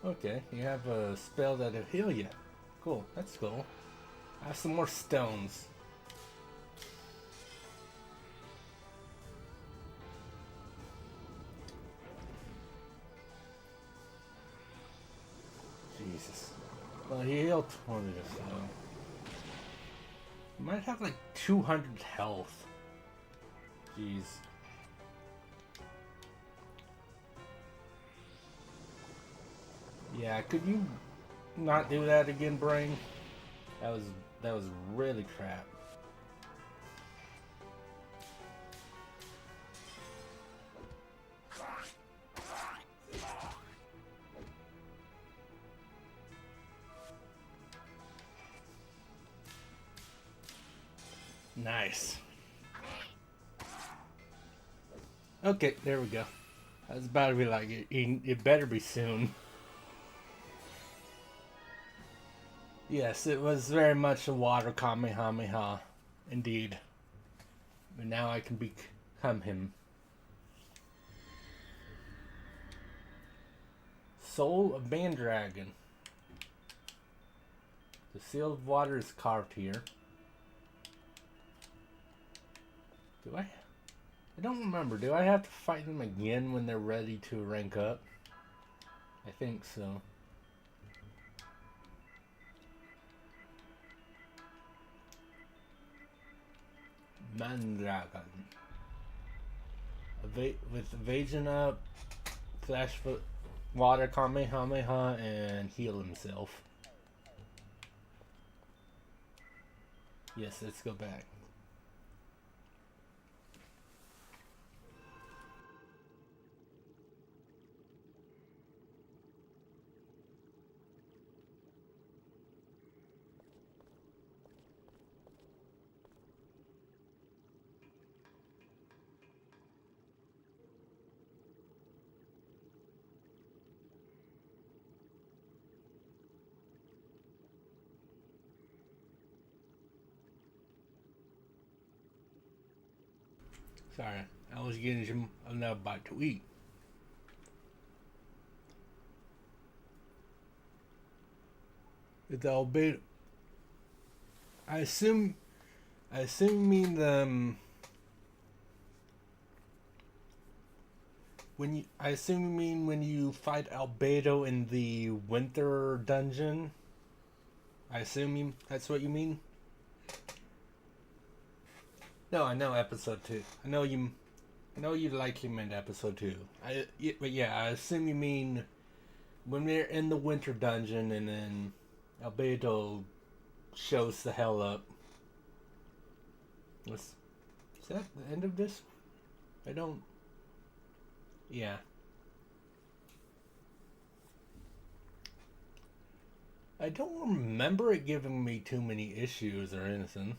Okay, you have a spell that'll heal you. Cool, that's cool. I have some more stones. Jesus. Well, he healed 20 so... He might have like 200 health. Jeez. Yeah, could you not do that again, Brain? That was really crap. Nice. Okay, there we go. I was about to be like, it better be soon. Yes, it was very much a water Kamehameha. Indeed. But now I can become him. Soul of Mandragon. The seal of water is carved here. Do I don't remember. Do I have to fight them again when they're ready to rank up? I think so. Mandragon. With evasion up, flash foot, water Kamehameha, and heal himself. Yes, let's go back. Sorry, I was getting some another bite to eat. It's albedo. I assume you mean the I assume you mean when you fight Albedo in the winter dungeon. I assume that's what you mean. No, I know episode 2. I know you likely meant episode 2. But yeah, I assume you mean when we're in the winter dungeon and then Albedo shows the hell up. Is that the end of this? I don't. Yeah. I don't remember it giving me too many issues or anything.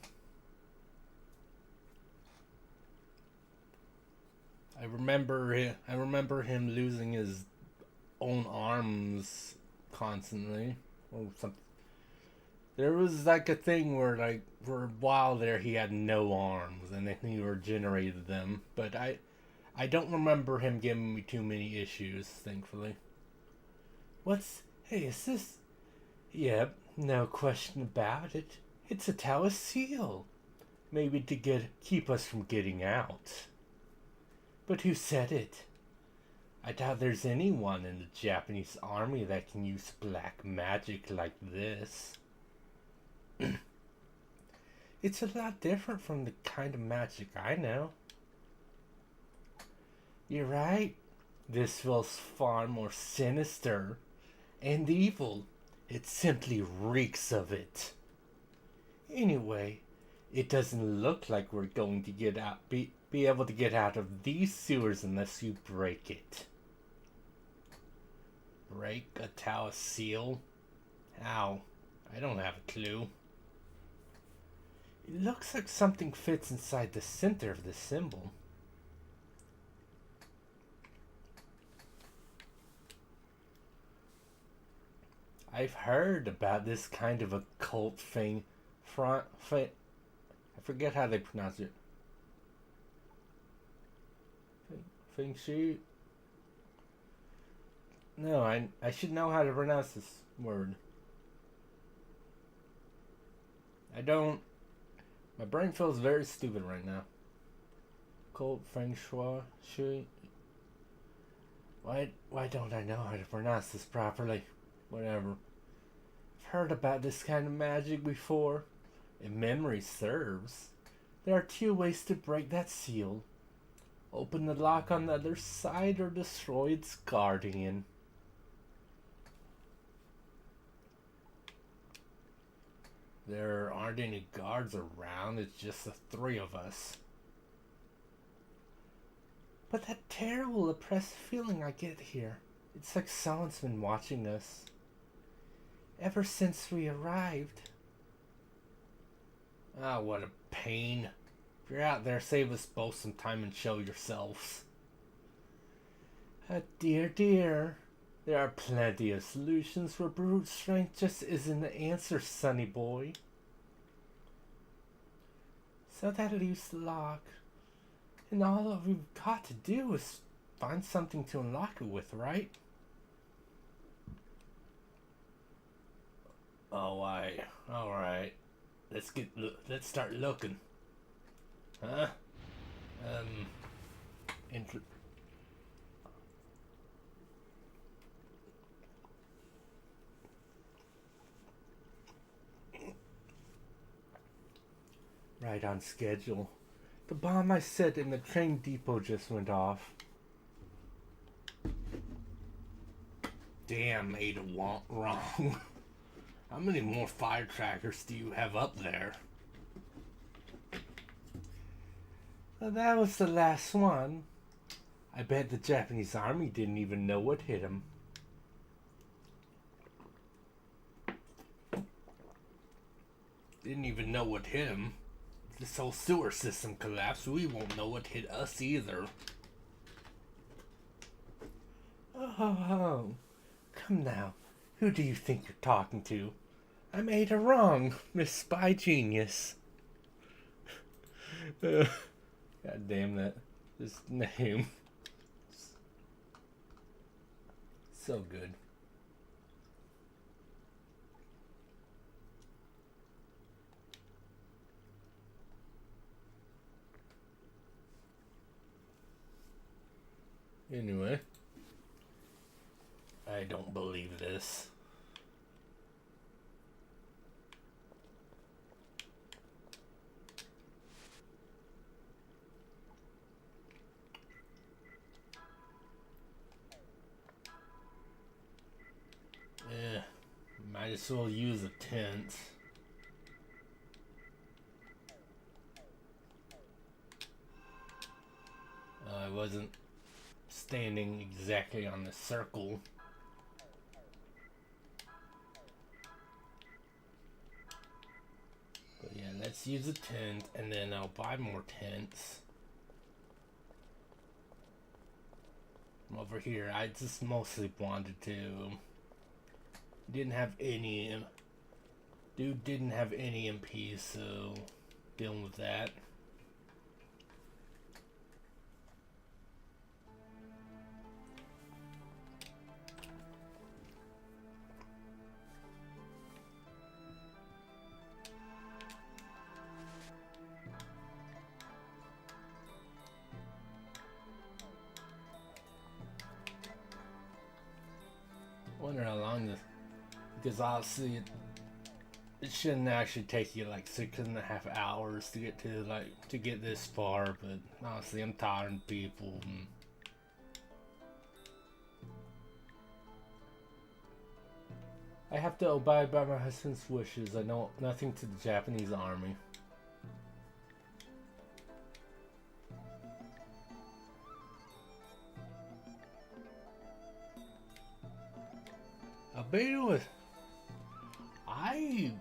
I remember him losing his own arms constantly, or something. There was like a thing where, like, for a while there, he had no arms, and then he regenerated them. But I don't remember him giving me too many issues, thankfully. Hey, is this? Yep, no question about it. It's a tower seal. Maybe to keep us from getting out. But who said it? I doubt there's anyone in the Japanese army that can use black magic like this. It's a lot different from the kind of magic I know. You're right. This feels far more sinister and evil. It simply reeks of it. Anyway, it doesn't look like we're going to be able to get out of these sewers unless you break it. Break a tower seal? How? I don't have a clue. It looks like something fits inside the center of the symbol. I've heard about this kind of occult thing. I forget how they pronounce it. Feng Shui? No, I should know how to pronounce this word. I don't. My brain feels very stupid right now. Occult Feng Shui? Why don't I know how to pronounce this properly? Whatever. I've heard about this kind of magic before. If memory serves, there are 2 ways to break that seal. Open the lock on the other side or destroy its guardian. There aren't any guards around, it's just the 3 of us. But that terrible oppressive feeling I get here, it's like someone's been watching us. Ever since we arrived. Ah, what a pain. If you're out there, save us both some time and show yourselves. Dear. There are plenty of solutions where brute strength just isn't the answer, sonny boy. So that leaves the lock. And all we've got to do is find something to unlock it with, right? Oh, alright. Let's start looking. Huh? Right on schedule. The bomb I set in the train depot just went off. Damn, Ada wrong. How many more fire trackers do you have up there? Well, that was the last one. I bet the Japanese army didn't even know what hit him. Didn't even know what hit him. If this whole sewer system collapsed, we won't know what hit us either. Oh, come now. Who do you think you're talking to? I'm Ada Wrong, Miss Spy Genius. God damn that. This name. So good. Anyway. I don't believe this. Might as well use a tent. I wasn't standing exactly on the circle. But yeah, let's use a tent and then I'll buy more tents. Over here, I just mostly wanted to. Didn't have any. Dude didn't have any MPs, so dealing with that. Wonder how long this, because obviously it shouldn't actually take you like 6.5 hours to get to get this far, but honestly I'm tired of people. And I have to abide by my husband's wishes. I know nothing to the Japanese army. Albedo was... I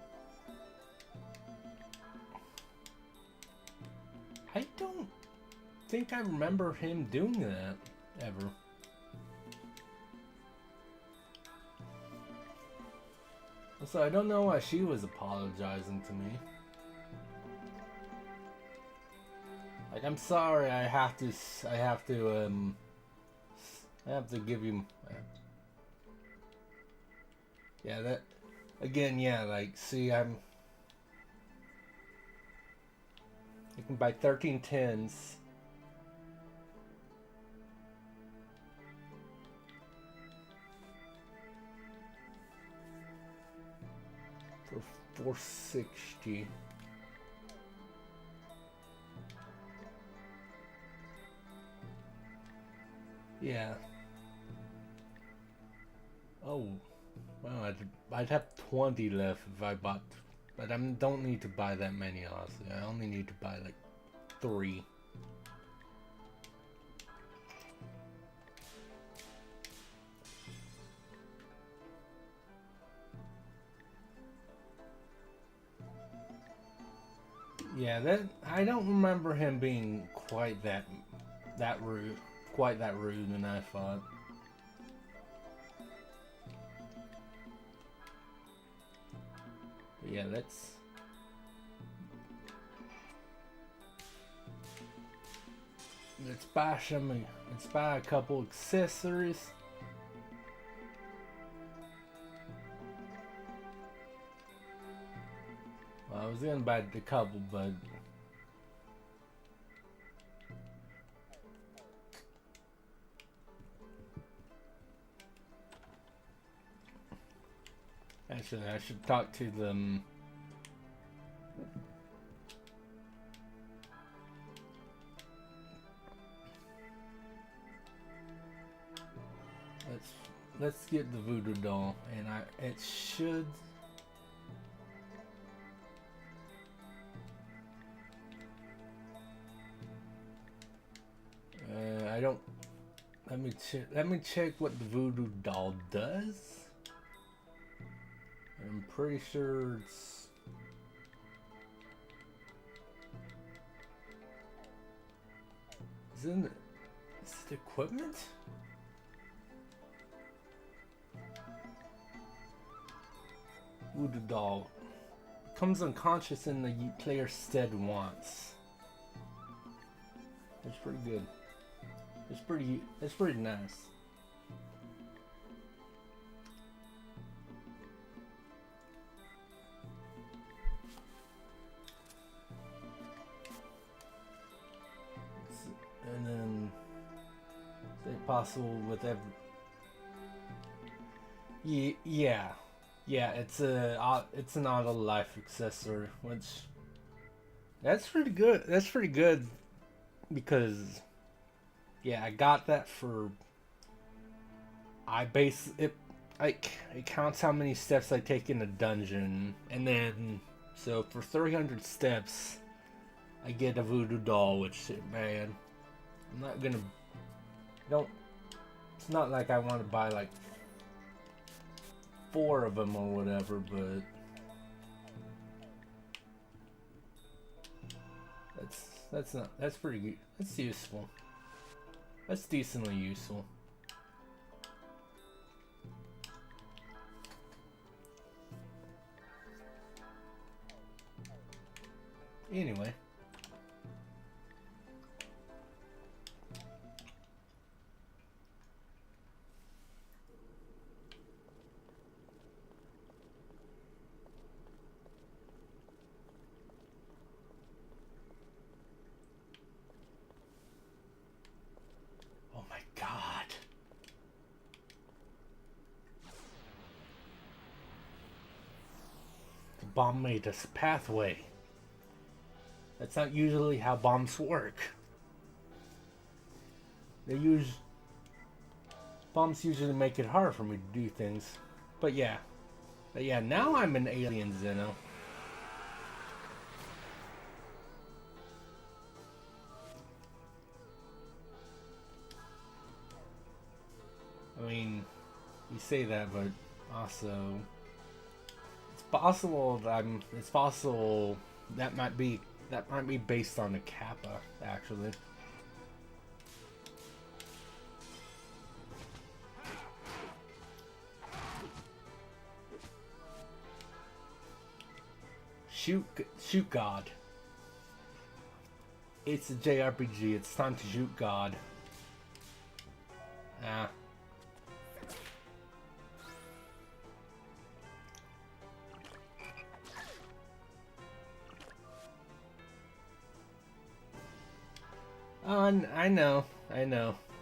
don't think I remember him doing that, ever. So I don't know why she was apologizing to me. Like, I'm sorry, I have to give you... Yeah, that... Again, yeah, like, see, I can buy 13 tens. For 460. Yeah. Oh. Well, I'd have 20 left if I bought... But I don't need to buy that many, honestly. I only need to buy, like, 3. Yeah, that... I don't remember him being quite that rude. Quite that rude than I thought. But yeah, let's buy some. Let's buy a couple accessories. Well, I was gonna buy the couple, but actually, I should talk to them. Let's get the voodoo doll, and it should. I don't. Let me check. Let me check what the voodoo doll does. I'm pretty sure it's. Is it equipment? Voodoo doll becomes unconscious and the player said once. It's pretty good. It's pretty nice. And then possible with every. Yeah, it's an auto life accessory, which that's pretty good. That's pretty good because yeah, I got that for I base it like it counts how many steps I take in a dungeon, and then so for 300 steps, I get a voodoo doll. Which man, I'm not gonna don't. It's not like I want to buy like 4 of them or whatever, but that's pretty good. That's useful. That's decently useful. Anyway. Oh my god. The bomb made us a pathway. That's not usually how bombs work. Bombs usually make it hard for me to do things. But yeah. Now I'm an alien Zeno. I mean, you say that, but also it's possible that might be based on a kappa, actually. Shoot God. It's a JRPG. It's time to shoot God. Ah. I know.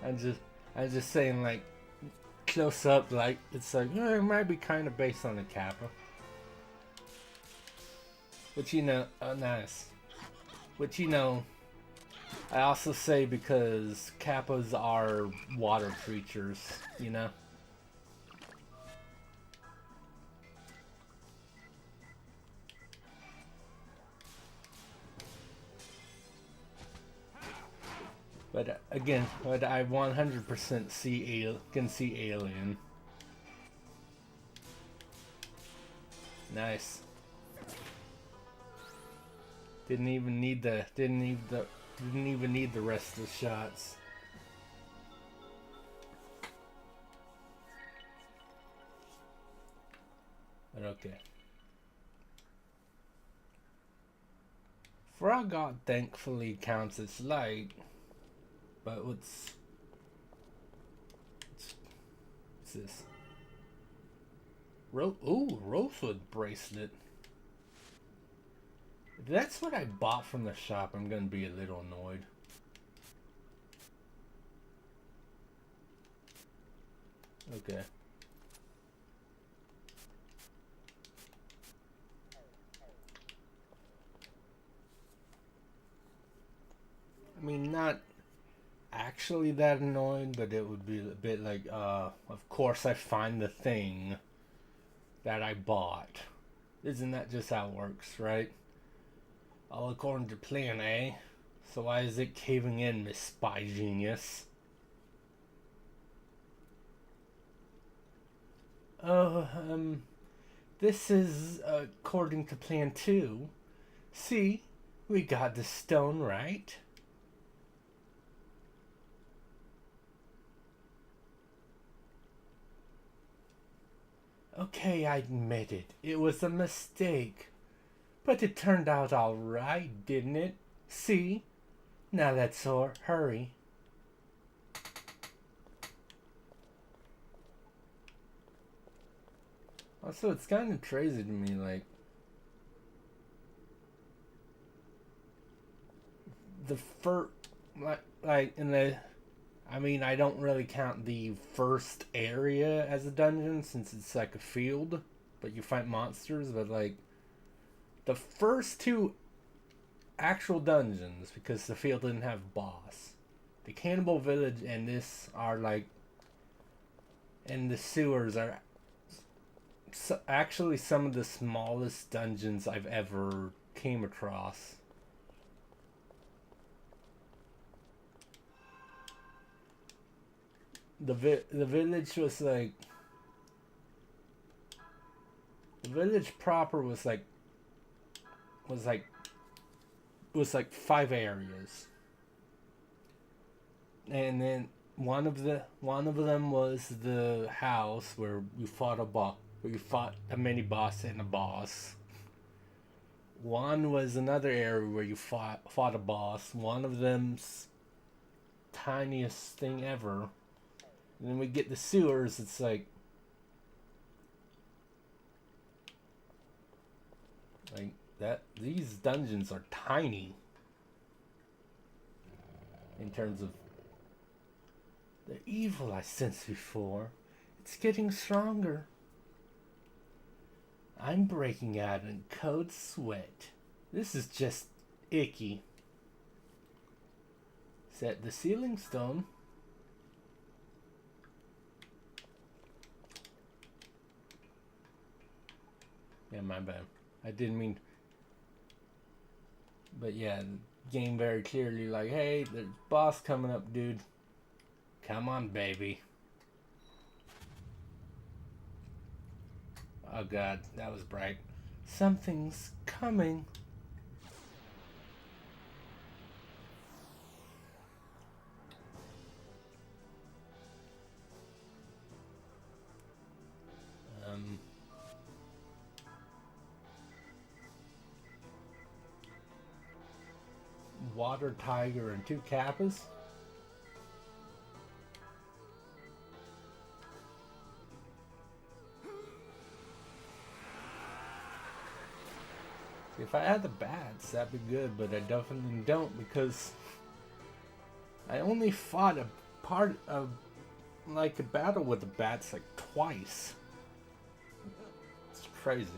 I'm just saying, like, close up, like, it's like, it might be kind of based on the kappa. Which, nice. Which, I also say because kappas are water creatures, But again, I 100% can see Alien. Nice. Didn't even need the rest of the shots. But okay. Frog God thankfully counts as light. But what's this? Rosewood bracelet. If that's what I bought from the shop, I'm gonna be a little annoyed. Okay. I mean, not actually that annoyed, but it would be a bit like, of course I find the thing that I bought. Isn't that just how it works, right? All according to plan, eh? So why is it caving in, Miss Spy Genius? Oh, this is according to plan too. See, we got the stone right. Okay, I admit it. It was a mistake. But it turned out all right, didn't it? See? Now let's hurry. Also, it's kind of crazy to me, the first, like in the, I mean, I don't really count the first area as a dungeon since it's like a field, but you fight monsters. But like the first two actual dungeons, because the field didn't have boss, the Cannibal Village and this are like, and the sewers are actually some of the smallest dungeons I've ever came across. The village was like, the village proper was like was like was like 5 areas, and then one of them was the house where you fought where you fought a mini boss and a boss. One was another area where you fought a boss. One of them's tiniest thing ever. And then we get the sewers. It's like that. These dungeons are tiny in terms of the evil I sensed before. It's getting stronger. I'm breaking out in cold sweat. This is just icky. Set the ceiling stone. Yeah, my bad. I didn't mean. But yeah, the game very clearly like, hey, there's boss coming up, dude. Come on, baby. Oh god, that was bright. Something's coming. Water tiger and 2 kappas. If I had the bats, that'd be good, but I definitely don't because I only fought a battle with the bats like twice. It's crazy.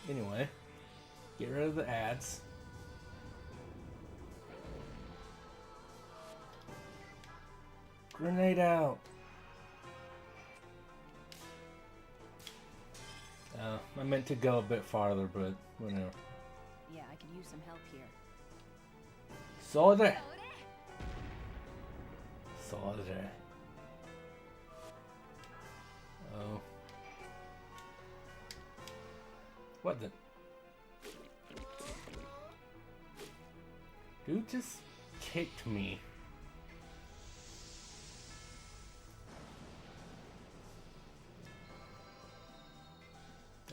Anyway, get rid of the ads. Grenade out. I meant to go a bit farther, but whatever. Yeah, I could use some help here. Sodre. Sodre. Oh. What the? Dude just kicked me.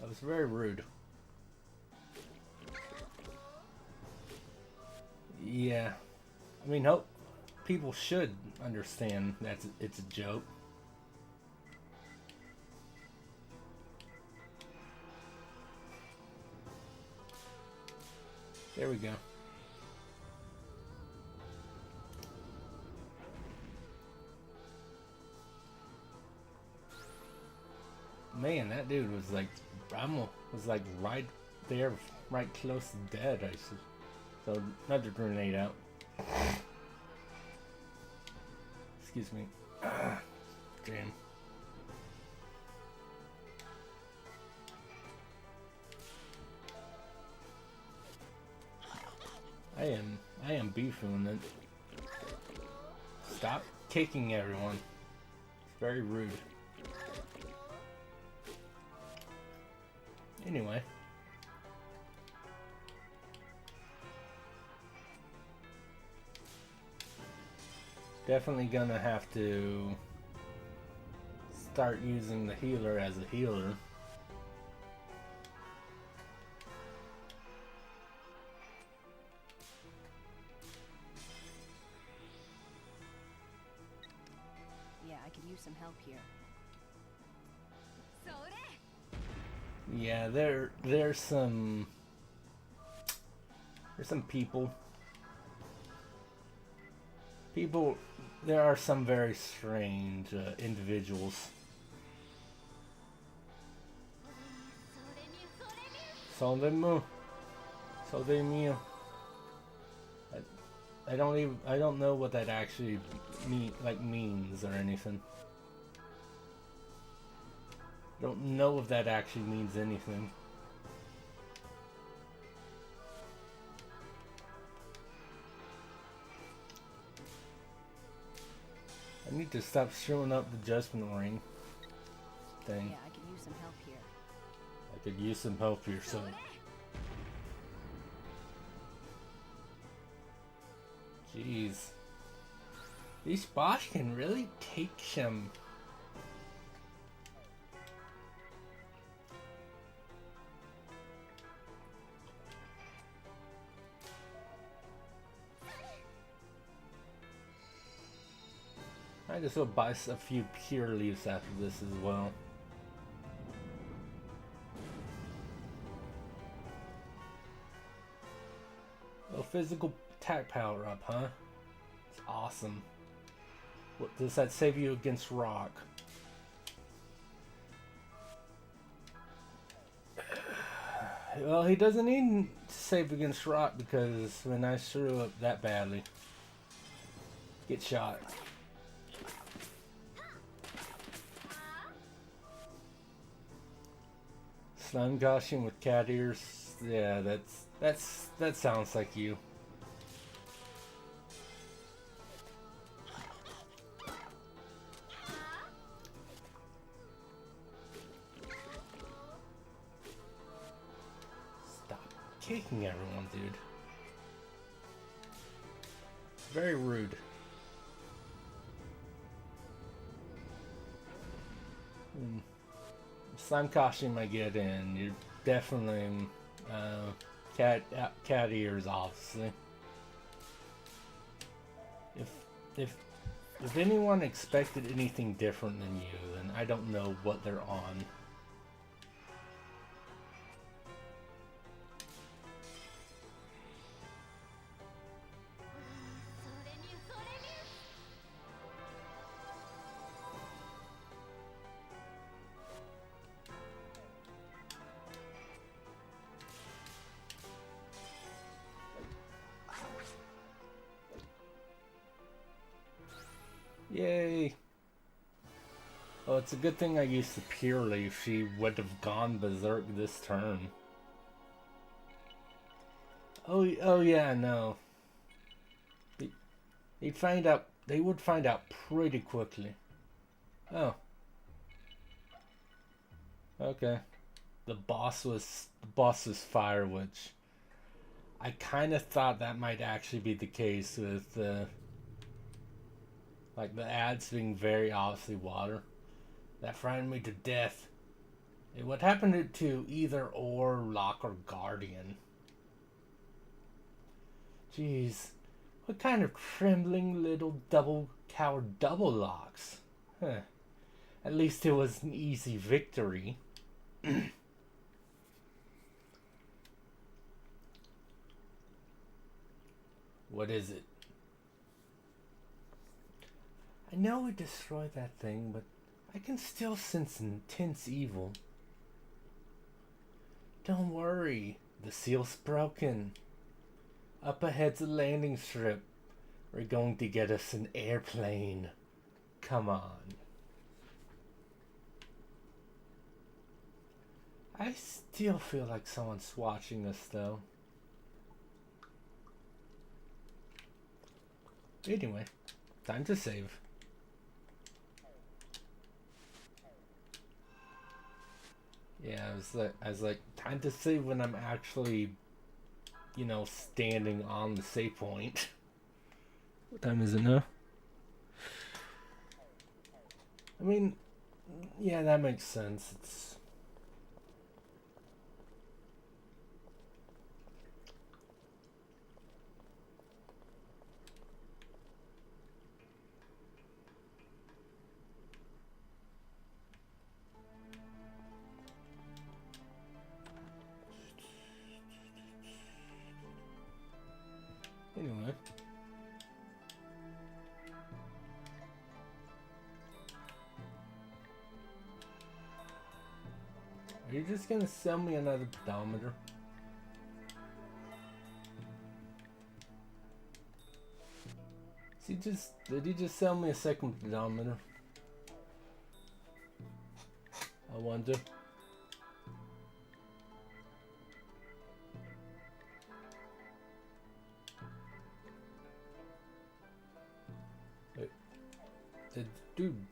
That was very rude. Yeah. I mean, hope people should understand that it's a joke. There we go. Man, that dude was like, was like right there, right close to dead. I see. So another grenade out. Excuse me. Damn. I am beefing it. Stop kicking everyone. It's very rude. Anyway. Definitely gonna have to start using the healer as a healer. Yeah, I could use some help here. Yeah, there's some There's some people. There are some very strange individuals. So they mean. I don't know what that actually means or anything. Don't know if that actually means anything. I need to stop showing up the Judgment Ring thing. Yeah, I can use some help here. I could use some help here, so. Jeez. These boss can really take some. I just will buy a few pure leaves after this as well. A physical attack power up, huh? It's awesome. What does that save you against rock? Well, he doesn't need to save against rock because when I screw up that badly, get shot. Slime costume with cat ears. Yeah, that sounds like you. Stop kicking everyone, dude. Very rude. Slime costume I get in, you're definitely cat ears, obviously. If anyone expected anything different than you, then I don't know what they're on. Yay! Oh, it's a good thing I used the pure leaf. She would have gone berserk this turn. Oh yeah, no. They'd find out. They would find out pretty quickly. Oh. Okay. The boss was fire, which I kind of thought that might actually be the case with like the ads being very obviously water. That frightened me to death. It would happen to either or Lock or Guardian. Jeez. What kind of trembling little double locks? Huh. At least it was an easy victory. What is it? I know we destroyed that thing, but I can still sense intense evil. Don't worry, the seal's broken. Up ahead's a landing strip. We're going to get us an airplane. Come on. I still feel like someone's watching us though. Anyway, time to save. Yeah, I was like, time to save when I'm actually, you know, standing on the save point. What time is it now? I mean, yeah, that makes sense. It's Anyway. Are you just gonna sell me another pedometer? Did he just sell me a second pedometer? I wonder. Wait, did dude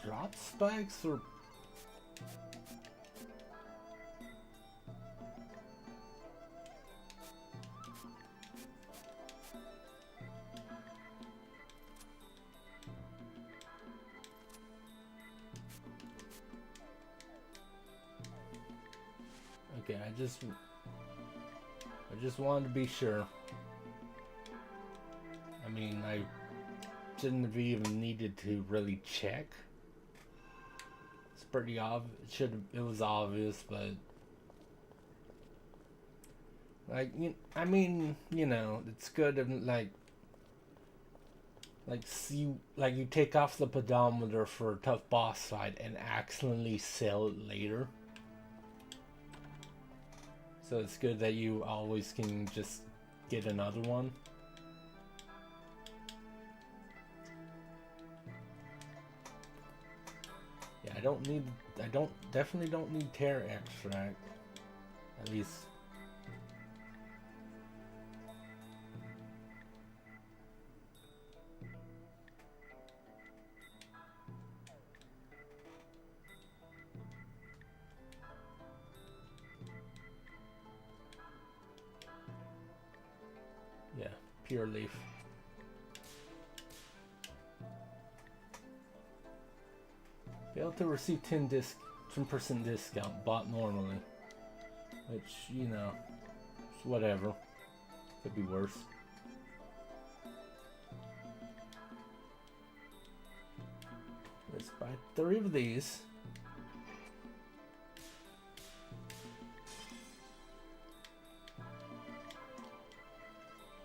drop spikes or? Okay, I just wanted to be sure. I mean, I shouldn't have even needed to really check. It's pretty obvious. It was obvious, but like, I mean, you know, it's good if you take off the pedometer for a tough boss fight and accidentally sell it later. So it's good that you always can just get another one. Yeah, definitely don't need tear extract. At least. Yeah, pure leaf. Failed to receive 10% discount bought normally. Which, you know, it's whatever. Could be worse. Let's buy 3 of these.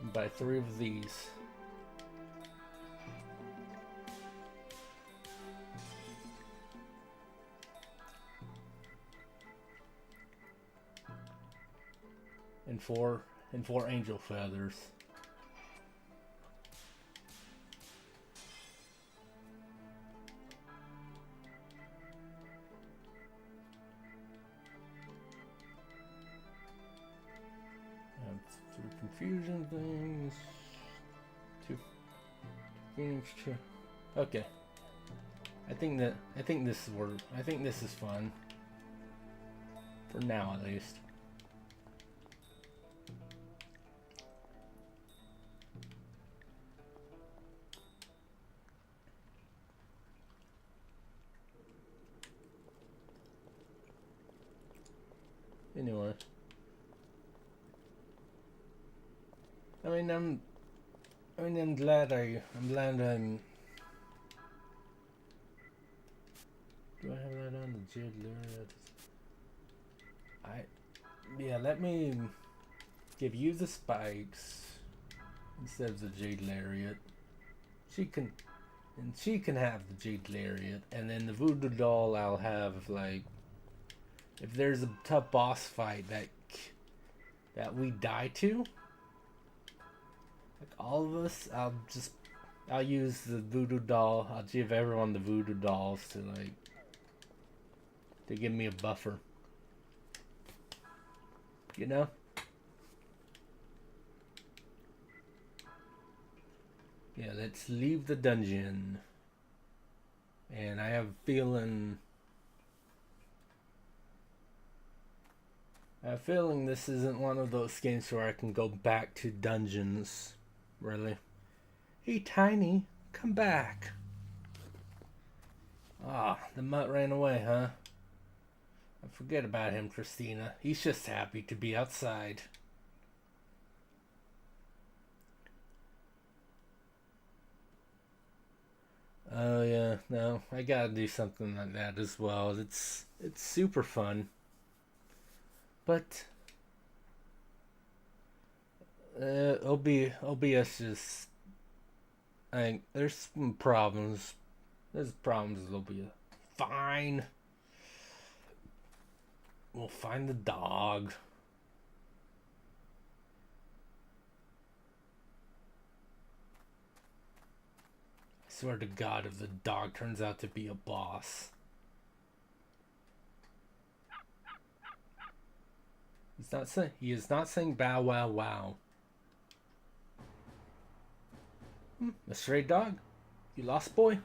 And buy 3 of these. And four angel feathers. Three confusion things. 2 Phoenix. Okay. I think this is fun. For now, at least. Anyway, I'm glad I'm. Do I have that on the Jade Lariat? Yeah, let me give you the spikes instead of the Jade Lariat. She can have the Jade Lariat, and then the Voodoo Doll I'll have, like, if there's a tough boss fight that we die to, like all of us, I'll use the Voodoo Doll. I'll give everyone the Voodoo Dolls to give me a buffer. You know? Yeah, let's leave the dungeon. And I have a feeling this isn't one of those games where I can go back to dungeons. Really. Hey, Tiny, come back. Ah, the mutt ran away, huh? Forget about him, Christina. He's just happy to be outside. Oh yeah, no, I gotta do something like that as well. It's super fun. But OBS just, I think there's some problems. There's problems with OBS. Fine. We'll find the dog. I swear to God, if the dog turns out to be a boss. He is not saying bow wow wow. A stray dog? You lost, boy?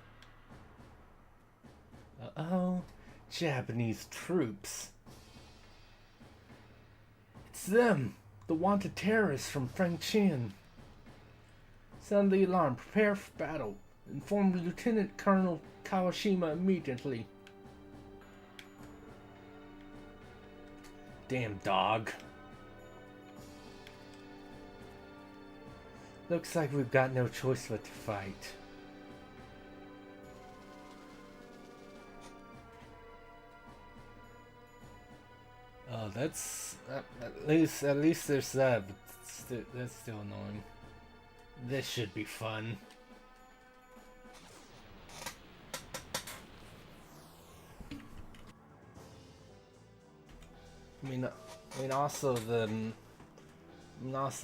Uh-oh. Japanese troops. It's them! The wanted terrorists from Frankchin. Sound the alarm. Prepare for battle. Inform Lieutenant Colonel Kawashima immediately. Damn dog. Looks like we've got no choice but to fight. Oh, that's at least there's that, but that's still annoying. This should be fun. I mean, also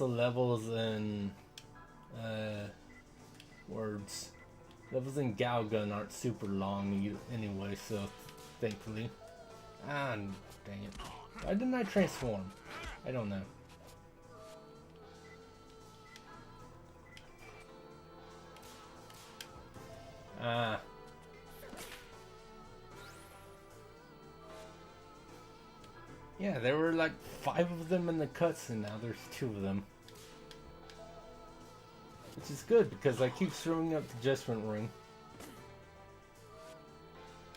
levels in words. Levels in Galgun aren't super long anyway, so thankfully. Ah, dang it. Why didn't I transform? I don't know. Ah. Yeah, there were like 5 of them in the cutscene, now there's 2 of them. Which is good, because I keep throwing up the Judgment Ring.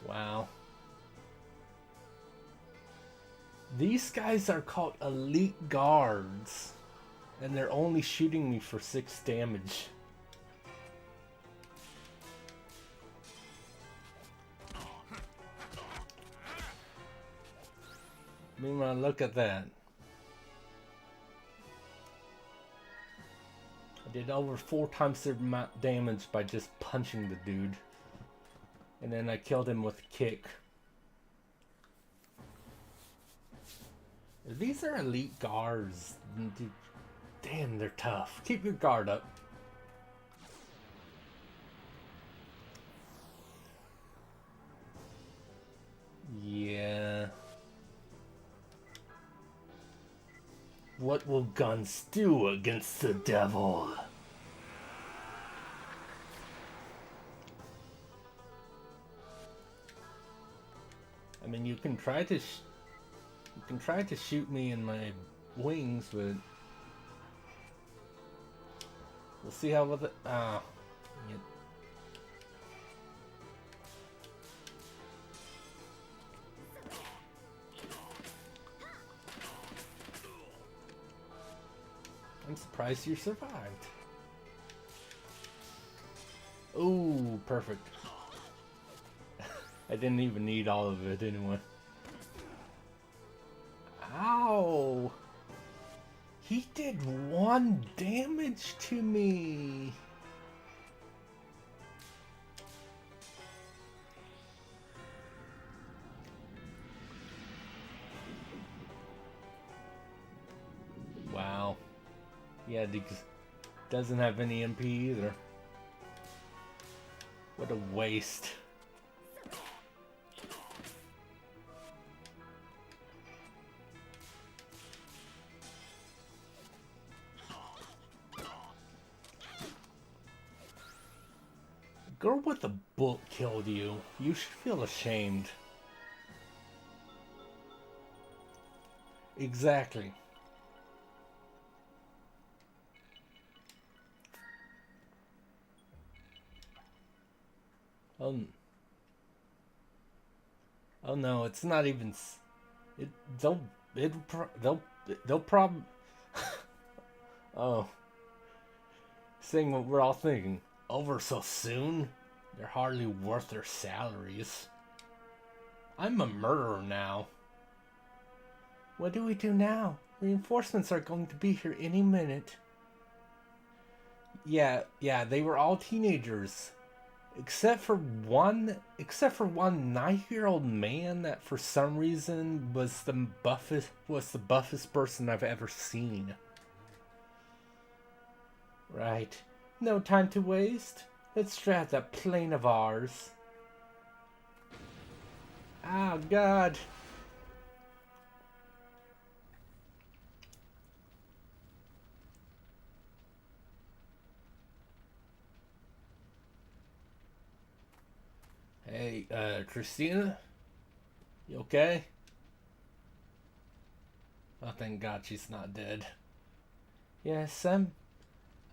Wow. These guys are called Elite Guards. And they're only shooting me for 6 damage. Meanwhile, look at that. I did over 4 times their damage by just punching the dude. And then I killed him with a kick. These are elite guards. Dude, damn, they're tough. Keep your guard up. Yeah. What will guns do against the devil? I mean, you can try to shoot me in my wings, but we'll see how with it. Ah, yeah. I'm surprised you survived. Ooh, perfect. I didn't even need all of it anyway. Ow! He did 1 damage to me. Wow. Yeah, doesn't have any MP either. What a waste. Girl with a book killed you. You should feel ashamed. Exactly. Oh no, it's not even. They'll probably. Oh. Saying what we're all thinking. Over so soon? They're hardly worth their salaries. I'm a murderer now. What do we do now? Reinforcements are going to be here any minute. Yeah, they were all teenagers. Except for one 9-year-old man that for some reason was the buffest person I've ever seen. Right. No time to waste. Let's drive that plane of ours. Oh god. Hey, Christina? You okay? Oh, thank God she's not dead. Yes, I'm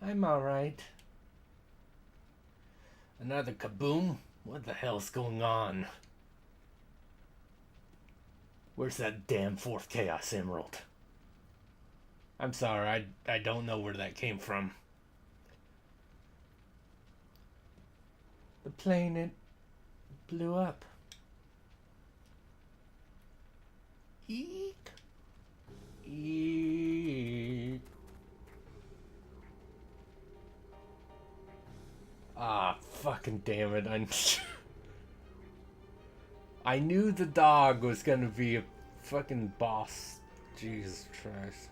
alright. Another kaboom? What the hell's going on? Where's that damn fourth Chaos Emerald? I'm sorry, I don't know where that came from. The plane, it blew up. Eek. Eek. Ah, fucking damn it. I knew the dog was gonna be a fucking boss. Jesus Christ.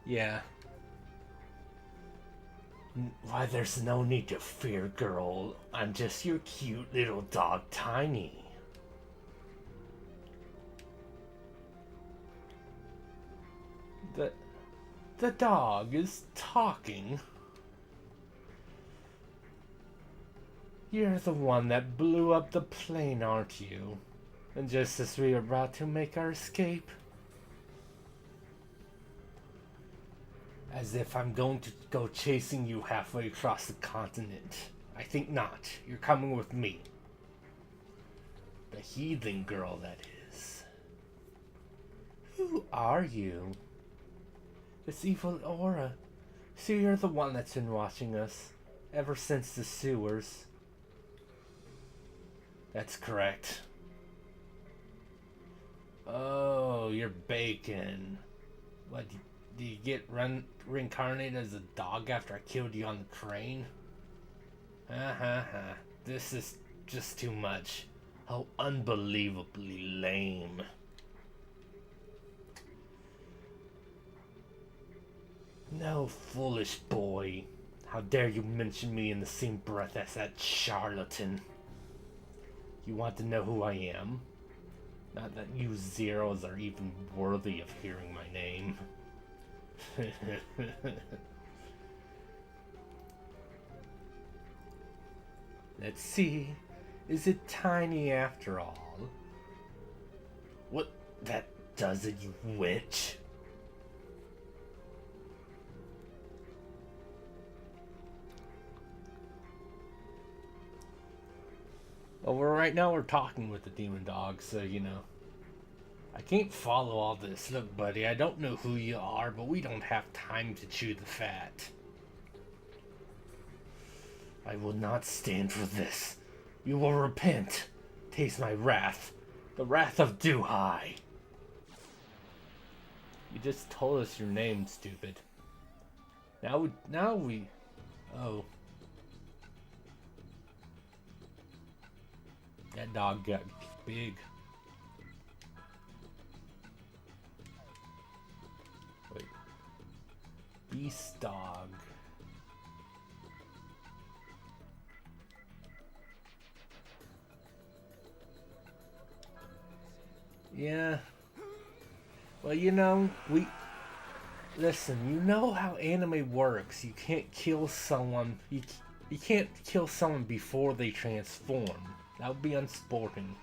Yeah. Why, there's no need to fear, girl. I'm just your cute little dog, Tiny. The, the dog is talking. You're the one that blew up the plane, aren't you? And just as we are about to make our escape. As if I'm going to go chasing you halfway across the continent. I think not. You're coming with me. The heathen girl, that is. Who are you? This evil aura. So you're the one that's been watching us. Ever since the sewers. That's correct. Oh, you're bacon. What, do you get reincarnated as a dog after I killed you on the crane? This is just too much. How unbelievably lame. No, foolish boy. How dare you mention me in the same breath as that charlatan? You want to know who I am? Not that you zeros are even worthy of hearing my name. Let's see. Is it Tiny after all? What? That does it, you witch. Well, right now we're talking with the demon dog, so you know. I can't follow all this. Look, buddy, I don't know who you are, but we don't have time to chew the fat. I will not stand for this. You will repent. Taste my wrath. The wrath of Duhai. You just told us your name, stupid. Now we... Oh. That dog got big. Wait. Beast dog. Yeah. Well, you know, listen, you know how anime works. You can't kill someone. You can't kill someone before they transform. That would be unsporting.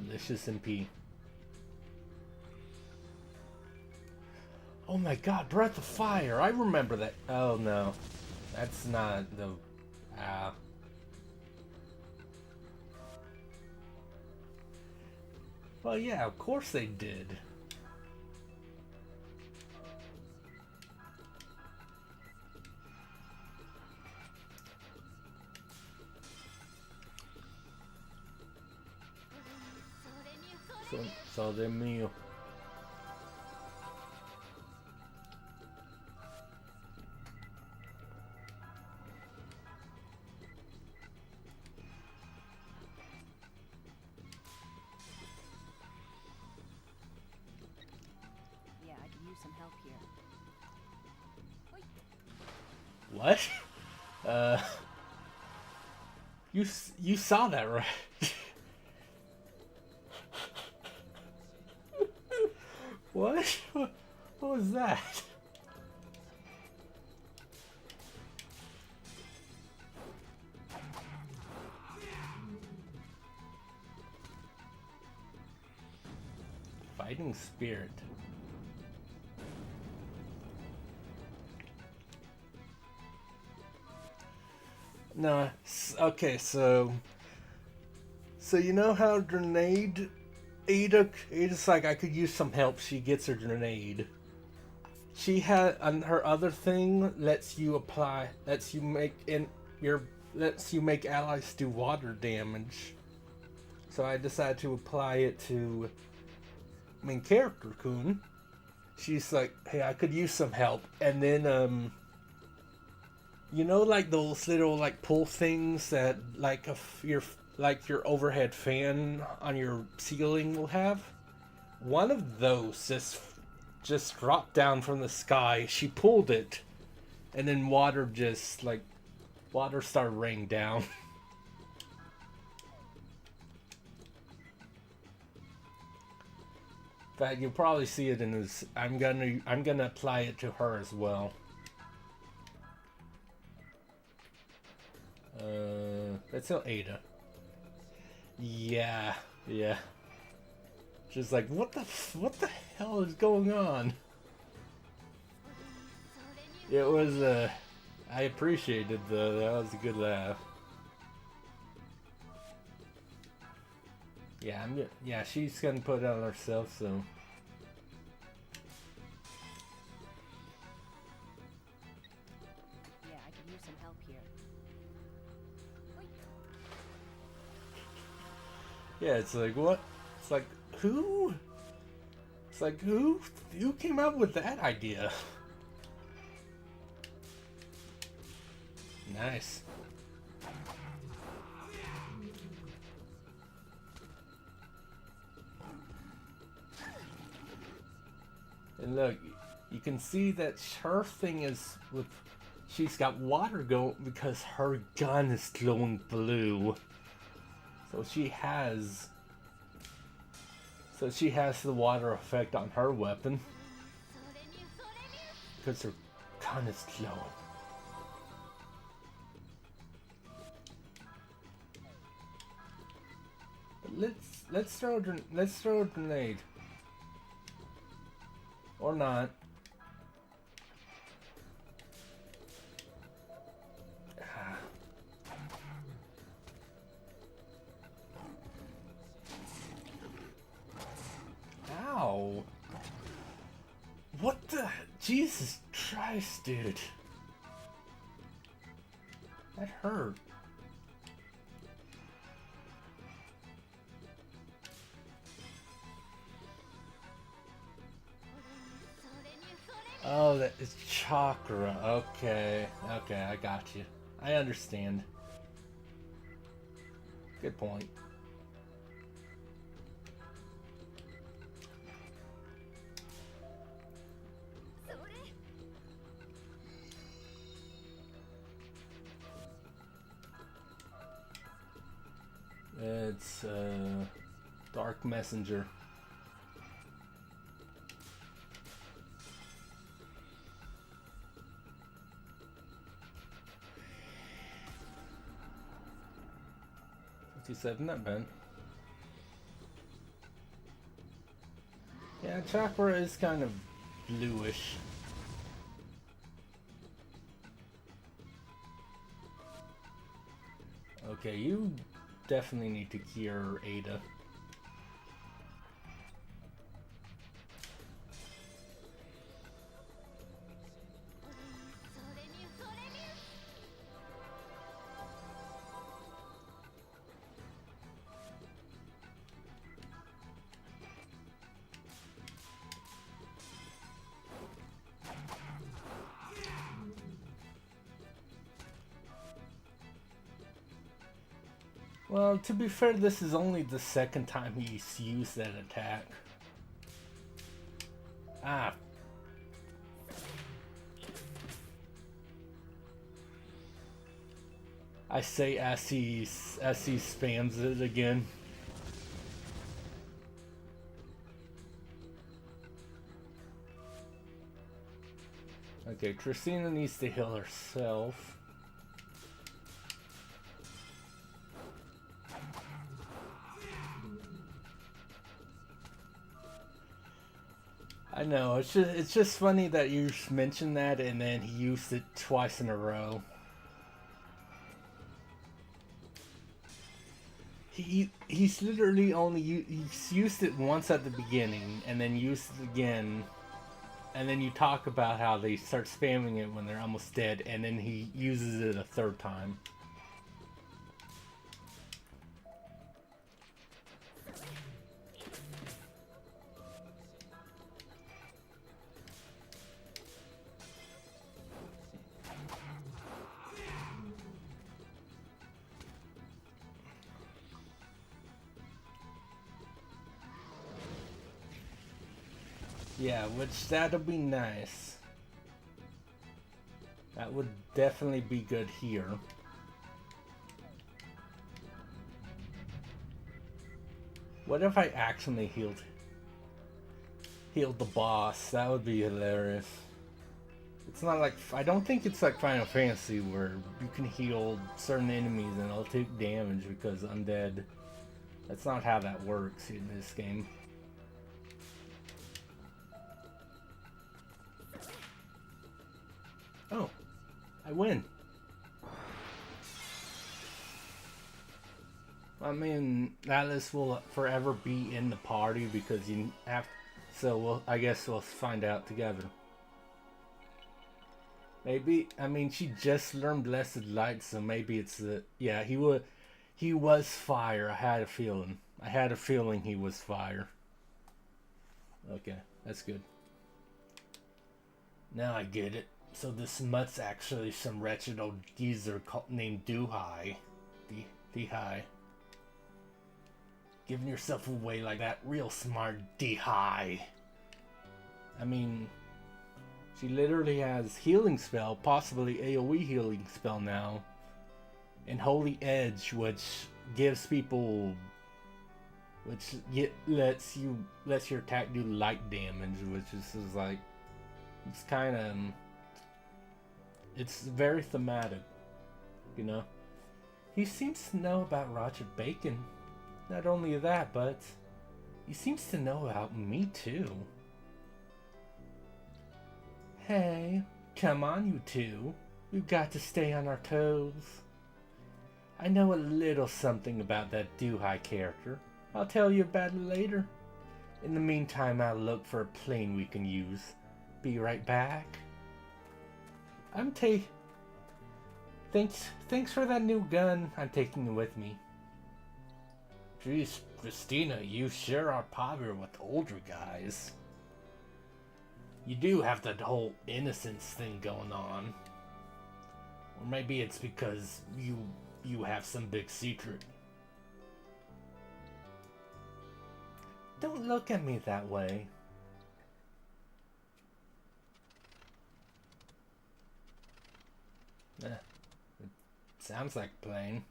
Delicious MP. Oh my god, Breath of Fire! I remember that. Oh no. That's not the... Well, yeah, of course they did. So de mío. Yeah, I could use some help here. What? You saw that, right? What? What was that? Fighting spirit. No, okay, so you know how Ada's like, I could use some help. She gets her grenade. She had on her other thing lets you make allies do water damage. So I decided to apply it to main character Kun. She's like, hey, I could use some help, and then you know, like those little like pull things that like your overhead fan on your ceiling will have. One of those just dropped down from the sky. She pulled it, and then water started raining down. In fact, you'll probably see it in this. I'm gonna apply it to her as well. That's still Ada. Yeah. Just like, what the hell is going on? It was I appreciated that was a good laugh. Yeah, she's gonna put it on herself, so. Yeah, I could use some help here. Yeah, it's like, what? It's like, who? It's like, who came up with that idea? Nice. And look, you can see that her thing is she's got water going because her gun is glowing blue. So she has the water effect on her weapon because her gun is glowing. But let's throw a grenade. Or not. Ow. What the? Jesus Christ, dude. That hurt. Oh, that is chakra. Okay, I got you. I understand. Good point. It's Dark Messenger. Not bad. Yeah, chakra is kind of bluish. Okay, you definitely need to cure Ada. Well, to be fair, this is only the second time he's used that attack. Ah. I say as he spams it again. Okay, Christina needs to heal herself. I know, it's just funny that you mentioned that and then he used it twice in a row. He's literally only he's used it once at the beginning and then used it again, and then you talk about how they start spamming it when they're almost dead, and then he uses it a third time. Yeah, which that'll be nice. That would definitely be good here. What if I accidentally healed the boss? That would be hilarious. It's not like, I don't think it's like Final Fantasy where you can heal certain enemies and they'll take damage because undead. That's not how that works in this game. Oh, I win. I mean, Atlas will forever be in the party because you have. So I guess we'll find out together. Maybe, I mean, she just learned Blessed Light, so maybe it's the. Yeah, he was fire. I had a feeling. I had a feeling he was fire. Okay, that's good. Now I get it. So this mutt's actually some wretched old geezer named Duhai. Dehai. Giving yourself away like that, real smart, Dehai. I mean, she literally has healing spell, possibly AoE healing spell now, and Holy Edge, which gives people, lets your attack do light damage, which is like, it's kind of, it's very thematic, you know. He seems to know about Roger Bacon. Not only that, but he seems to know about me too. Hey, come on you two. We've got to stay on our toes. I know a little something about that Duhai character. I'll tell you about it later. In the meantime, I'll look for a plane we can use. Be right back. Thanks for that new gun. I'm taking it with me. Jeez, Christina, you sure are popular with older guys. You do have that whole innocence thing going on. Or maybe it's because you have some big secret. Don't look at me that way. It sounds like playing.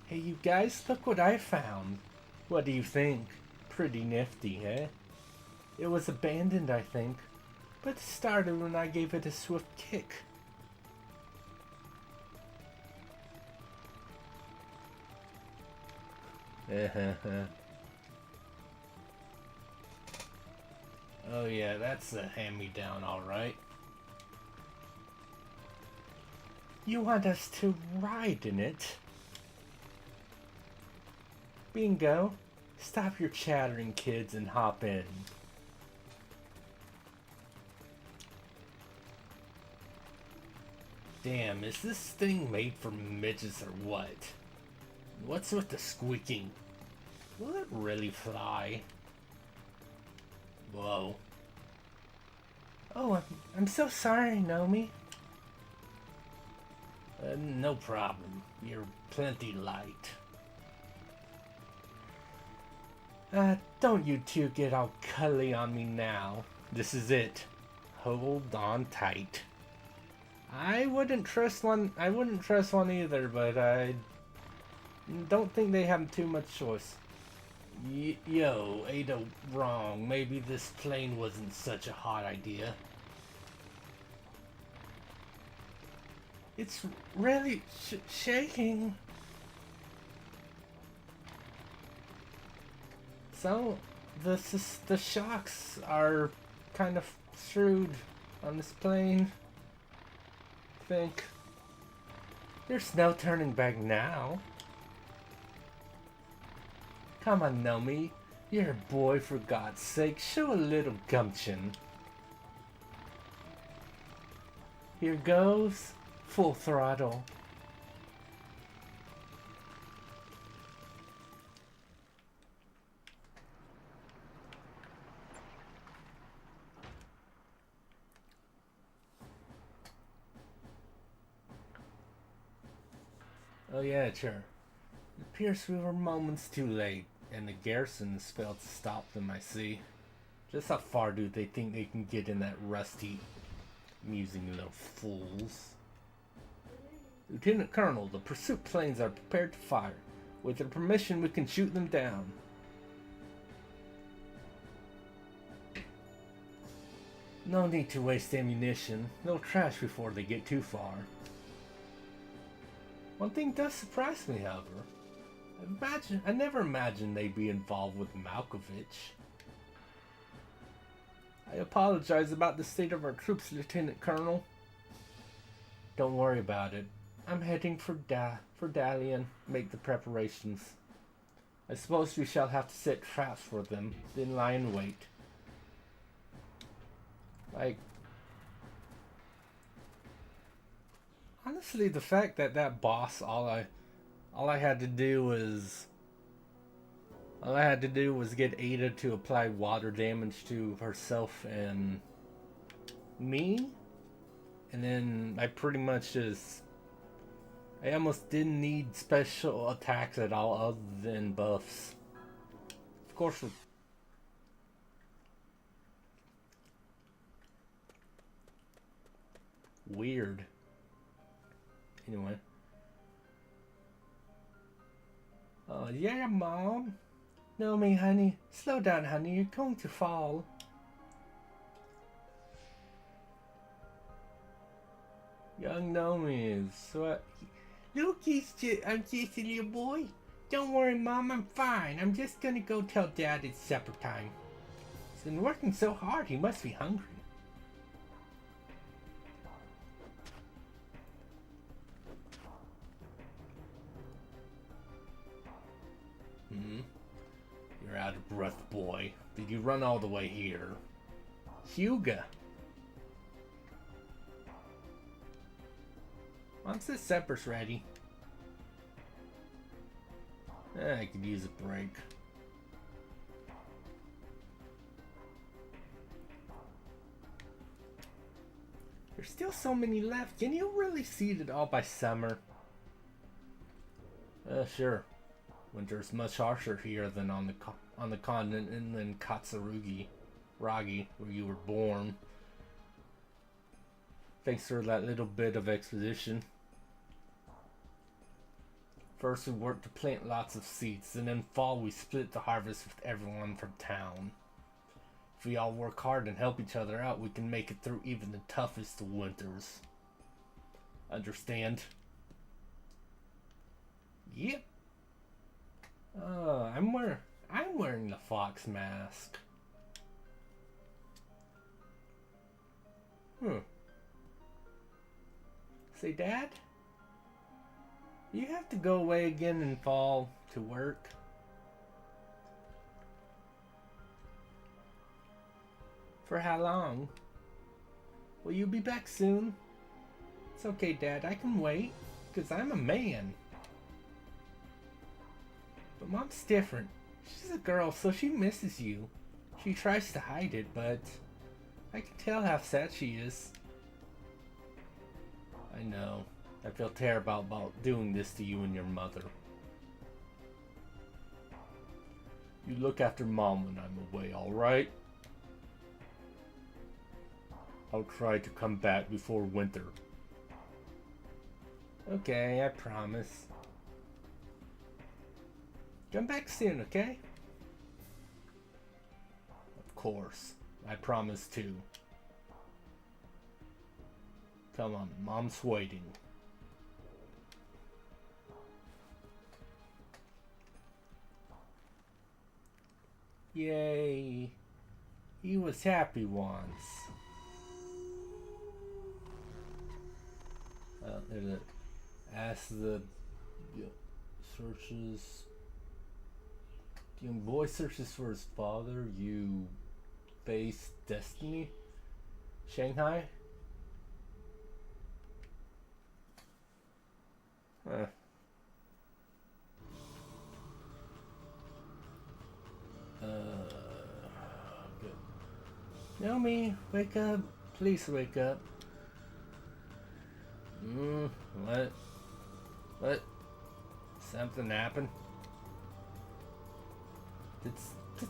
Hey you guys, look what I found. What do you think? Pretty nifty, eh? It was abandoned, I think, but it started when I gave it a swift kick. Oh yeah, that's a hand-me-down, alright. You want us to ride in it? Bingo. Stop your chattering, kids, and hop in. Damn, is this thing made for midgets or what? What's with the squeaking? Will it really fly? Whoa. Oh, I'm so sorry, Nomi. No problem. You're plenty light. Don't you two get all cuddly on me now. This is it. Hold on tight. I wouldn't trust one either, but I don't think they have too much choice. Yo, Ada wrong. Maybe this plane wasn't such a hot idea. It's really shaking. So, the shocks are kind of shrewd on this plane. I think. There's no turning back now. Come on, Nomi. You're a boy, for God's sake. Show a little gumption. Here goes. Full throttle. Oh yeah, sure. It appears we were moments too late, and the garrison has failed to stop them, I see. Just how far do they think they can get in that rusty, amusing little fools? Lieutenant Colonel, the pursuit planes are prepared to fire. With your permission, we can shoot them down. No need to waste ammunition. They'll crash before they get too far. One thing does surprise me, however. I never imagined they'd be involved with Malkovich. I apologize about the state of our troops, Lieutenant Colonel. Don't worry about it. I'm heading for Dalian. Make the preparations. I suppose we shall have to set traps for them, then lie in wait. Like, honestly, the fact that boss, all I had to do was get Ada to apply water damage to herself and me, and then I pretty much I almost didn't need special attacks at all other than buffs. Of course, weird. Anyway. Oh, yeah, Mom. No, me, honey. Slow down, honey. You're going to fall. Young Nomi is what? Look, I'm just a little boy. Don't worry, Mom. I'm fine. I'm just gonna go tell Dad it's supper time. He's been working so hard. He must be hungry. You're out of breath, boy. Did you run all the way here? Huga. Mom says supper's ready. I could use a break. There's still so many left. Can you really see it all by summer? Sure. Winter's much harsher here than on the continent inland Katsurugi, Ragi, where you were born. Thanks for that little bit of exposition. First we work to plant lots of seeds, and in fall we split the harvest with everyone from town. If we all work hard and help each other out, we can make it through even the toughest of winters. Understand? Yep. I'm wearing the fox mask. Say, Dad? You have to go away again in fall to work? For how long? Will you be back soon? It's okay, Dad. I can wait, 'cause I'm a man. But Mom's different. She's a girl, so she misses you. She tries to hide it, but I can tell how sad she is. I know. I feel terrible about doing this to you and your mother. You look after Mom when I'm away, alright? I'll try to come back before winter. Okay, I promise. Come back soon, okay? Of course. I promise too. Come on, Mom's waiting. Yay! He was happy once. There's a ask the searches. The young boy searches for his father. You face destiny. Shanghai. Huh. Good. Naomi, wake up. Please wake up. What? What? Something happen? Did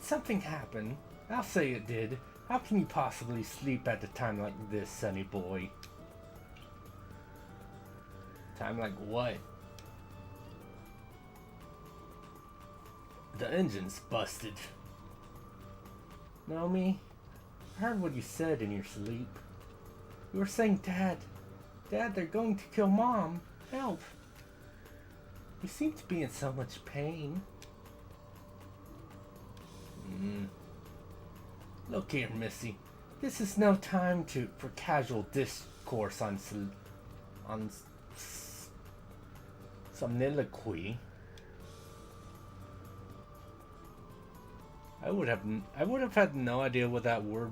something happen? I'll say it did. How can you possibly sleep at a time like this, sonny boy? Time like what? The engine's busted. Naomi, I heard what you said in your sleep. You were saying, Dad, they're going to kill Mom. Help. You seem to be in so much pain. Look here, Missy. This is no time for casual discourse on soliloquy. I would have had no idea what that word.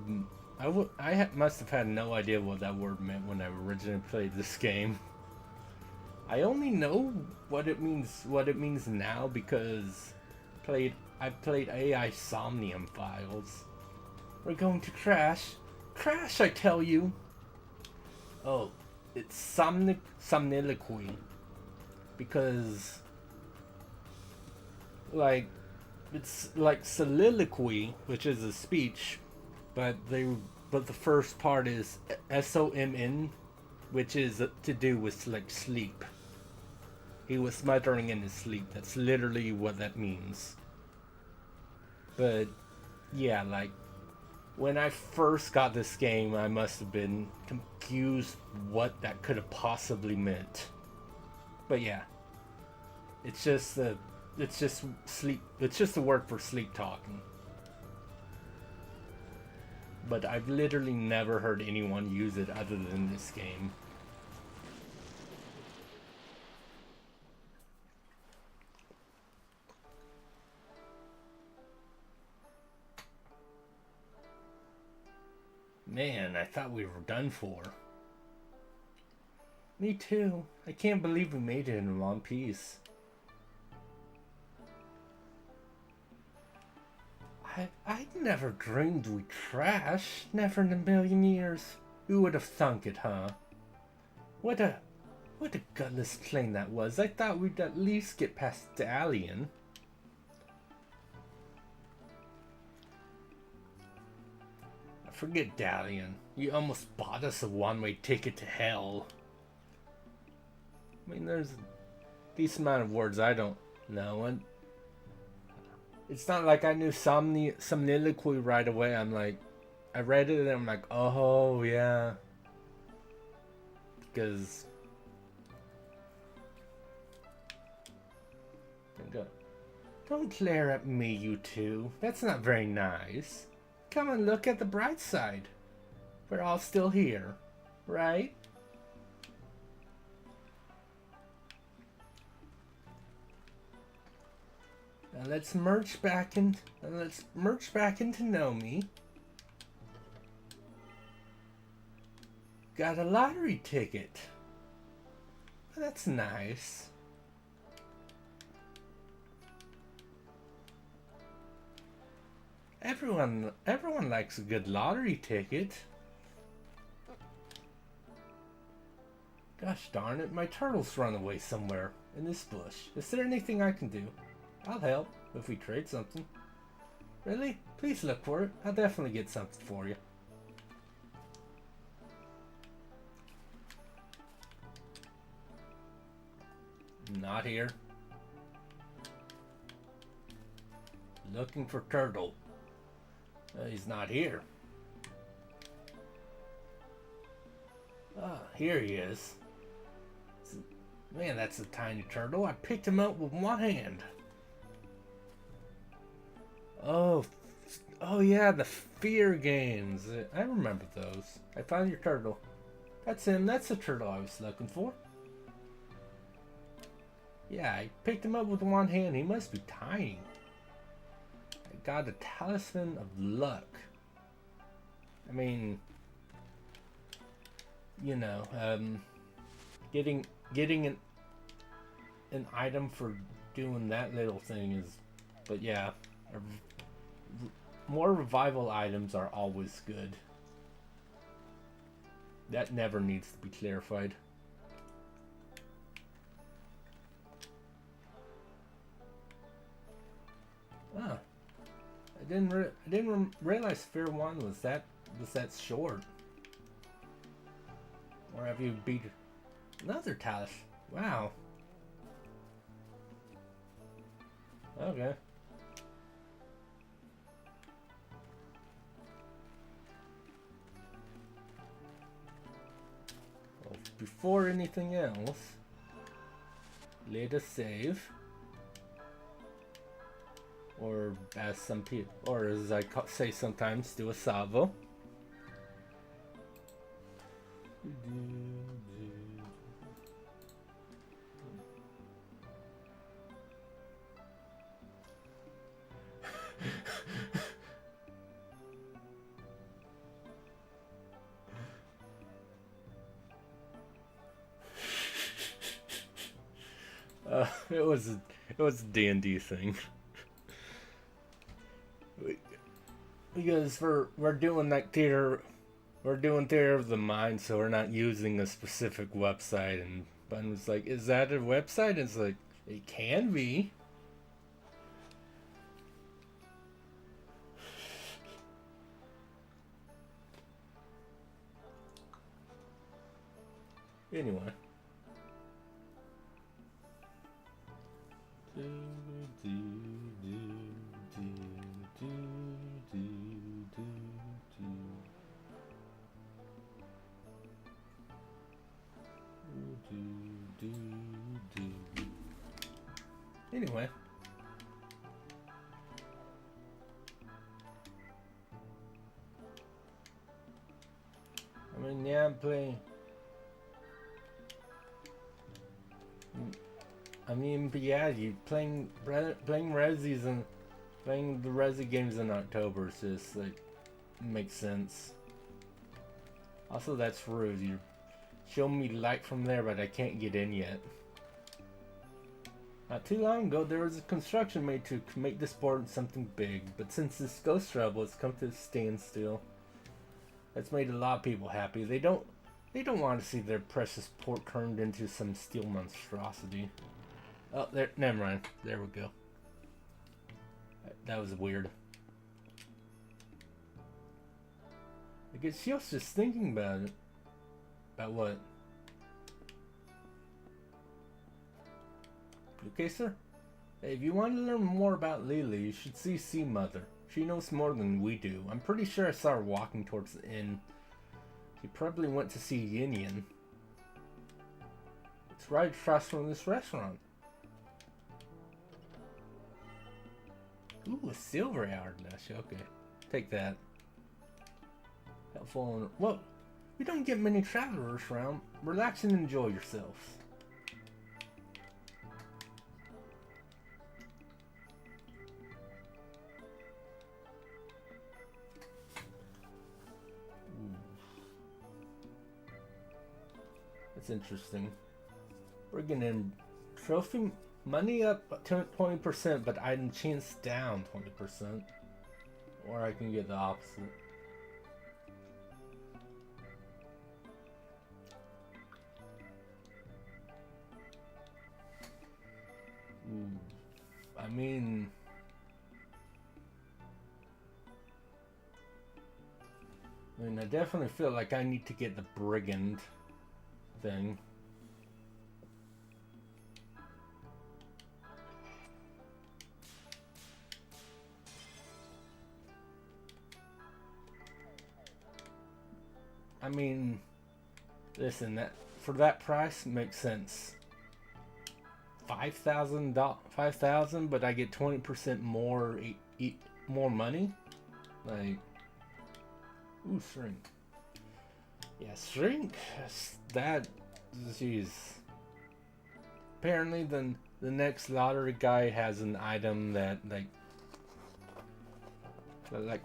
Must have had no idea what that word meant when I originally played this game. I only know what it means now because I played AI Somnium Files. We're going to crash. Crash, I tell you. Oh, it's somniloquy. Because it's like soliloquy, which is a speech, but the first part is SOMN, which is to do with like sleep. He was smothering in his sleep. That's literally what that means. But yeah, like when I first got this game, I must have been confused what that could have possibly meant. But yeah, it's just sleep. It's just a word for sleep talking. But I've literally never heard anyone use it other than this game. Man, I thought we were done for. Me too. I can't believe we made it in one piece. I never dreamed we'd crash. Never in a million years. Who would have thunk it, huh? What a gutless plane that was. I thought we'd at least get past Dalian. Forget Dalian. You almost bought us a one-way ticket to hell. I mean, there's a decent amount of words I don't know, and it's not like I knew soliloquy right away. I'm like, I read it and I'm like, oh yeah, because don't glare at me, you two. That's not very nice. Come and look at the bright side. We're all still here, right? Now let's merge back into Nomi. Got a lottery ticket. That's nice. Everyone likes a good lottery ticket. Gosh darn it, my turtle's run away somewhere in this bush. Is there anything I can do? I'll help if we trade something. Really? Please look for it. I'll definitely get something for you. Not here. Looking for turtle. He's not here. Ah, here he is. Man, that's a tiny turtle. I picked him up with one hand. Oh yeah, the fear games. I remember those. I found your turtle. That's him. That's the turtle I was looking for. Yeah, I picked him up with one hand. He must be tiny. I got a talisman of luck. I mean, you know, getting an item for doing that little thing is, but yeah, more revival items are always good. That never needs to be clarified. Ah, I didn't realize Sphere 1 was that short. Or have you beat another Talish? Wow. Okay. Well, before anything else, let us save. Or as some people, or as I say sometimes, do a salvo. It was a D&D thing. Because we're doing like theater of the mind, so we're not using a specific website. And Bun was like, "Is that a website?" And it's like, it can be. Anyway. Anyway. I mean, yeah, I'm playing. I mean, but yeah, you playing Resi's and playing the Resi games in October is just like makes sense. Also, that's rude. You're showing me light from there, but I can't get in yet. Not too long ago, there was a construction made to make this board something big, but since this ghost trouble, it's come to a standstill. That's made a lot of people happy. They don't want to see their precious port turned into some steel monstrosity. Oh, there. Never mind. There we go. That was weird. I guess she was just thinking about it. About what? Okay, sir? Hey, if you want to learn more about Lily, you should see Sea Mother. She knows more than we do. I'm pretty sure I saw her walking towards the inn. She probably went to see Yin Yin. It's right across from this restaurant. Ooh, a silver hourglass. Okay, take that. Helpful. Whoa, we don't get many travelers around. Relax and enjoy yourselves. That's interesting. We're getting trophy money up 20%, but item chance down 20%. Or I can get the opposite. I definitely feel like I need to get the brigand thing. I mean, listen, that for that price makes sense. 5,000, but I get 20% more more money. Like, ooh, shrink. Yeah, shrink. That, jeez. Apparently, the next lottery guy has an item that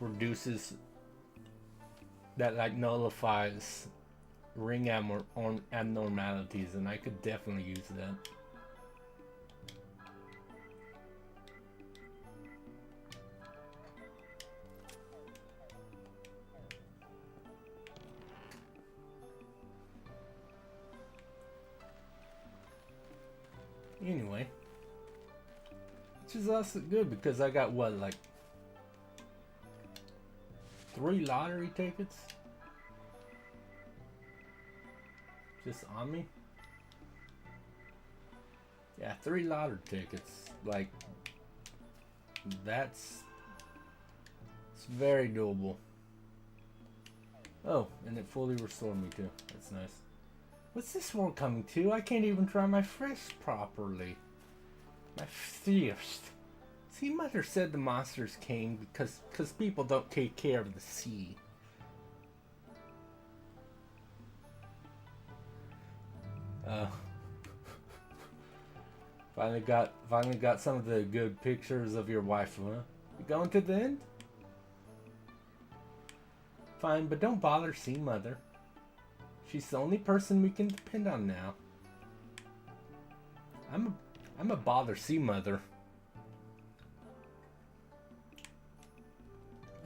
reduces, that like nullifies ring abnormalities, and I could definitely use that. Anyway, which is also good because I got what, like 3 lottery tickets just on me. Yeah, 3 lottery tickets. Like, it's very doable. Oh, and it fully restored me too. That's nice. What's this world coming to? I can't even dry my fish properly. My fish. See, Mother said the monsters came because people don't take care of the sea. Finally got some of the good pictures of your wife, huh? You going to the end? Fine, but don't bother Sea Mother. She's the only person we can depend on now. I'm a bother Sea Mother.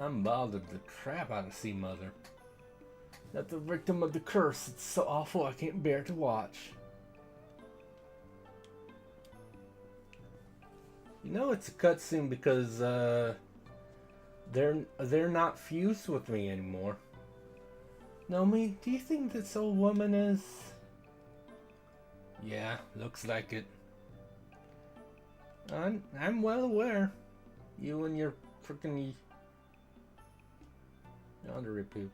I'm bothered the crap out of Sea Mother. Not the victim of the curse. It's so awful I can't bear to watch. You know it's a cutscene because they're not fused with me anymore. Nomi, do you think this old woman is? Yeah, looks like it. I'm well aware. You and your frickin' yonder repute.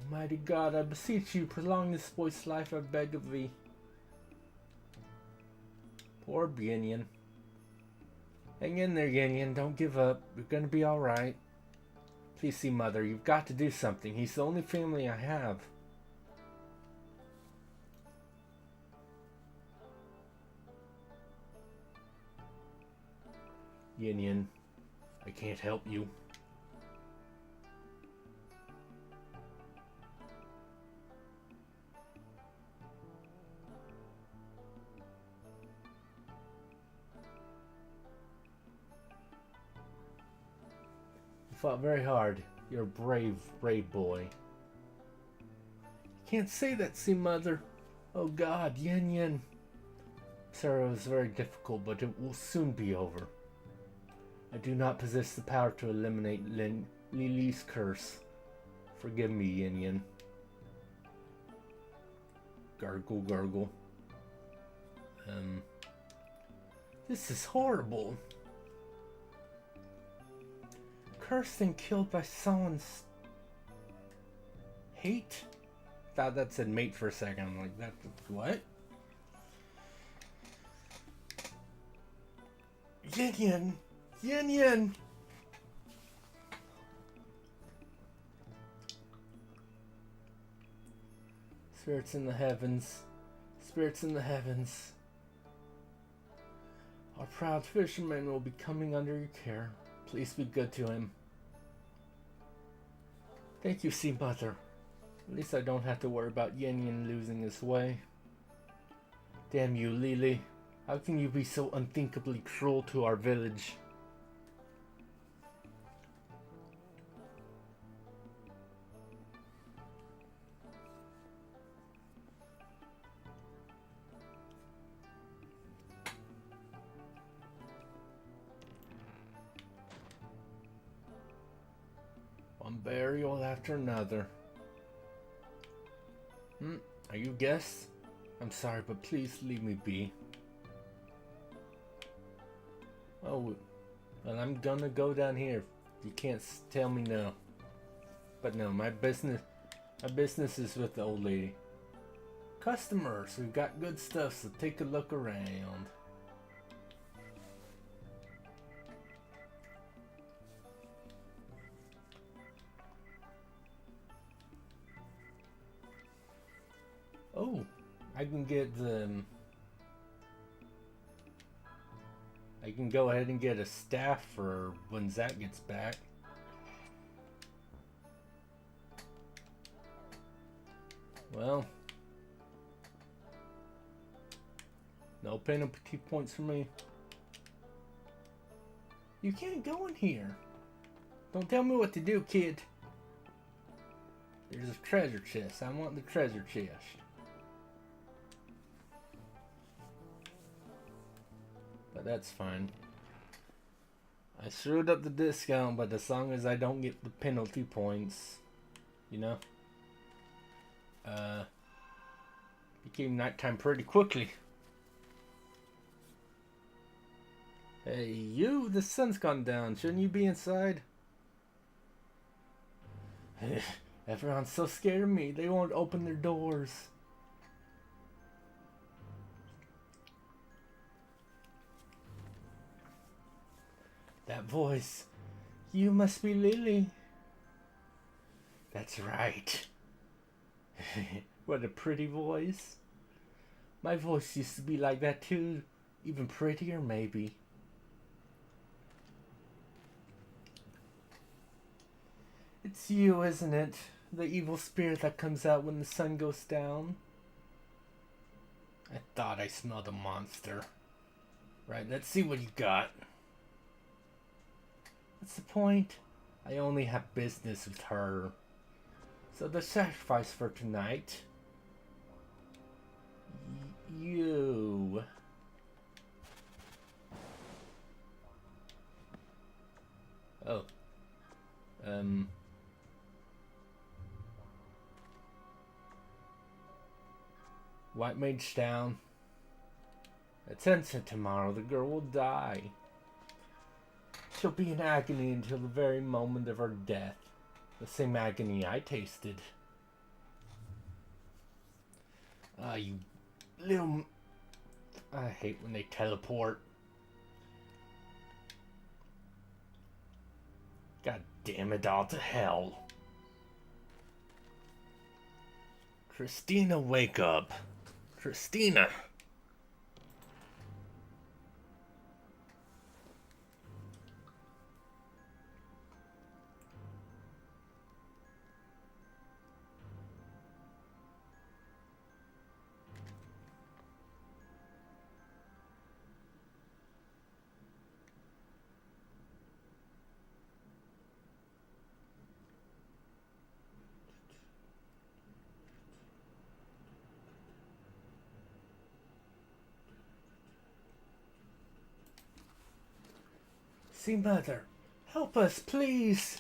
Almighty God, I beseech you, prolong this boy's life, I beg of thee. Poor Yin. Hang in there, Yin. Don't give up. You're gonna be alright. Please, Sea Mother, you've got to do something. He's the only family I have. Yin, I can't help you. You fought very hard. You're a brave boy. You can't say that, Sea Mother. Oh God, Yin. Sorry, it was very difficult, but it will soon be over. I do not possess the power to eliminate Lily's curse. Forgive me, Yin. Gargle. This is horrible. Cursed and killed by someone's hate? Thought that said mate for a second. I'm like, that what? Yin. Spirits in the heavens. Our proud fisherman will be coming under your care. Please be good to him. Thank you, Sea Mother. At least I don't have to worry about Yin losing his way. Damn you, Lily. How can you be so unthinkably cruel to our village? burial after another. Are you guests? I'm sorry, but please leave me be. Oh, well, I'm gonna go down here. You can't tell me no. But no, my business is with the old lady. Customers, we've got good stuff, so take a look around. Oh, I can get I can go ahead and get a staff for when Zach gets back. Well, no penalty points for me. You can't go in here. Don't tell me what to do, kid. There's a treasure chest. I want the treasure chest. But that's fine. I screwed up the discount, but as long as I don't get the penalty points, you know. Became nighttime pretty quickly. Hey, you! The sun's gone down. Shouldn't you be inside? Everyone's so scared of me. They won't open their doors. That voice. You must be Lily. That's right. What a pretty voice. My voice used to be like that too. Even prettier, maybe. It's you, isn't it? The evil spirit that comes out when the sun goes down. I thought I smelled a monster. Right, let's see what you got. What's the point? I only have business with her. So the sacrifice for tonight. You. Oh. White Mage down. Attention tomorrow, the girl will die. She'll be in agony until the very moment of her death. The same agony I tasted. You little... I hate when they teleport. God damn it all to hell. Christina, wake up. Christina. See, Mother, help us, please.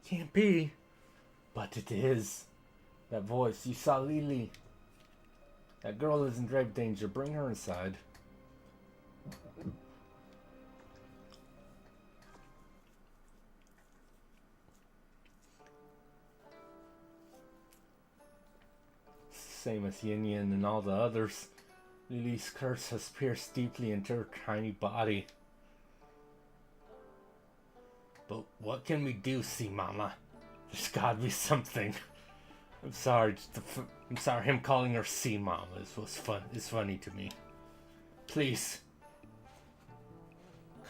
Can't be, but it is. That voice, you saw Lily. That girl is in grave danger. Bring her inside. Same as Yin Yin and all the others. Lily's curse has pierced deeply into her tiny body. But what can we do, see, Mama? There's gotta be something. I'm sorry him calling her see, Mama is funny to me. Please.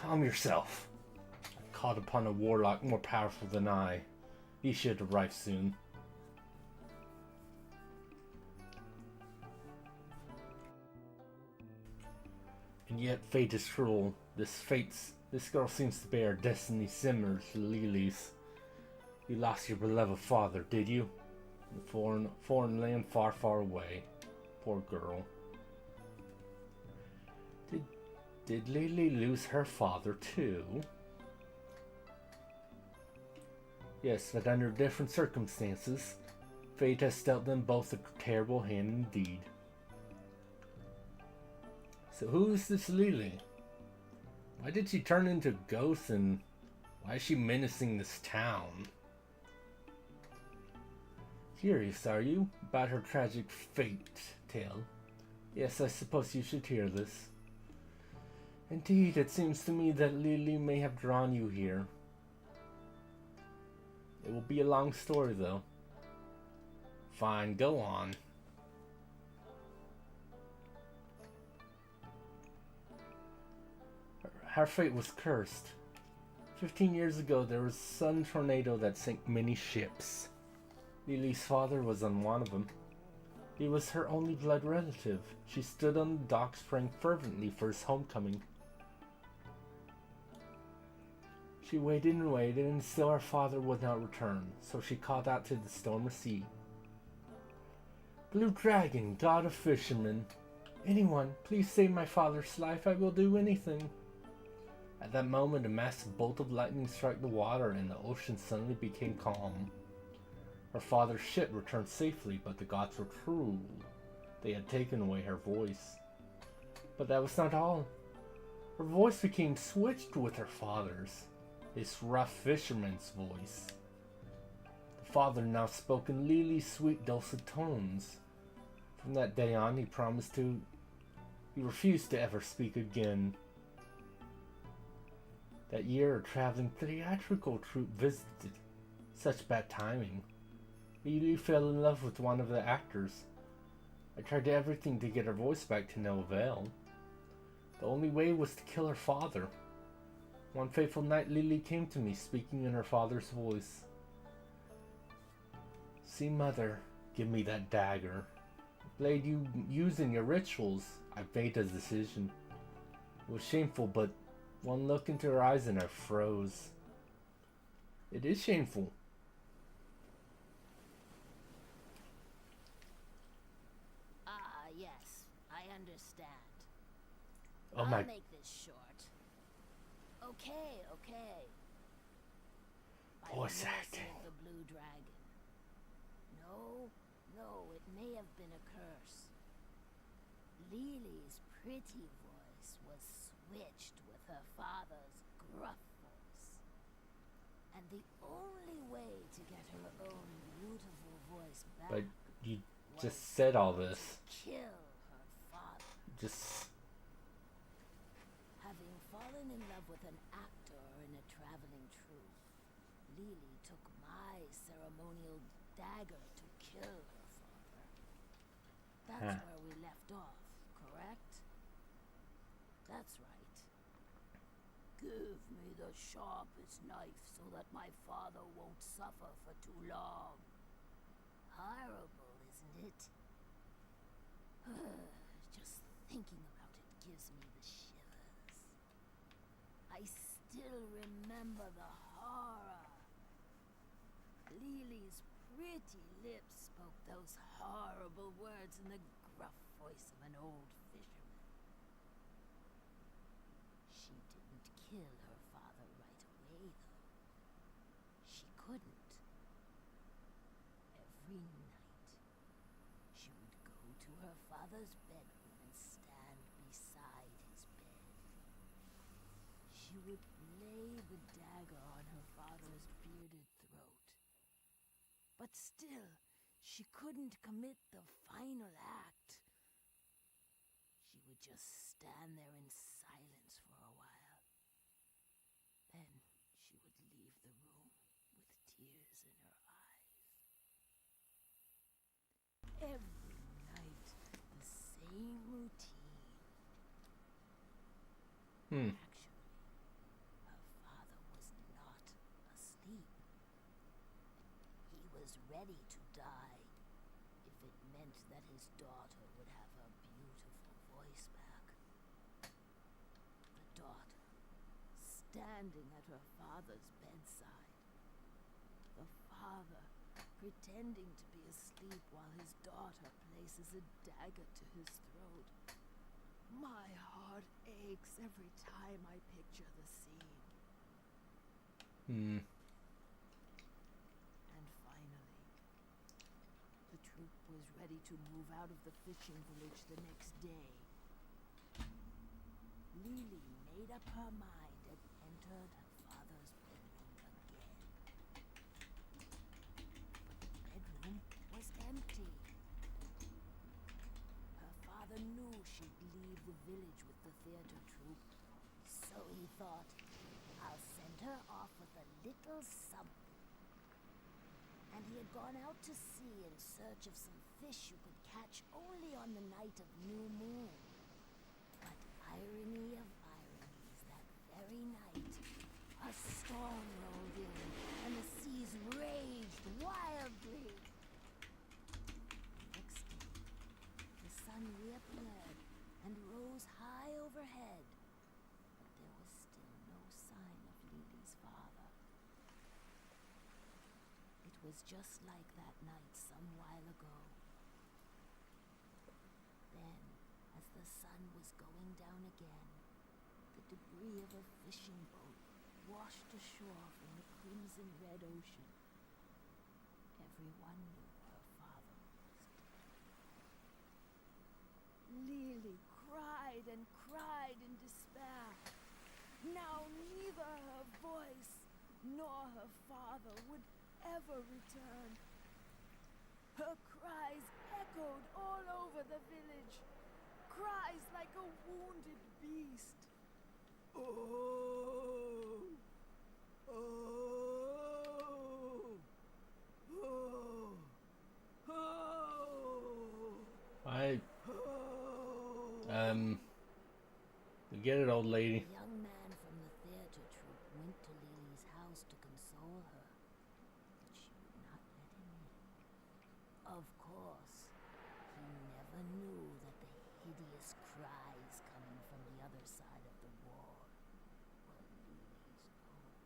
Calm yourself. I've called upon a warlock more powerful than I. He should arrive soon. And yet fate is cruel. This girl seems to bear destiny similar to Lily's. You lost your beloved father, did you? In a foreign land far, far away. Poor girl. Did Lily lose her father too? Yes, but under different circumstances, fate has dealt them both a terrible hand indeed. So who is this Lily? Why did she turn into a ghost, and why is she menacing this town? Curious, are you, about her tragic fate tale? Yes, I suppose you should hear this. Indeed, it seems to me that Lily may have drawn you here. It will be a long story, though. Fine, go on. Her fate was cursed. 15 years ago, there was a sudden tornado that sank many ships. Lily's father was on one of them. He was her only blood relative. She stood on the docks praying fervently for his homecoming. She waited and waited, and still her father would not return, so she called out to the stormy sea. Blue Dragon, god of fishermen, anyone, please save my father's life, I will do anything. At that moment, a massive bolt of lightning struck the water, and the ocean suddenly became calm. Her father's ship returned safely, but the gods were cruel. They had taken away her voice. But that was not all. Her voice became switched with her father's, his rough fisherman's voice. The father now spoke in Lily's sweet, dulcet tones. From that day on, he refused to ever speak again. That year, a traveling theatrical troupe visited. Such bad timing. Lily fell in love with one of the actors. I tried everything to get her voice back to no avail. The only way was to kill her father. One fateful night, Lily came to me, speaking in her father's voice. See, mother, give me that dagger. The blade you use in your rituals. I made a decision. It was shameful, but one look into her eyes and I froze. It is shameful. Ah, yes, I understand. Oh my. I'll make this short. Okay. Voice By the acting. mercy of the Blue Dragon. No, it may have been a curse. Lily's pretty voice was switched with her father's gruff voice. And the only way to get her own beautiful voice back But you just said all this. kill her father. Just. Having fallen in love with an actor in a traveling troupe, Lily took my ceremonial dagger to kill her father. That's where we left off, correct? That's right. Give me the sharpest knife so that my father won't suffer for too long. Horrible, isn't it? Just thinking about it gives me the shivers. I still remember the horror. Lily's pretty lips spoke those horrible words in the gruff voice of an old fisherman. She didn't kill her father right away, though. She couldn't. Every night, she would go to her father's bedroom and stand beside his bed. She would lay the dagger on her father's bearded throat. But still, she couldn't commit the final act. She would just stand there in silence for a while. Then she would leave the room with tears in her eyes. Every night, the same routine. Actually, her father was not asleep. He was ready to die if it meant that his daughter would have her beautiful voice back. The daughter, standing at her father's bedside. The father, pretending to be asleep while his daughter places a dagger to his throat. My heart aches every time I picture the scene. to move out of the fishing village the next day. Lily made up her mind and entered her father's bedroom again. But the bedroom was empty. Her father knew she'd leave the village with the theater troupe, so he thought, I'll send her off with a little something. And he had gone out to sea in search of some fish you could catch only on the night of new moon. But irony of ironies, that very night, a storm rolled in, and the seas raged wildly. Next day, the sun reappeared and rose high overhead, but there was still no sign of Lily's father. It was just like that night some while ago. Then, as the sun was going down again, the debris of a fishing boat washed ashore from the crimson red ocean. Everyone knew her father was dead. Lily cried and cried in despair. Now neither her voice nor her father would ever return. Her cries echoed all over the village, cries like a wounded beast. Oh! Oh! Oh! Oh! Get it, old lady. The young man from the theater troupe went to Lily's house to console her, but she would not let him in. Of course, he never knew that the hideous cries coming from the other side of the wall were Lily's own.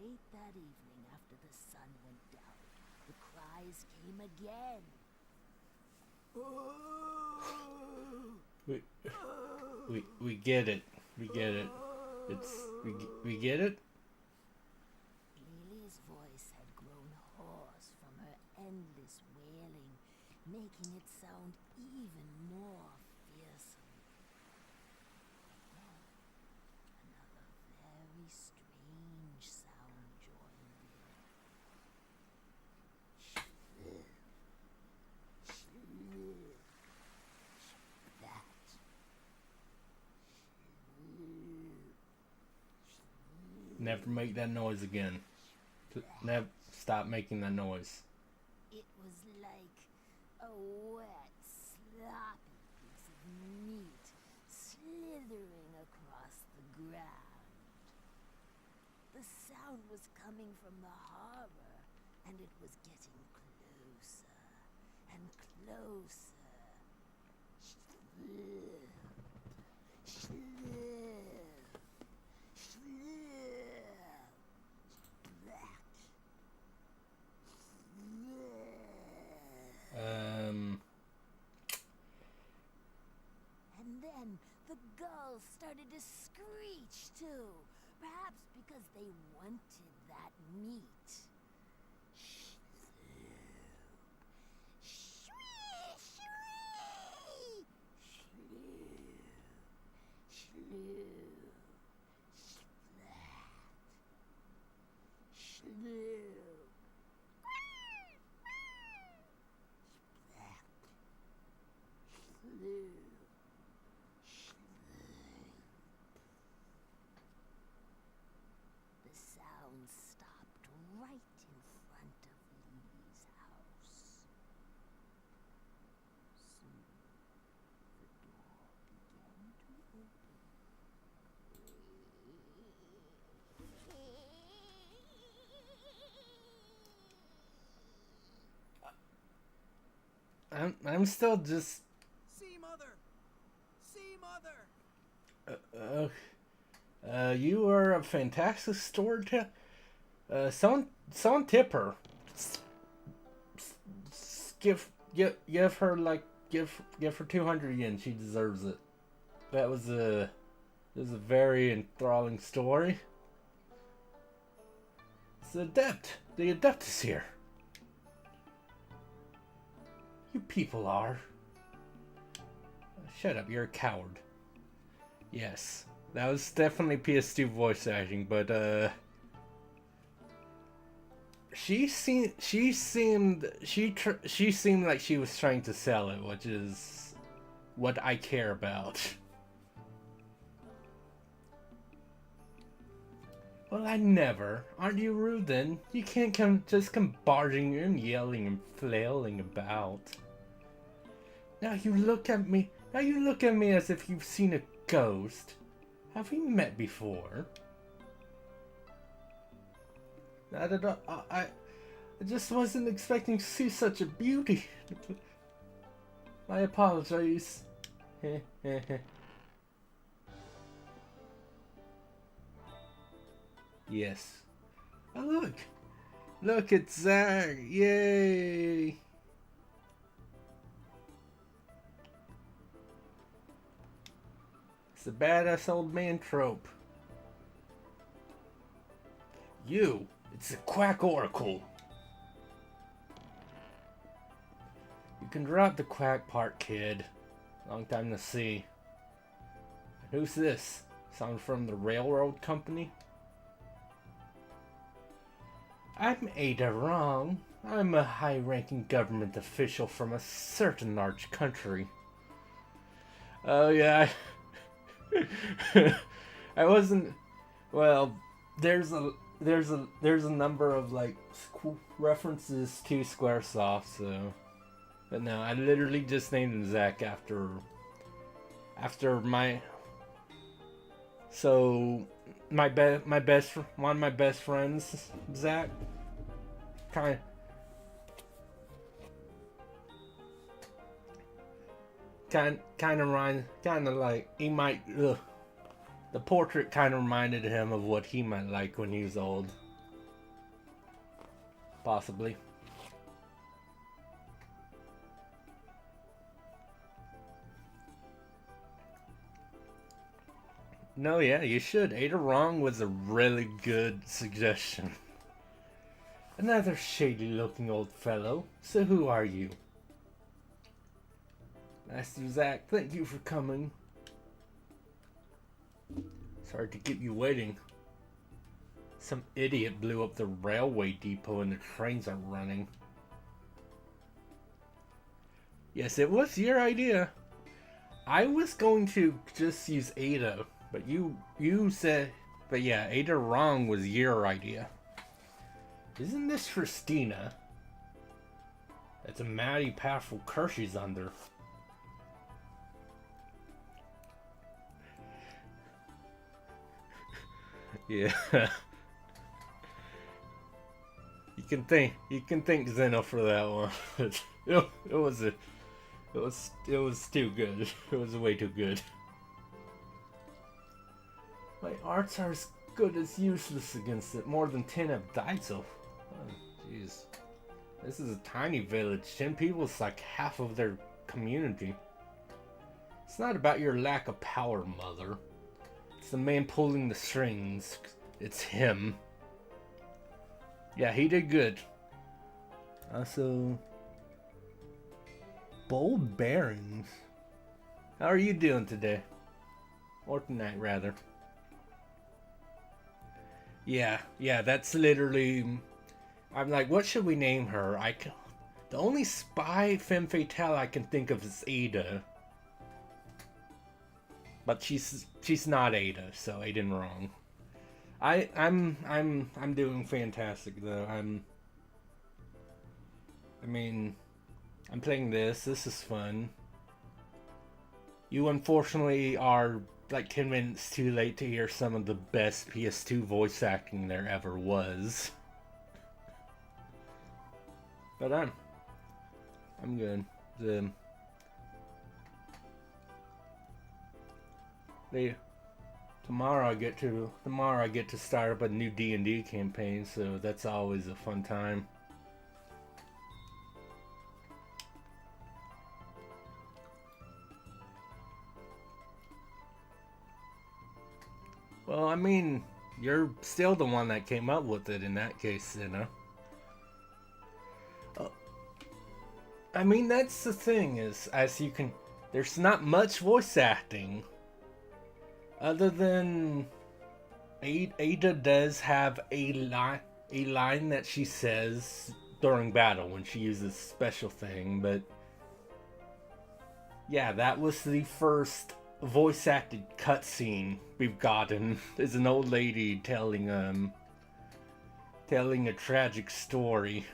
Late that evening, after the sun went down, the cries came again. We get it. We get it. We get it. Lily's voice had grown hoarse from her endless wailing, making it sound even more fearsome. Then, another very strange sound joined in. Never make that noise again. Never stop making that noise. It was like a wet, sloppy piece of meat slithering across the ground. The sound was coming from the harbor, and it was getting closer and closer. And then the gulls started to screech too, perhaps because they wanted that meat. The sound stopped right in front of Lily's house. Soon, the door began to open. I'm still just. See mother. See mother. You are a fantastic storyteller. Someone tip her. Give her give her 200 yen. She deserves it. That was a very enthralling story. It's the adept. The adept is here. You people are. Shut up, you're a coward. Yes, that was definitely PS2 voice acting, but she seemed like she was trying to sell it, which is what I care about. Well, I never. Aren't you rude then? You can't come barging in, yelling and flailing about. Now you look at me as if you've seen a ghost. Have we met before? Not at all. I just wasn't expecting to see such a beauty. I apologize. Yes. Oh, look. Look, it's Zach. Yay. It's a badass old man trope. It's a quack oracle. You can drop the quack part, kid. Long time to see. Who's this? Someone from the railroad company? I'm Ada Wrong. I'm a high-ranking government official from a certain large country. Oh yeah. I wasn't. Well, there's a number of like references to Squaresoft, so. But no, I literally just named him Zach after my. So one of my best friends, Zach, kind of like he might. The portrait kind of reminded him of what he might like when he was old. Possibly. No, yeah, you should. Ada Wrong was a really good suggestion. Another shady-looking old fellow. So who are you? Master Zach, thank you for coming. Sorry to keep you waiting. Some idiot blew up the railway depot and the trains aren't running. Yes, it was your idea. I was going to just use Ada, but you said... But yeah, Ada Wrong was your idea. Isn't this Christina? That's a mighty powerful curse she's under. Yeah. You can thank Zeno for that one. It was too good. It was way too good. My arts are as good as useless against it. More than 10 have died so. Oh, jeez. This is a tiny village. 10 people is like half of their community. It's not about your lack of power, mother. It's the man pulling the strings. It's him. Yeah, he did good. Also, bold bearings. How are you doing today? Or tonight, rather. Yeah, that's literally... I'm like, what should we name her? The only spy femme fatale I can think of is Ada. But she's not Ada, so Aiden wrong. I'm doing fantastic though. I'm playing this. This is fun. You unfortunately are like 10 minutes too late to hear some of the best PS2 voice acting there ever was. But I'm good. Tomorrow I get to start up a new D&D campaign, so that's always a fun time. Well, I mean, you're still the one that came up with it in that case, you know. I mean, that's the thing is, as you can, there's not much voice acting, other than Ada does have a line that she says during battle when she uses special thing, but yeah, that was the first voice acted cutscene we've gotten. Is an old lady telling a tragic story.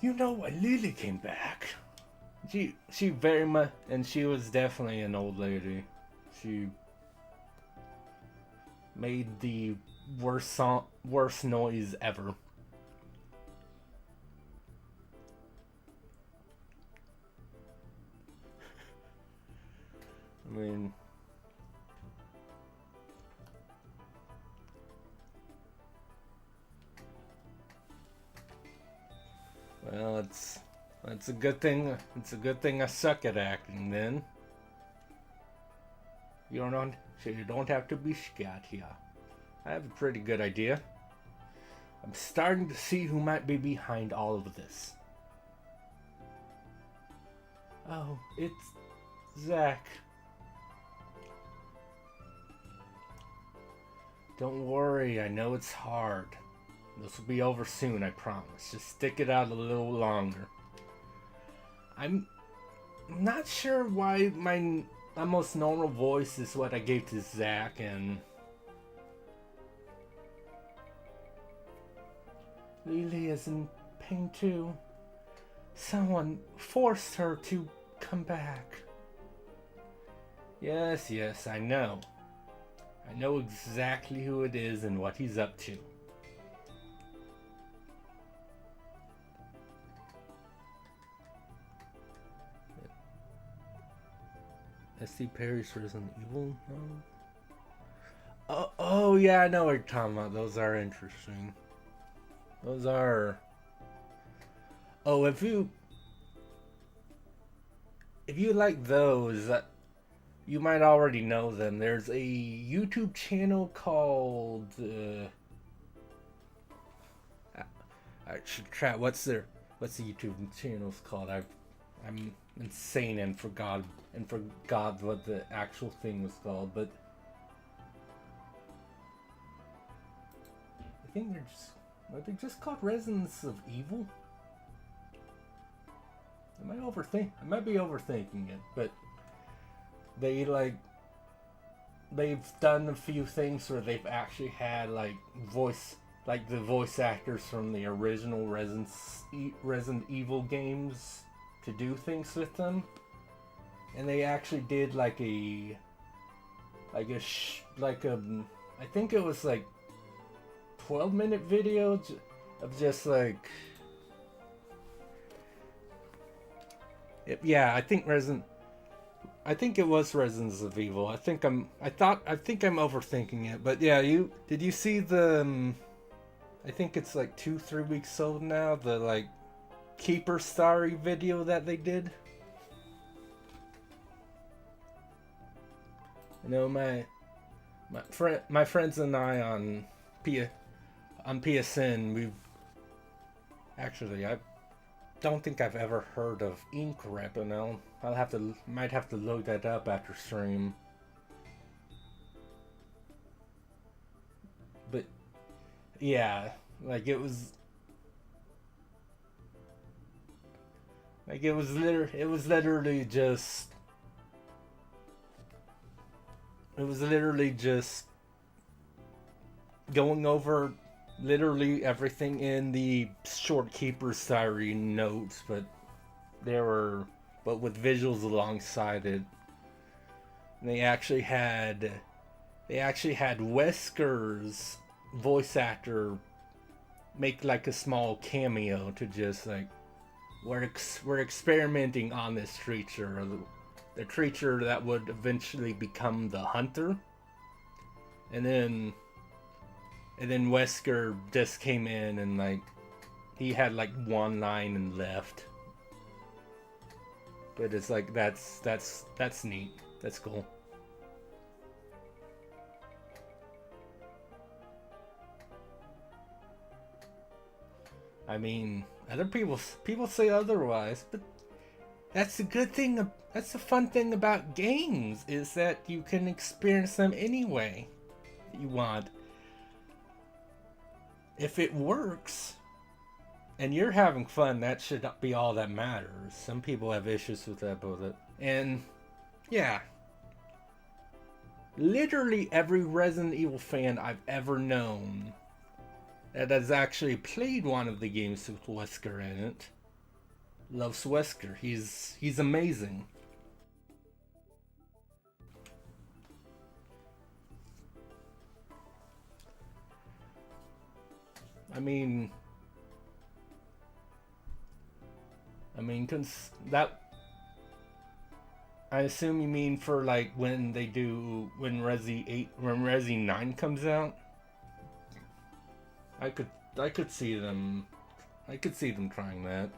You know why Lily came back? She very much, and she was definitely an old lady. She made the worst noise ever. I mean, well, it's a good thing. It's a good thing I suck at acting. Then you don't have to be scared here. I have a pretty good idea. I'm starting to see who might be behind all of this. Oh, it's Zach. Don't worry, I know it's hard. This will be over soon, I promise. Just stick it out a little longer. I'm not sure why my almost normal voice is what I gave to Zach, and Lily is in pain too. Someone forced her to come back. Yes, I know. I know exactly who it is and what he's up to. S.C. Perry's Resident Evil? No? Oh, yeah, I know what you're talking about. Those are interesting. Those are... Oh, if you like those, you might already know them. There's a YouTube channel called... I should try... What's the YouTube channel's called? I'm insane and forgot what the actual thing was called, but I think are they just called Residents of Evil? I might be overthinking it, but they've done a few things where they've actually had the voice actors from the original Resident Evil games to do things with them, and they actually did I think it was 12-minute video of just I think it was Residents of Evil. I think I'm overthinking it, but yeah, did you see the I think it's 2-3 weeks old now, the Keeper Story video that they did? You know, my friends and I on PSN, I don't think I've ever heard of Ink Rep, and might have to look that up after stream. But yeah, it was literally just going over literally everything in the short Keeper Story notes, but with visuals alongside it. And they actually had Wesker's voice actor make a small cameo to just we're experimenting on this creature, the creature that would eventually become the Hunter, and then Wesker just came in and he had one line and left. But it's that's neat. That's cool. I mean, other people say otherwise, but that's the good thing. That's the fun thing about games is that you can experience them any way you want. If it works and you're having fun, that should be all that matters. Some people have issues with that, and yeah, literally every Resident Evil fan I've ever known that has actually played one of the games with Wesker in it loves Wesker. He's amazing. I mean, cause that. I assume you mean for like when Resi 9 comes out. I could see them. I could see them trying that.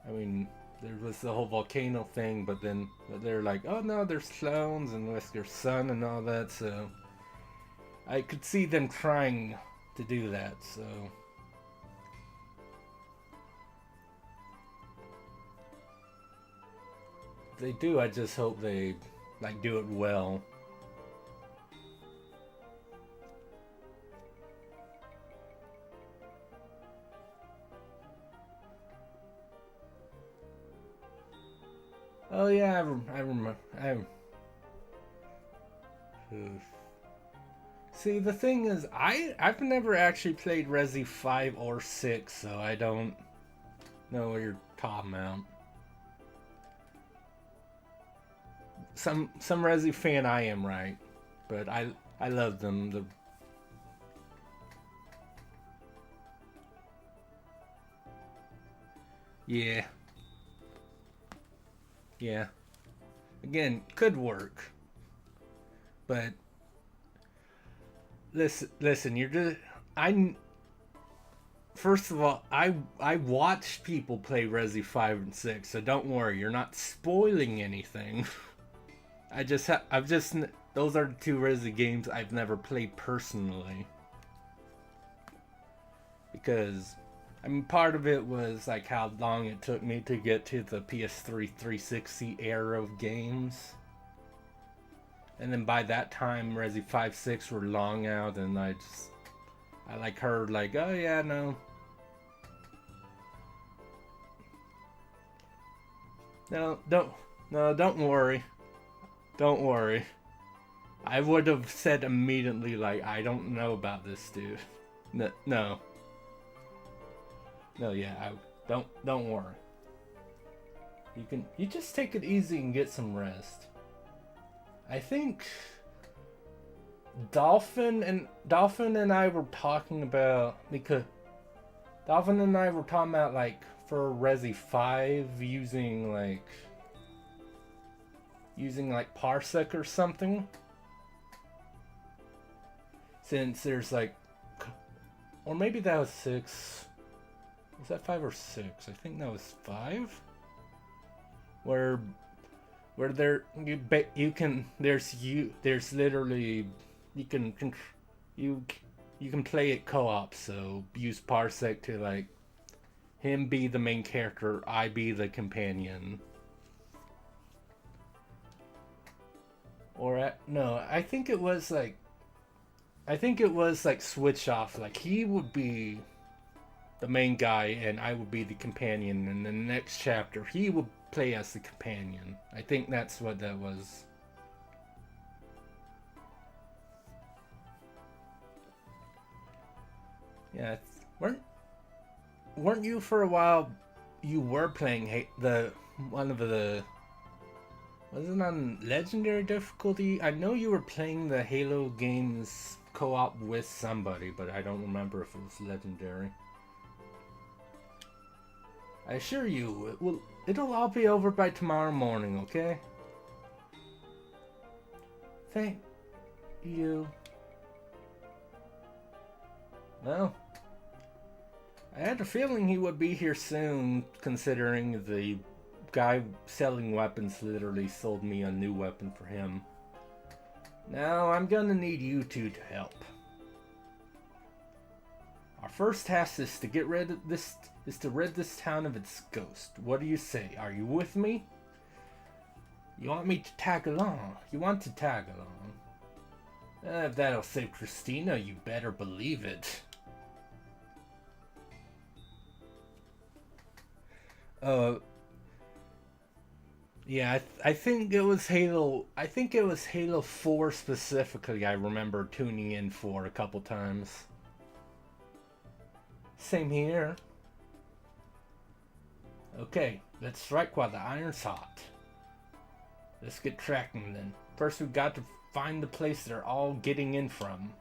I mean, there was the whole volcano thing, but then they're like, oh no, there's clones and with your son and all that, so I could see them trying to do that, so if they do, I just hope they like do it well. Oh yeah, I remember. See, the thing is, I've never actually played Resi 5 or 6, so I don't know what you're talking about. Some Resi fan I am, right, but I love them. Yeah. Yeah. Again, could work. But listen, you're just I first of all, I watched people play Resi 5 and 6, so don't worry, you're not spoiling anything. I've just those are the two Resi games I've never played personally. Because I mean, part of it was like how long it took me to get to the PS3 360 era of games. And then by that time, Resi 5, 6 were long out, and I like heard like, oh yeah, no. No, don't worry. Don't worry. I would have said immediately like, I don't know about this, dude. No. No, yeah, don't worry. You just take it easy and get some rest. I think Dolphin and I were talking about like for Resi 5 using like Parsec or something. Since there's like, or maybe that was 6. Was that 5 or 6? I think that was 5. Where there there's literally you can play it co-op, so use Parsec to like him be the main character, I be the companion. Or no, I think it was like switch off, like he would be the main guy and I would be the companion, and in the next chapter he would play as the companion. I think that's what that was. Yeah, weren't you for a while? You were playing the one of the. Was it on legendary difficulty? I know you were playing the Halo games co-op with somebody, but I don't remember if it was legendary. I assure you, it'll all be over by tomorrow morning, okay? Thank you. Well, I had a feeling he would be here soon, considering the guy selling weapons literally sold me a new weapon for him. Now, I'm gonna need you two to help. first task is to rid this town of its ghost. What do you say? Are you with me? You want me to tag along? You want to tag along? If that'll save Christina, you better believe it. Yeah, I think it was Halo. I think it was Halo 4 specifically. I remember tuning in for a couple times. Same here. Okay, let's strike while the iron's hot. Let's get tracking then. First, we've got to find the place they're all getting in from.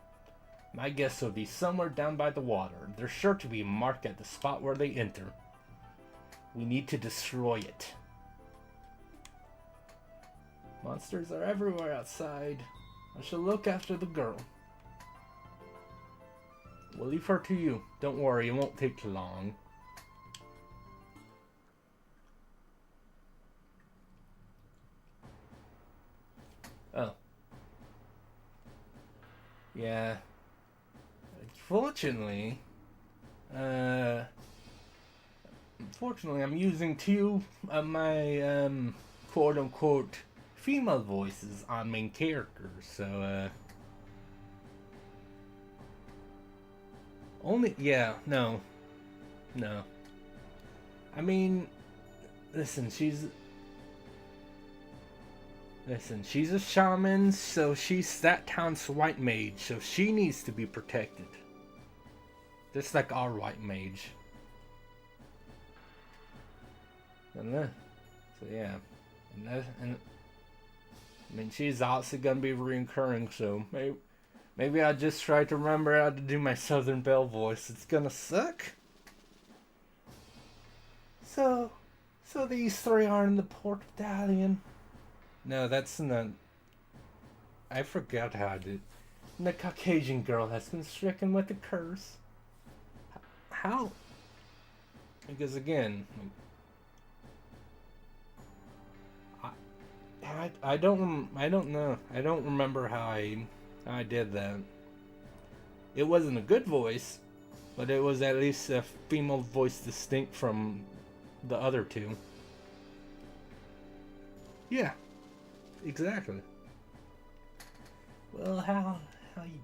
My guess will be somewhere down by the water. There's sure to be a mark at the spot where they enter. We need to destroy it. Monsters are everywhere outside. I shall look after the girl. We'll leave her to you. Don't worry, it won't take long. Oh. Yeah. Unfortunately, I'm using two of my, quote-unquote female voices on main characters, so, no. I mean, listen, she's a shaman, so she's that town's white mage, so she needs to be protected. Just like our white mage. So yeah. And I mean, she's also gonna be reoccurring, so maybe I'll just try to remember how to do my Southern Belle voice. It's gonna suck. So these three are in the Port Medallion. No, that's not. I forgot how I did. The Caucasian girl has been stricken with a curse. How? Because again, I don't know. I don't remember how I did that. It wasn't a good voice, but it was at least a female voice distinct from the other two. Yeah, exactly. Well, how you...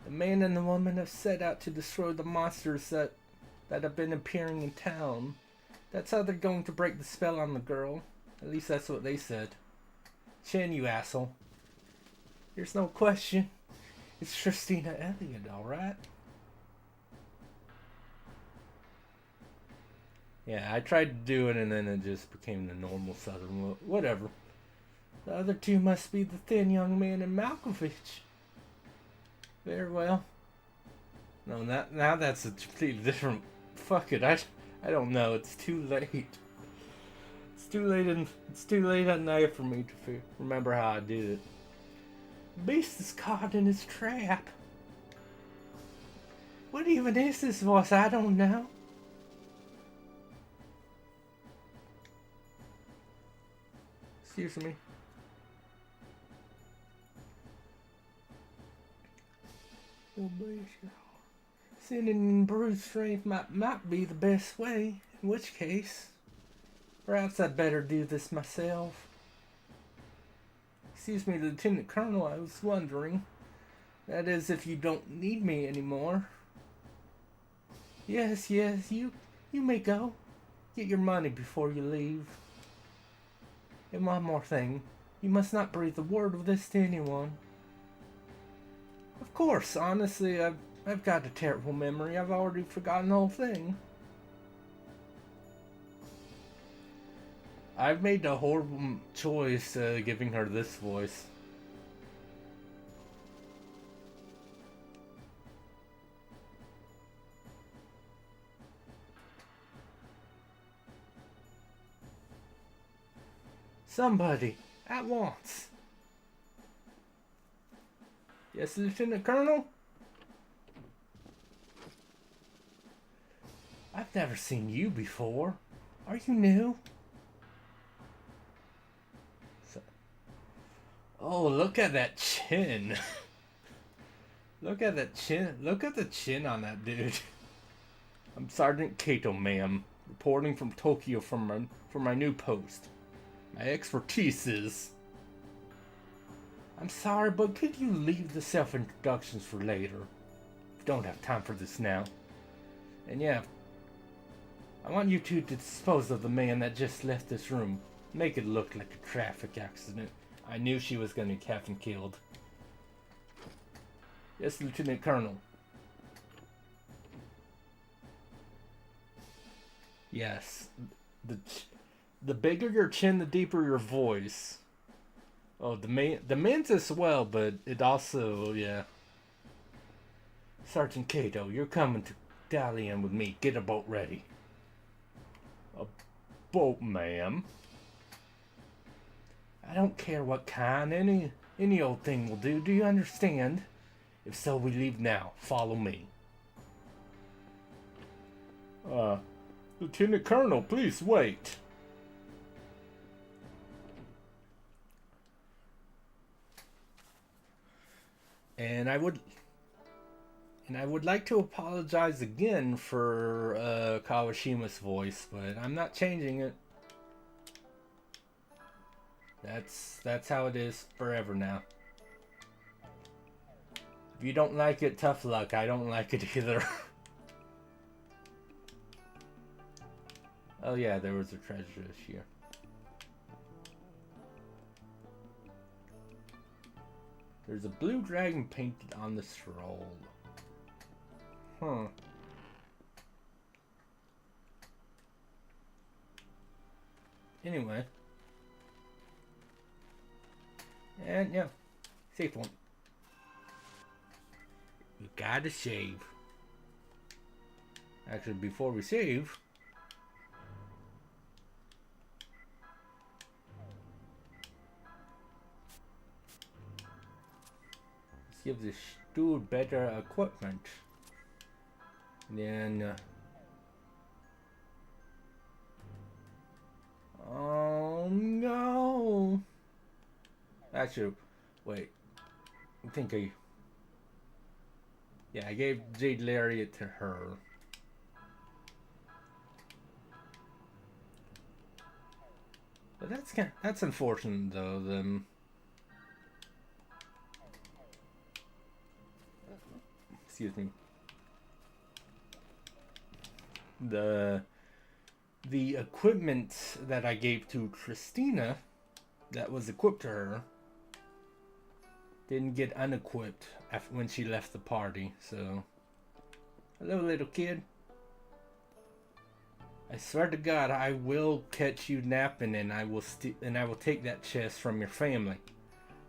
The man and the woman have set out to destroy the monsters that have been appearing in town. That's how they're going to break the spell on the girl. At least that's what they said. Chin, you asshole. There's no question. It's Christina Elliott, alright? Yeah, I tried to do it and then it just became the normal Southern look. Whatever. The other two must be the thin young man and Malkovich. Very well. No, now that's a completely different... Fuck it, I don't know. It's too late. It's too late at night for me to remember how I did it. Beast is caught in his trap. What even is this voice? I don't know. Excuse me. Oh, bless your heart. Sending in brute strength might be the best way. In which case, perhaps I'd better do this myself. Excuse me, Lieutenant Colonel, I was wondering. That is, if you don't need me anymore. Yes, you may go. Get your money before you leave. And one more thing. You must not breathe a word of this to anyone. Of course, honestly, I've got a terrible memory. I've already forgotten the whole thing. I've made a horrible choice giving her this voice. Somebody, at once. Yes, Lieutenant Colonel? I've never seen you before. Are you new? Oh, look at that chin. Look at that chin. Look at the chin on that dude. I'm Sergeant Kato, ma'am, reporting from Tokyo for my new post. My expertise is... I'm sorry, but could you leave the self-introductions for later? We don't have time for this now. And yeah, I want you two to dispose of the man that just left this room. Make it look like a traffic accident. I knew she was going to get Captain killed. Yes, Lieutenant Colonel. Yes. The bigger your chin, the deeper your voice. Oh, the man's as well, but it also, yeah. Sergeant Kato, you're coming to dally in with me. Get a boat ready. A boat, ma'am? I don't care what kind. Any old thing will do. Do you understand? If so, we leave now. Follow me. Lieutenant Colonel, please wait. And I would like to apologize again for Kawashima's voice, but I'm not changing it. That's how it is forever now. If you don't like it, tough luck. I don't like it either. Oh yeah, there was a treasure this year. There's a blue dragon painted on the scroll. Huh. Anyway. And yeah, safe one. We gotta save. Actually, before we save, let's give this dude better equipment. Then, oh no! Actually, wait. I think I gave Jade Lariat to her. But that's unfortunate though. Excuse me. The equipment that I gave to Christina, that was equipped to her, didn't get unequipped when she left the party. So, hello, little kid. I swear to God, I will catch you napping, and I will take that chest from your family.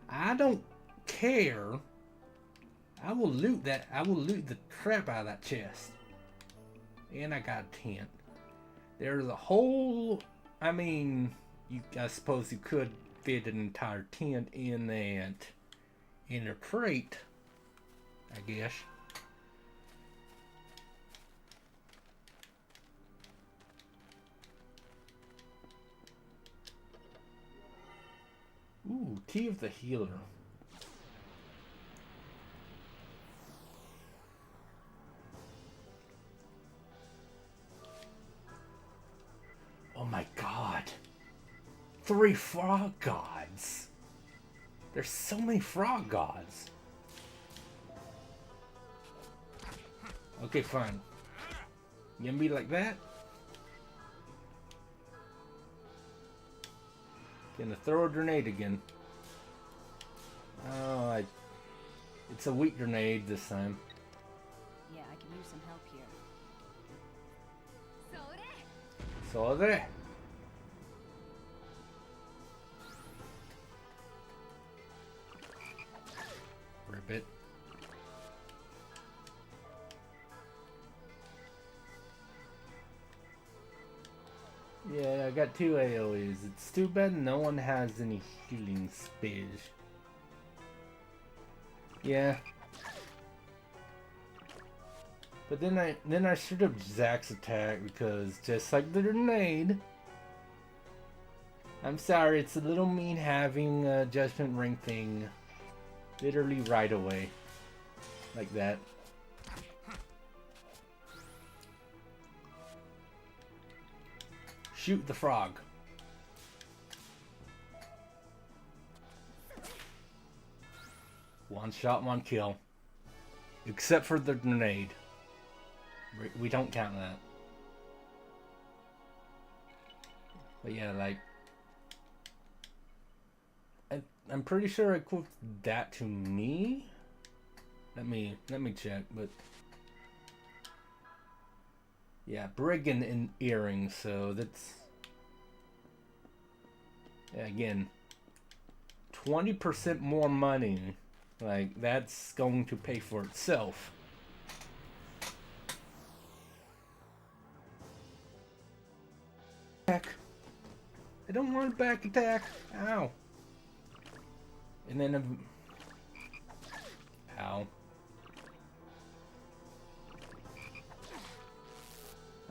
I don't care. I will loot that. I will loot the crap out of that chest. And I got a tent. There's a whole. I mean, I suppose you could fit an entire tent in that. In a crate, I guess. Ooh, Tea of the Healer. Oh my god. 3 frog gods. There's so many frog gods. Okay, fine. You gonna be like that? Gonna throw a grenade again. Oh, it's a weak grenade this time. Yeah, I can use some help here. So there. Ribbit. Yeah, I got 2 AoEs. It's too bad no one has any healing spells. Yeah. But then I should have Zack's attack because just like the grenade. I'm sorry, it's a little mean having a judgment ring thing literally right away. like that. Shoot the frog. One shot, one kill. Except for the grenade. We don't count that. But yeah, like... I'm pretty sure I quoted that to me. Let me check, but... Yeah, brigand in earrings, so that's... Yeah, again... 20% more money. Like, that's going to pay for itself. Back. I don't want a back attack. Ow. And then ow.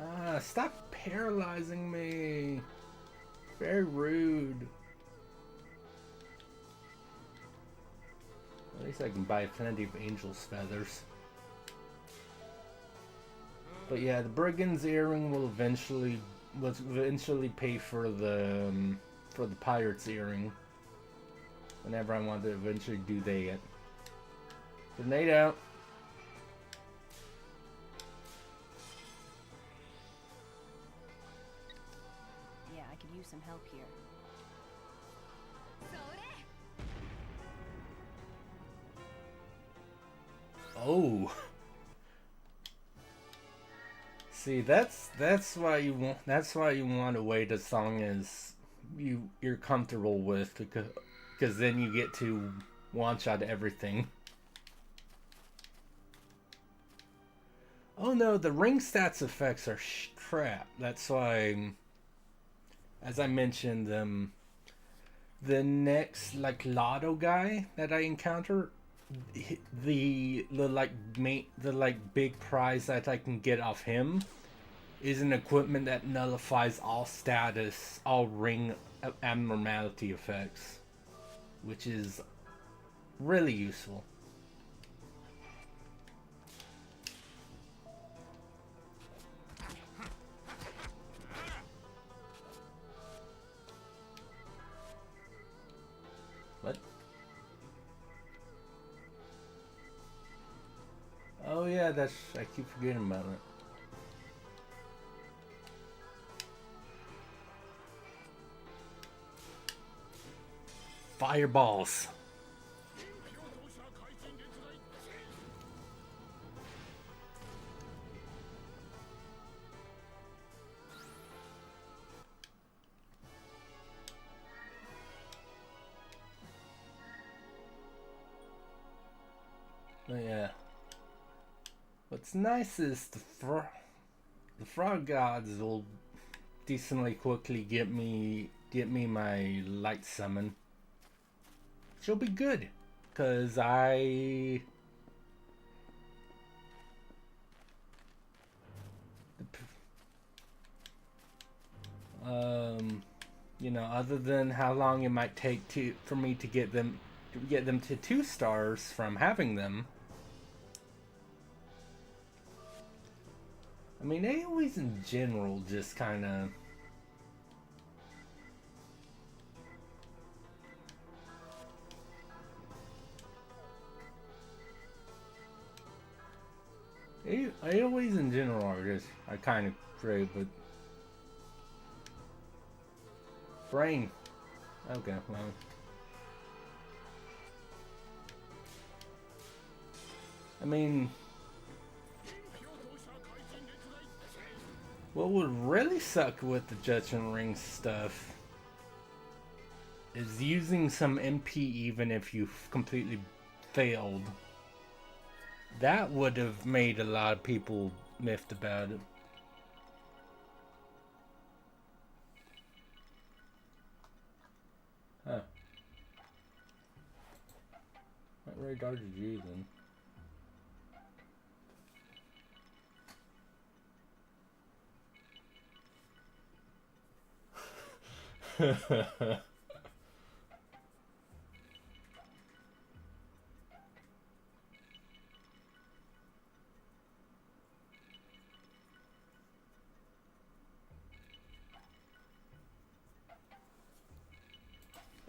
Ah, stop paralyzing me. Very rude. At least I can buy plenty of angel's feathers. But yeah, the brigand's earring will eventually pay for the pirate's earring. Whenever I want to eventually do that. Grenade out. Yeah, I could use some help here. Oh. See, that's why you want to wait as long as you're comfortable with, because then you get to one shot everything. Oh no, the ring stats effects are crap. That's why, as I mentioned, the next like lotto guy that I encounter, the big prize that I can get off him is an equipment that nullifies all ring abnormality effects, which is really useful. What? Oh yeah, I keep forgetting about it. Fireballs. Oh yeah. What's nice is the frog gods will decently quickly get me my light summon. She'll be good, cause you know, other than how long it might take for me to get them to 2 stars from having them. I mean, AoEs in general just kind of... AoEs in general are kind of great, but... Brain. Okay, well... I mean... What would really suck with the Judgment Ring stuff is using some MP even if you've completely failed. That would have made a lot of people miffed about it. Huh. What radar did you use then?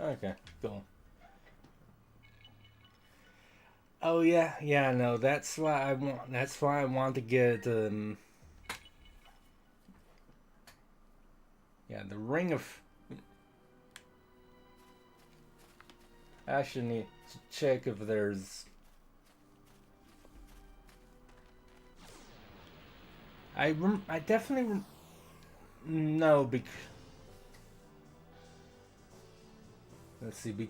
Okay, cool. Oh yeah, yeah, no, that's why I want. That's why I want to get yeah, the ring of. I actually need to check if there's. I definitely no because let's see.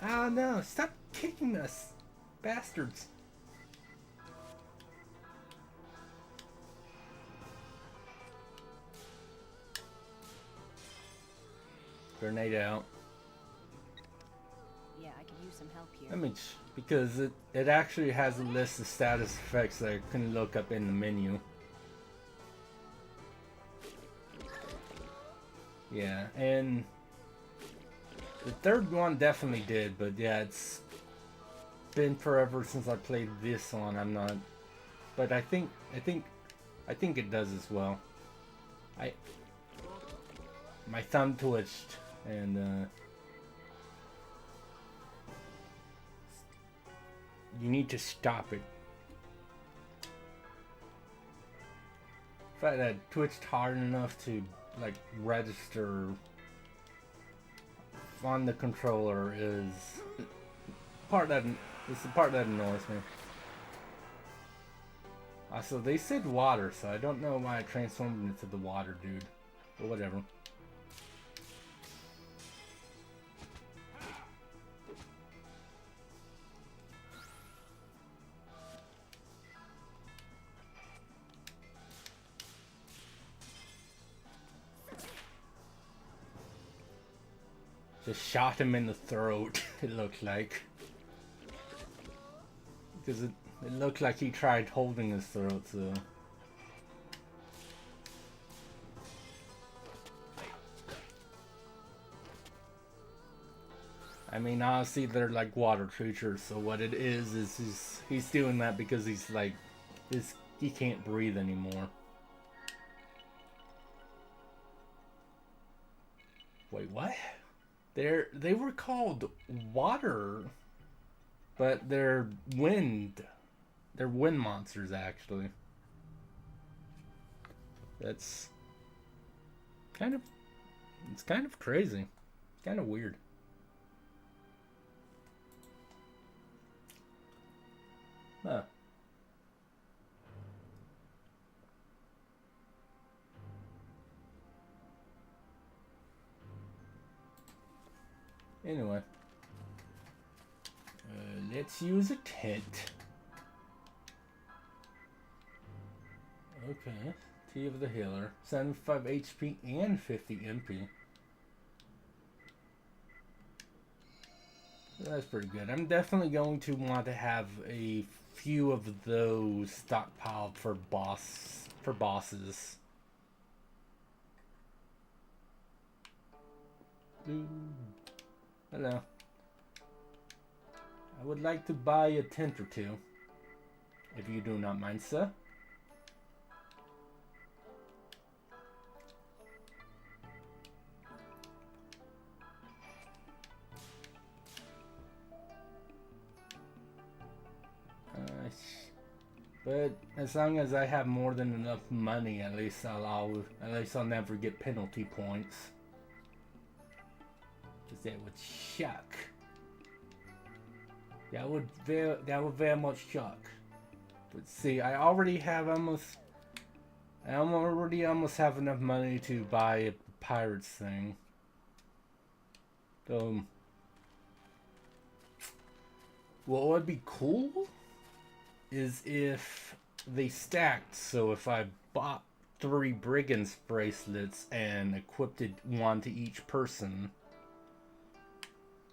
Oh no! Stop kicking us, bastards! Grenade out. Yeah, I could use some help here. I mean, because it actually has a list of status effects that I couldn't look up in the menu. Yeah, and the third one definitely did, but yeah, it's been forever since I played this one. I'm not, but I think it does as well. I my thumb twitched and you need to stop it. If I had twitched hard enough to like register on the controller is part that is the part that annoys me. Also, they said water, so I don't know why I transformed into the water dude. But whatever. Just shot him in the throat, it looked like. Because it looked like he tried holding his throat, so... I mean, honestly, they're like water creatures, so what it is he's doing that because he's like... he can't breathe anymore. Wait, what? They were called water, but they're wind. They're wind monsters, actually. That's kind of, it's kind of crazy. It's kind of weird. Huh. Anyway. Let's use a tent. Okay. Tea of the Healer. 75 HP and 50 MP. That's pretty good. I'm definitely going to want to have a few of those stockpiled for bosses. Hello. I would like to buy a tent or two, if you do not mind, sir. But as long as I have more than enough money, at least I'll never get penalty points. Cause that would suck. That would very much suck. But see, I already almost have enough money to buy a pirates thing. What would be cool is if they stacked, so if I bought 3 brigands bracelets and equipped one to each person,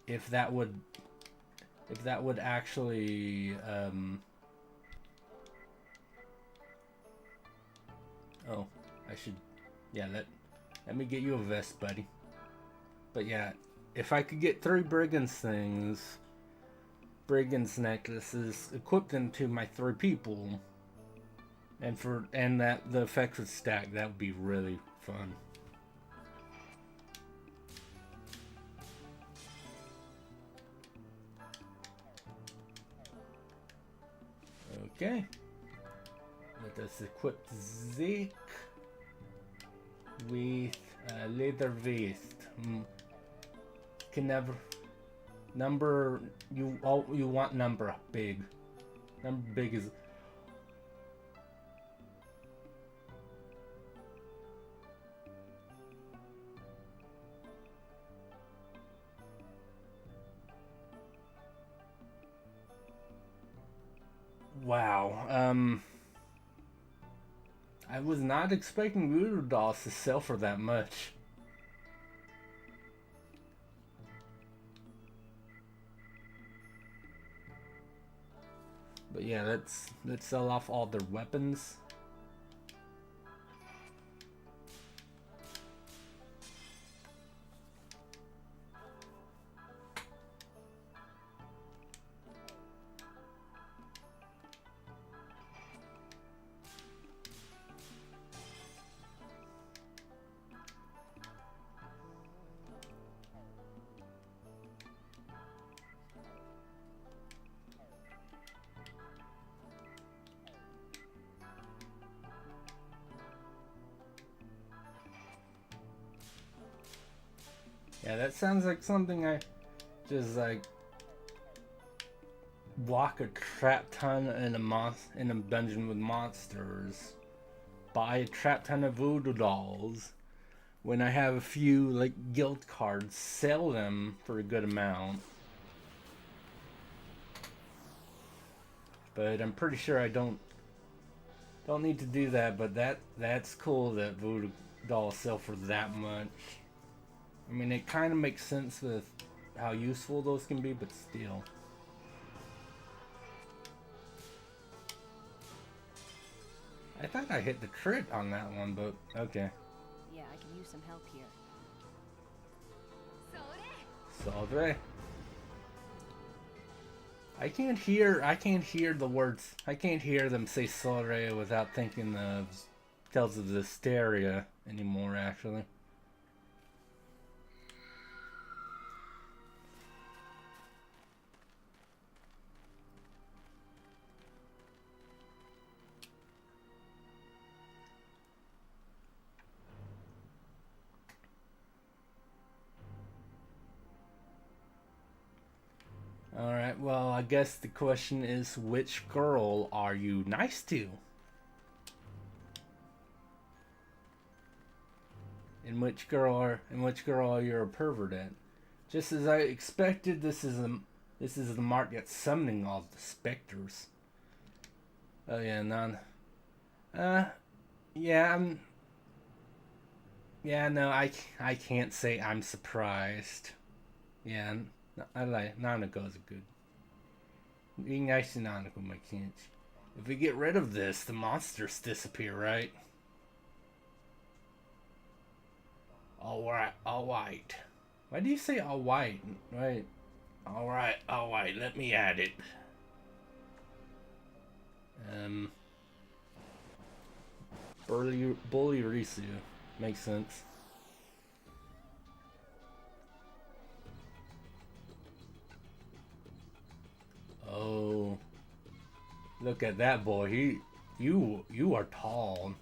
if that would actually oh, I should, yeah, let me get you a vest, buddy. But yeah, if I could get 3 brigands necklaces, equip them to my 3 people, and that the effects would stack, that would be really fun. Okay. Let us equip Zeke with leather vest. Can never number you want number big. Number big is wow. I was not expecting voodoo dolls to sell for that much. But yeah, let's sell off all their weapons. Yeah, that sounds like something I just like block a trap ton in a dungeon with monsters, buy a trap ton of voodoo dolls. When I have a few like guild cards, sell them for a good amount. But I'm pretty sure I don't need to do that. But that's cool that voodoo dolls sell for that much. I mean, it kind of makes sense with how useful those can be, but still. I thought I hit the crit on that one, but okay. Yeah, I can use some help here. Saldre. I can't hear the words. I can't hear them say Saldre without thinking of Tales of the Hysteria anymore, actually. Alright, well, I guess the question is, which girl are you nice to? And which girl are you a pervert at? Just as I expected, this is the mark that's summoning all the specters. Oh yeah, no, I can't say I'm surprised. Yeah, I like Nanako's good. Being nice to Nanako makes sense. If we get rid of this, the monsters disappear, right? Alright. Why do you say all white? Right. Alright, let me add it. Bully Risu. Makes sense. Oh. Look at that boy. You are tall.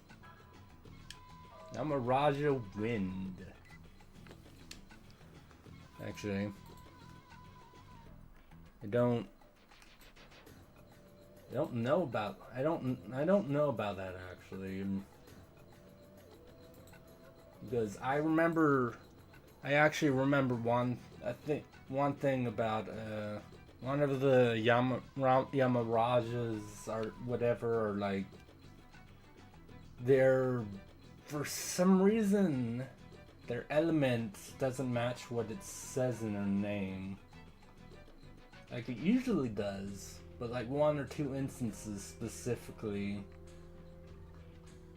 I'm a Raja Wind. Actually, I don't know about that actually, because I actually remember one thing about one of the Yamarajas or whatever, or like they're, for some reason, their element doesn't match what it says in their name. Like, it usually does, but like one or two instances specifically.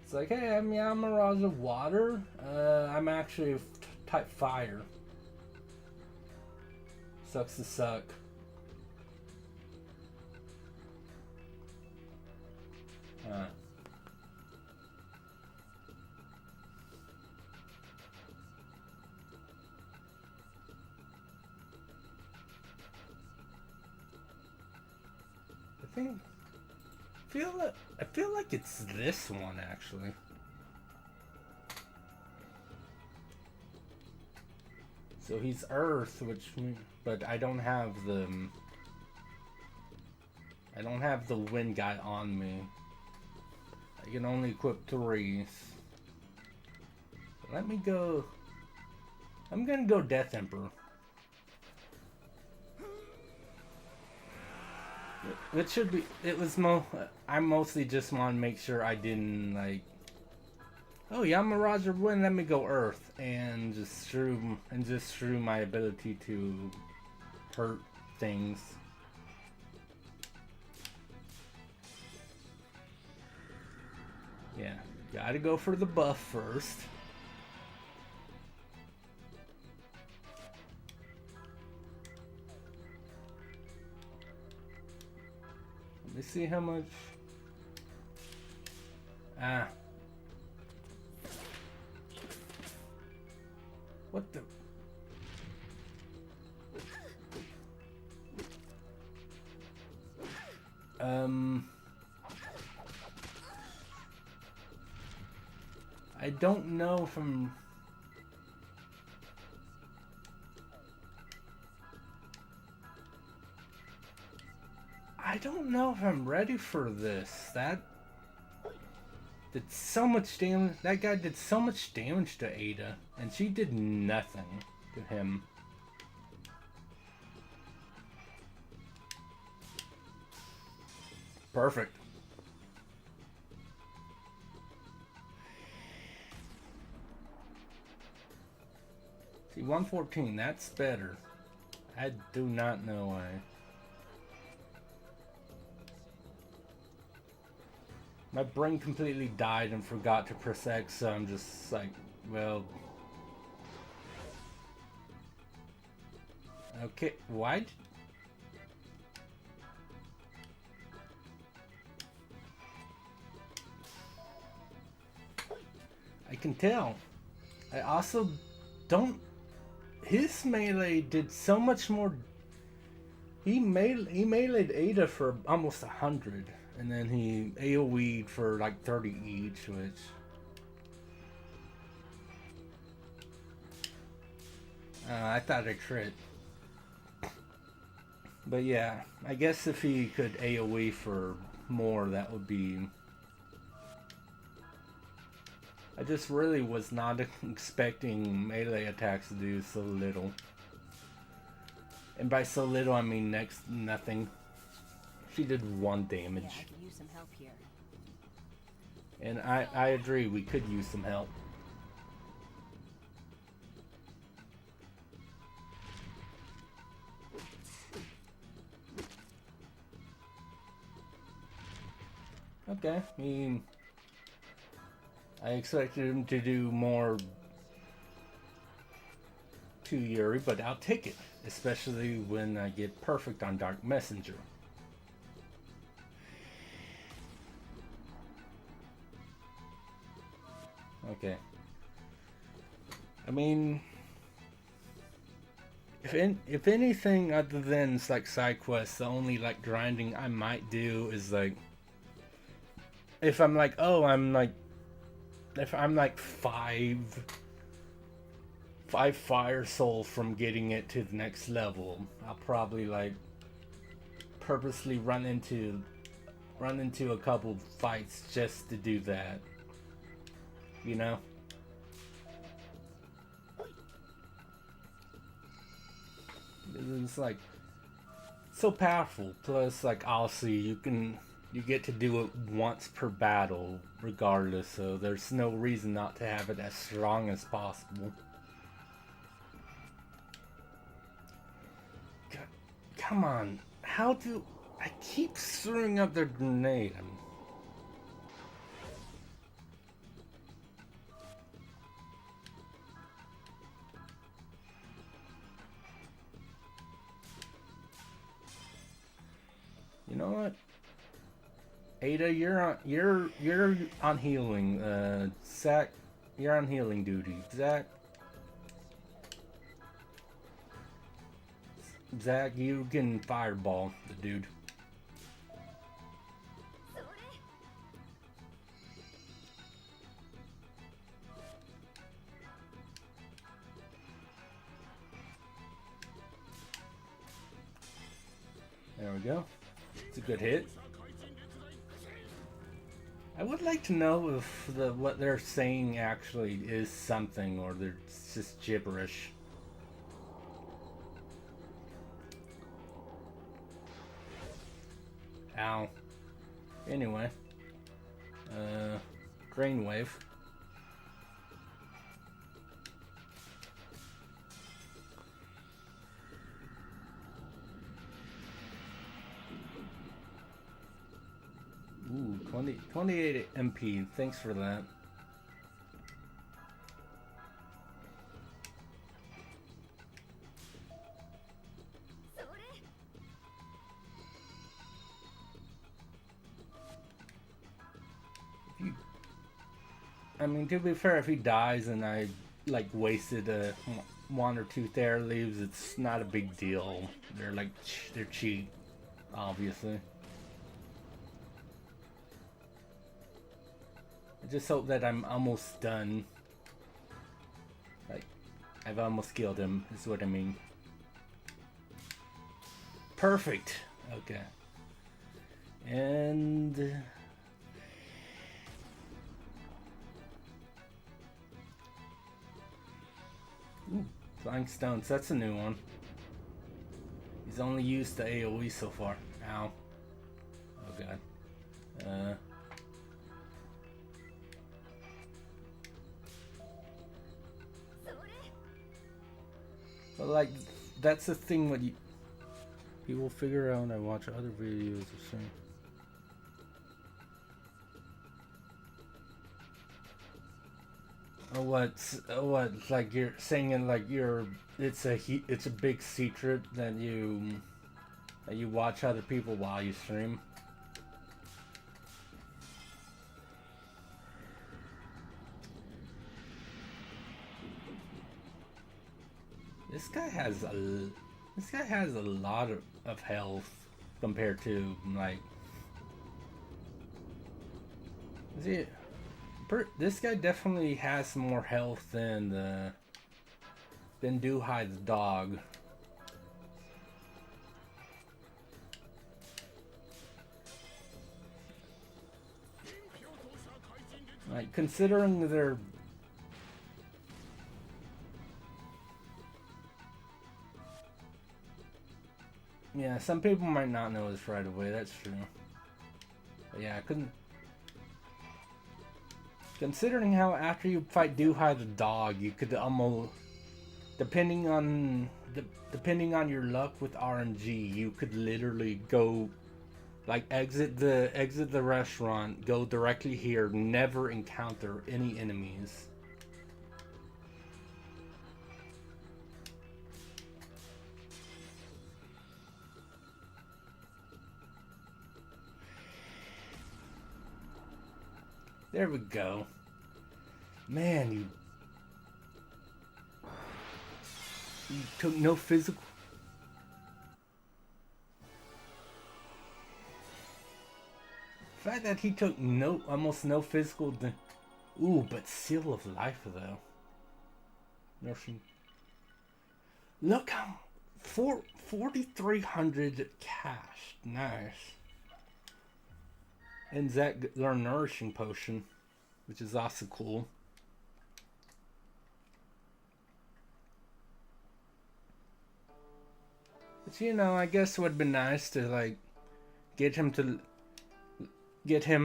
It's like, hey, I'm Yamaraja Water. I'm actually type Fire. Sucks to suck. I feel like it's this one actually. So he's Earth, but I don't have the wind guy on me. I can only equip 3. Let me go. I'm gonna go Death Emperor. It should be. It was I mostly just want to make sure I didn't like. Oh yeah, I'm a Roger Wind. Let me go Earth and just shrew my ability to hurt things. Yeah, gotta go for the buff first. Let me see how much. Ah. What the? I don't know if I'm ready for this. That did so much damage. That guy did so much damage to Ada, and she did nothing to him. Perfect. See, 114, that's better. I do not know why. My brain completely died and forgot to press X, so I'm just like, well... Okay, why? I can tell. I also don't... His melee did so much more... He meleeed Ada for almost 100. And then he AoE'd for like 30 each, which... I thought I crit. But yeah, I guess if he could AoE for more, that would be... I just really was not expecting melee attacks to do so little. And by so little, I mean nothing. She did 1 damage. Yeah, I could use some help here. And I agree, we could use some help. Okay, I mean... I expected him to do more to Yuri, but I'll take it. Especially when I get perfect on Dark Messenger. Okay. I mean... If anything other than like side quests, the only like grinding I might do is like... If I'm like, oh, if I'm like 5 fire soul from getting it to the next level, I'll probably like purposely run into a couple fights just to do that. You know? It's like so powerful. Plus like also you get to do it once per battle, regardless, so there's no reason not to have it as strong as possible. God, come on, how do... I keep screwing up their grenade. You know what? Ada, you're on healing. Zach, you're on healing duty. Zach, you can fireball the dude. There we go. It's a good hit. I would like to know if what they're saying actually is something or they're just gibberish. Ow. Anyway. Brainwave. Ooh, 28 MP. Thanks for that. I mean, to be fair, if he dies and I like wasted one or two Thera leaves, it's not a big deal. They're like they're cheap, obviously. I just hope that I'm almost done. Like, I've almost killed him, is what I mean. Perfect! Okay. And... ooh, Flying Stones, that's a new one. He's only used the AoE so far. Ow. Oh god. But like, that's the thing what you will figure out when I watch other videos or something. What, like you're saying it like it's a big secret that you watch other people while you stream. This guy has a lot of health compared to like. This guy definitely has more health than Duhai the dog. Like considering their. Yeah, some people might not know this right away, that's true. But yeah, I couldn't... Considering how after you fight Duhai the dog, you could almost... Depending on your luck with RNG, you could literally go... Like, exit the restaurant, go directly here, never encounter any enemies. There we go. Man, you took no physical... The fact that he took almost no physical... Ooh, but Seal of Life, though. Nursing. Look how... 4,300 cash. Nice. And Zach learned Nourishing Potion, which is also cool. But you know, I guess it would be nice to like get him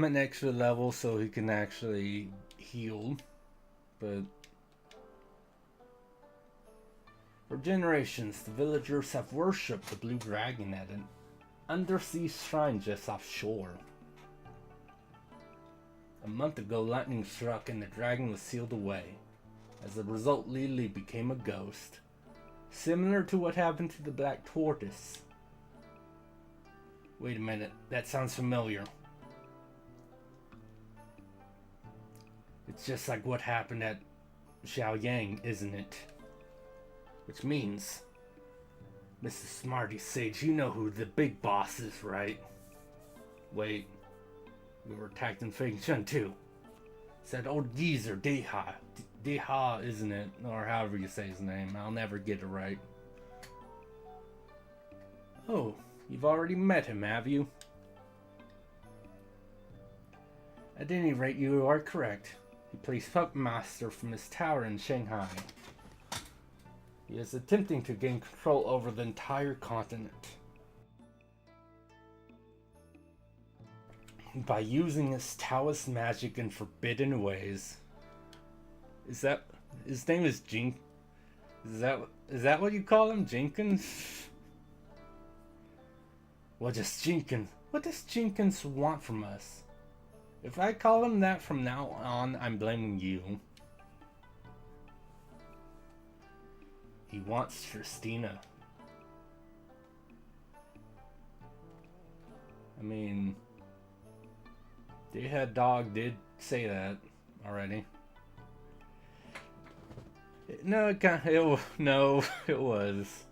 an extra level so he can actually heal. But for generations, the villagers have worshipped the blue dragon at an undersea shrine just offshore. A month ago, lightning struck and the dragon was sealed away. As a result, Lily became a ghost. Similar to what happened to the black tortoise. Wait a minute, that sounds familiar. It's just like what happened at Xiaoyang, isn't it? Which means, Mrs. Smarty Sage, you know who the big boss is, right? Wait. We were attacked in Fengshun too. It's that old geezer, Deha. Deha, isn't it? Or however you say his name. I'll never get it right. Oh, You've already met him, have you? At any rate, you are correct. He plays puppet master from his tower in Shanghai. He is attempting to gain control over the entire continent by using his Taoist magic in forbidden ways. Is that his name is Jink? Is that what you call him, Jenkins? What does Jenkins want from us? If I call him that from now on, I'm blaming you. He wants Tristina. I mean, Dayhead Dog did say that already. No, it was.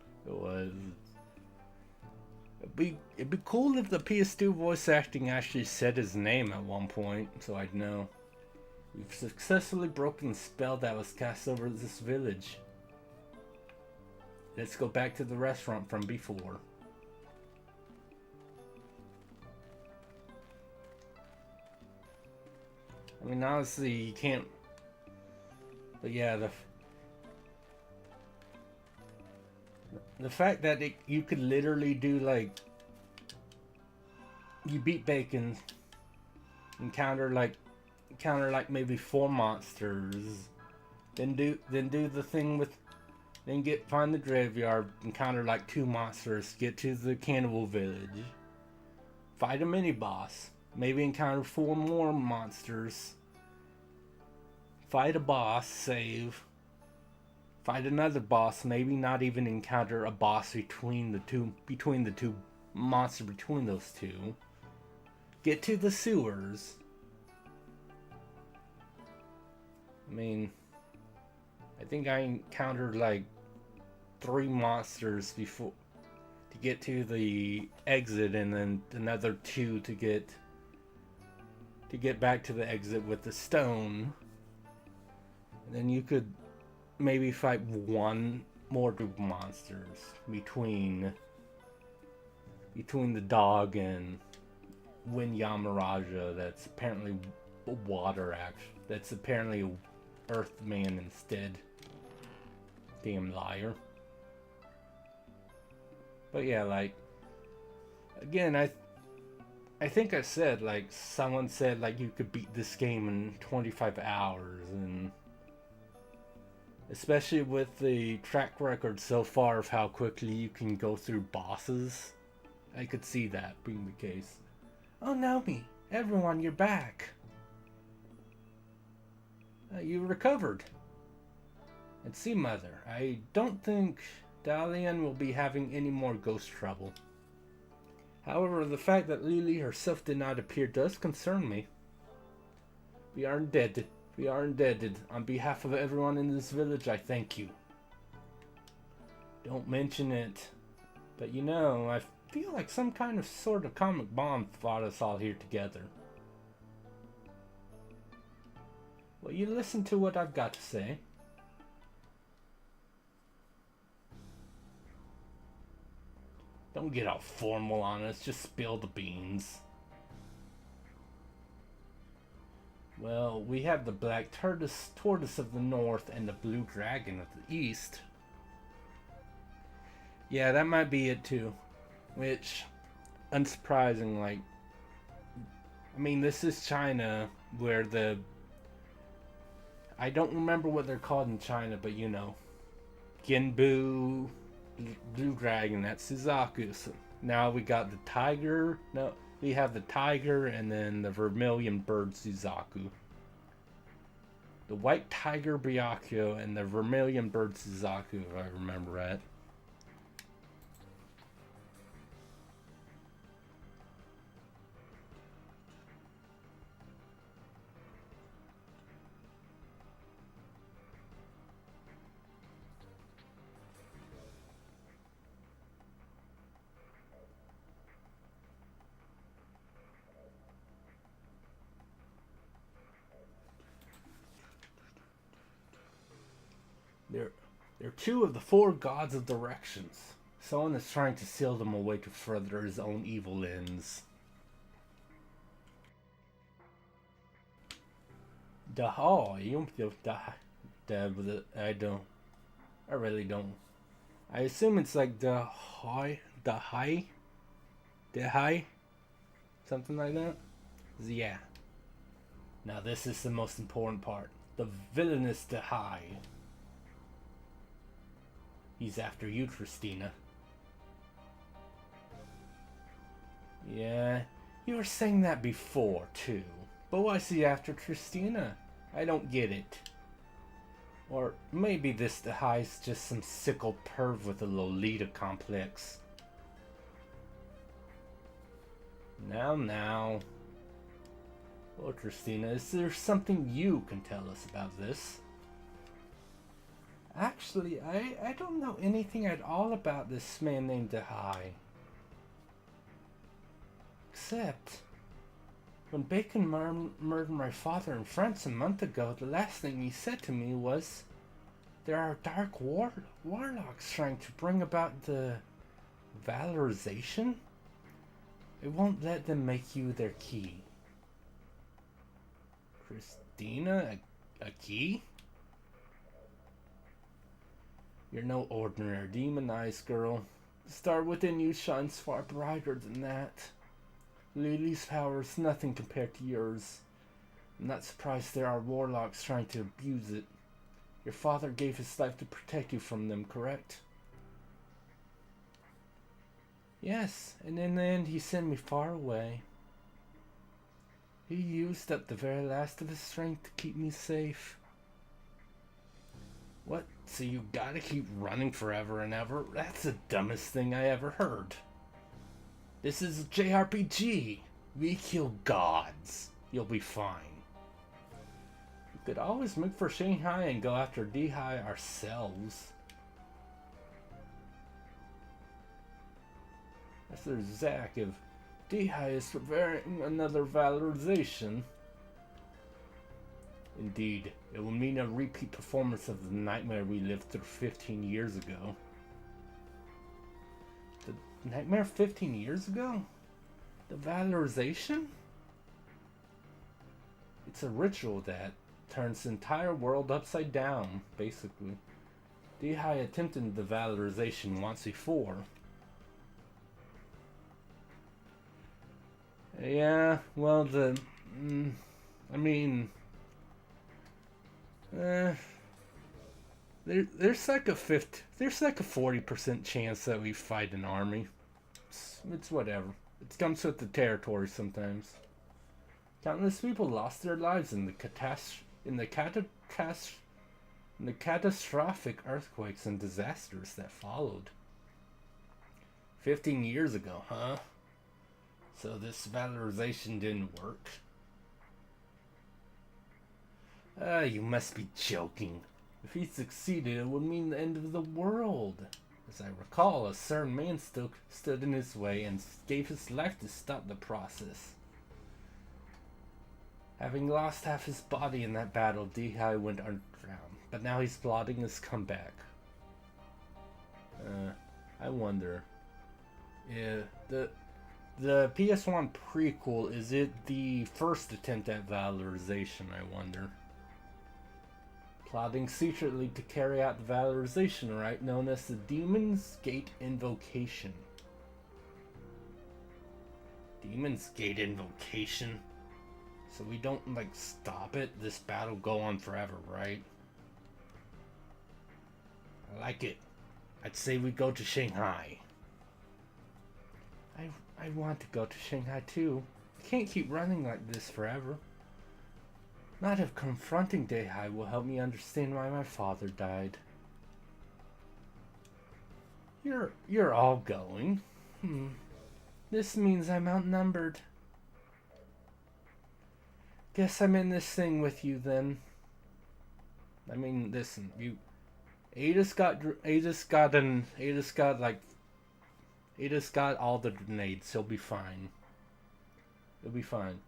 It'd be cool if the PS2 voice acting actually said his name at one point, so I'd know. We've successfully broken the spell that was cast over this village. Let's go back to the restaurant from before. I mean, honestly, you can't. But yeah, the fact that you could literally do like, you beat Bacon, encounter like maybe 4 monsters, then do the thing with, find the graveyard, encounter like 2 monsters, get to the cannibal village, fight a mini boss, maybe encounter 4 more monsters, fight a boss, save. Fight another boss, maybe not even encounter a boss between the two monsters between those two. Get to the sewers. I mean, I think I encountered like 3 monsters before to get to the exit, and then another 2 to get back to the exit with the stone. And then you could maybe fight 1 more group of monsters between the dog and Win Yamaraja. That's apparently water that's apparently Earth Man instead. Damn liar. But yeah, like, again, I think I said, like, someone said like you could beat this game in 25 hours, and especially with the track record so far of how quickly you can go through bosses, I could see that being the case. Oh, Naomi, everyone, you're back. You recovered. And see, Mother, I don't think Dalian will be having any more ghost trouble. However, the fact that Lily herself did not appear does concern me. We are indebted. On behalf of everyone in this village, I thank you. Don't mention it. But you know, I feel like some kind of sort of comic bomb brought us all here together. Well, you listen to what I've got to say. Don't get all formal on us, just spill the beans. Well, we have the black tortoise of the north and the blue dragon of the east. Yeah, that might be it too. Which, unsurprising, like, I mean, this is China, where I don't remember what they're called in China, but you know, Genbu, blue dragon, that's Suzaku. So now we got the tiger. No, we have the tiger and then the vermilion bird Suzaku. The white tiger Byakuya and the vermilion bird Suzaku, if I remember right. They're 2 of the 4 gods of directions. Someone is trying to seal them away to further his own evil ends. I don't. I really don't. I assume it's like the high, something like that. Yeah. Now this is the most important part. The villainous the high. He's after you, Christina. Yeah, you were saying that before too. But why is he after Christina? I don't get it. Or maybe this the high's just some sickle perv with a Lolita complex. Now. Well, Christina, is there something you can tell us about this? Actually, I don't know anything at all about this man named Dehai. Except, when Bacon murdered my father in France a month ago, the last thing he said to me was, there are dark warlocks trying to bring about the valorization. It won't let them make you their key. Christina, a key? You're no ordinary demonized girl. The star within you shines far brighter than that. Lily's power is nothing compared to yours. I'm not surprised there are warlocks trying to abuse it. Your father gave his life to protect you from them, correct? Yes, and in the end he sent me far away. He used up the very last of his strength to keep me safe. What? So you gotta keep running forever and ever? That's the dumbest thing I ever heard. This is a JRPG. We kill gods. You'll be fine. We could always make for Shanghai and go after Dehai ourselves. Master Zack, if Dehai is preparing another valorization, indeed, it will mean a repeat performance of the nightmare we lived through 15 years ago. The nightmare 15 years ago? The valorization? It's a ritual that turns the entire world upside down, basically. Dehai attempted the valorization once before. Yeah, well, there's like a 40% chance that we fight an army. It's whatever. It comes with the territory sometimes. Countless people lost their lives in the catastrophic earthquakes and disasters that followed. 15 years ago, huh? So this valorization didn't work. You must be joking. If he succeeded, it would mean the end of the world. As I recall, a certain man stood in his way and gave his life to stop the process. Having lost half his body in that battle, Dehai went underground, but now he's plotting his comeback. I wonder. Yeah, the PS1 prequel, is it the first attempt at valorization, I wonder? Plotting secretly to carry out the valorization rite known as the Demon's Gate Invocation. Demon's Gate Invocation? So we don't, stop it? This battle go on forever, right? I like it. I'd say we go to Shanghai. I want to go to Shanghai too. I can't keep running like this forever. Not if confronting Dehai will help me understand why my father died. You're all going. This means I'm outnumbered. Guess I'm in this thing with you then. I mean, listen, Ada's got all the grenades. He'll be fine. He'll be fine.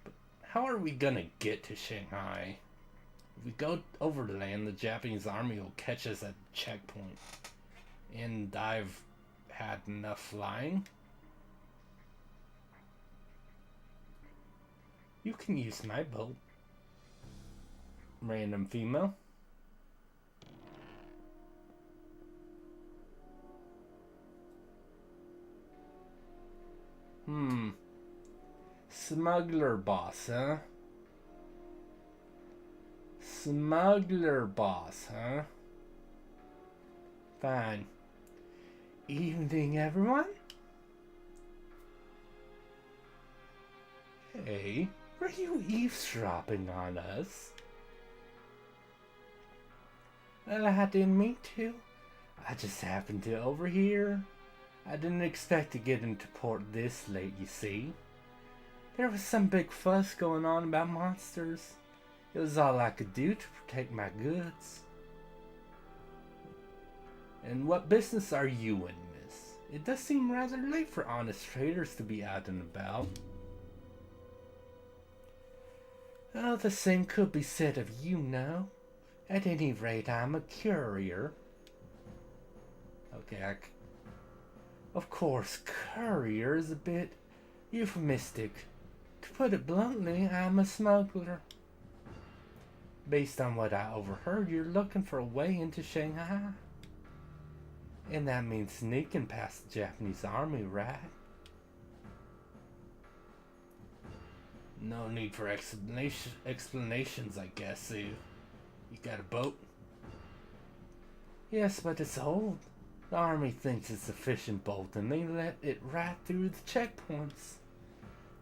But how are we gonna get to Shanghai? If we go overland, the Japanese army will catch us at the checkpoint. And I've had enough flying. You can use my boat. Random female. Smuggler boss, huh? Smuggler boss, huh? Fine. Evening, everyone. Hey, were you eavesdropping on us? Well, I didn't mean to. I just happened to overhear. I didn't expect to get into port this late, you see. There was some big fuss going on about monsters. It was all I could do to protect my goods. And what business are you in, miss? It does seem rather late for honest traders to be out and about. Oh, the same could be said of you, no? At any rate, I'm a courier. Okay, of course, courier is a bit euphemistic. To put it bluntly, I'm a smuggler. Based on what I overheard, you're looking for a way into Shanghai. And that means sneaking past the Japanese army, right? No need for explanations, I guess. You got a boat? Yes, but it's old. The army thinks it's a fishing boat and they let it right through the checkpoints.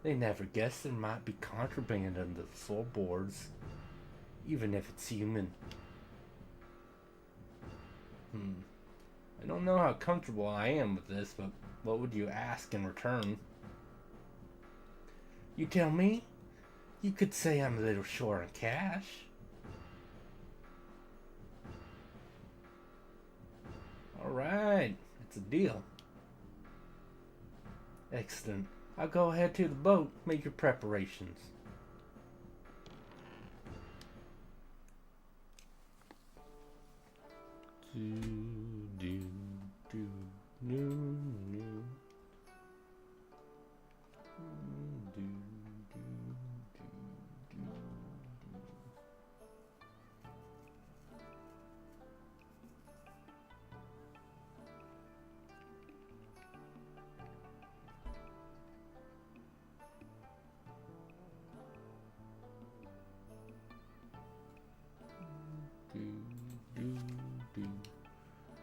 They never guess there might be contraband under the floorboards, even if it's human. I don't know how comfortable I am with this, but what would you ask in return? You tell me? You could say I'm a little short on cash. Alright, it's a deal. Excellent. I'll go ahead to the boat. Make your preparations.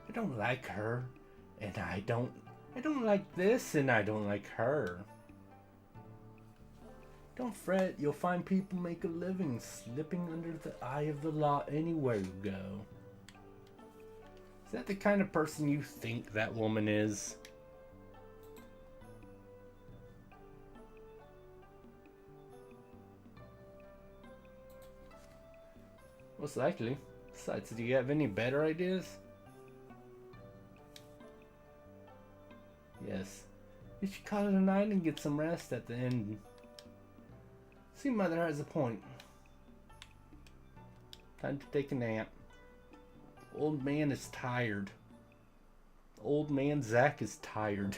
I don't like her, and I don't like this, and I don't like her. Don't fret, you'll find people make a living slipping under the eye of the law anywhere you go. Is that the kind of person you think that woman is? Most likely. Besides, do you have any better ideas? Yes. You should call it a night and get some rest at the end. See, Mother has a point. Time to take a nap. Old man is tired. Old man Zach is tired.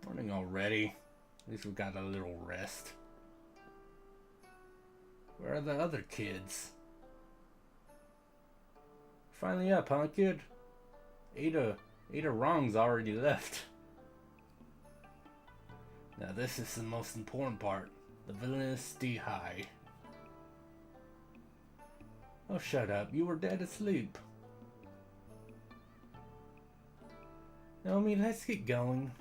Morning already. At least we've got a little rest. Where are the other kids? Finally up, huh, kid? Ada Wrong's already left. Now this is the most important part. The villainous D-High. Oh, shut up. You were dead asleep. Naomi, let's get going.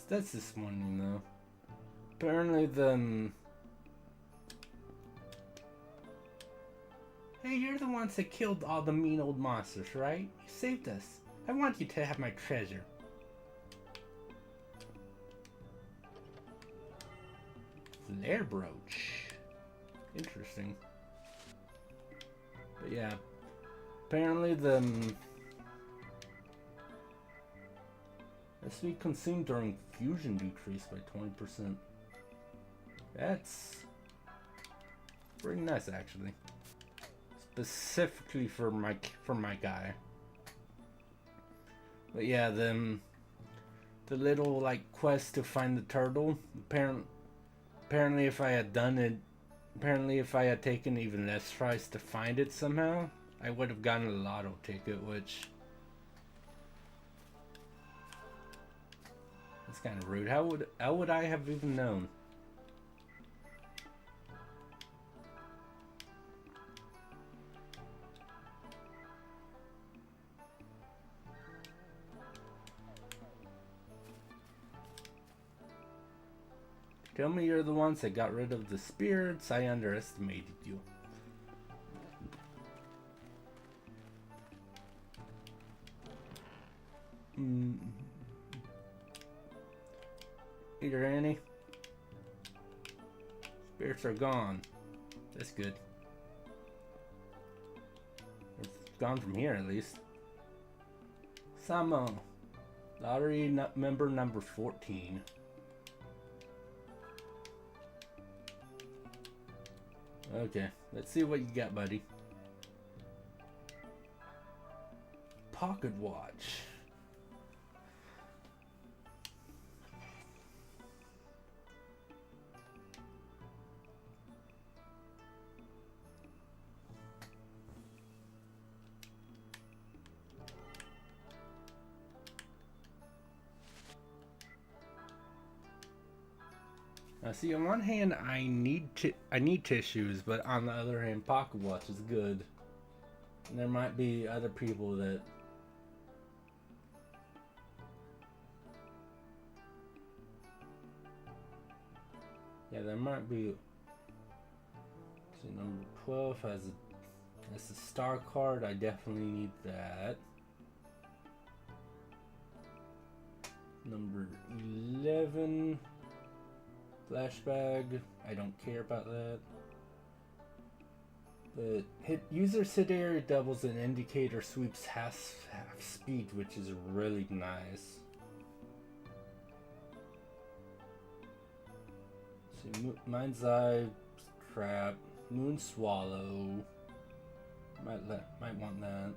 That's this morning, though. Apparently Hey, you're the ones that killed all the mean old monsters, right? You saved us. I want you to have my treasure. Flare brooch. Interesting. But yeah. Apparently SP consumed during fusion decreased by 20%. That's pretty nice, actually. Specifically for my guy. But yeah, the little like quest to find the turtle. Apparently, if I had done it, apparently if I had taken even less tries to find it somehow, I would have gotten a lotto ticket, which that's kind of rude. How would I have even known? Tell me you're the ones that got rid of the spirits. I underestimated you. Either Annie. Spirits are gone. That's good. They're gone from here at least. Samo. Lottery member number 14. Okay, let's see what you got, buddy. Pocket watch. Now, see, on one hand, I need tissues, but on the other hand, pocket watch is good. And there might be other people that there might be. So number 12 has a star card. I definitely need that. Number 11. Flashbag, I don't care about that. But user sit area doubles an indicator sweeps half speed, which is really nice. See, Mind's Eye, crap. Moon Swallow, might want that.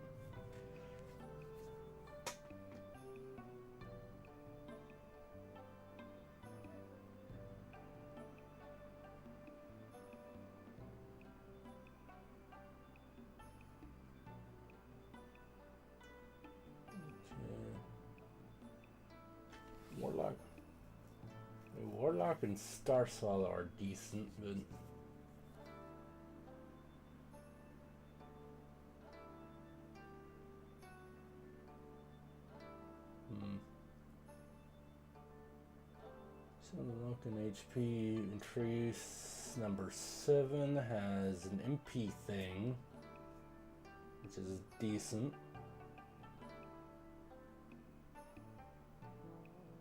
Warlock and Star Swallow are decent, but so looking HP increase. Number 7 has an MP thing, which is decent.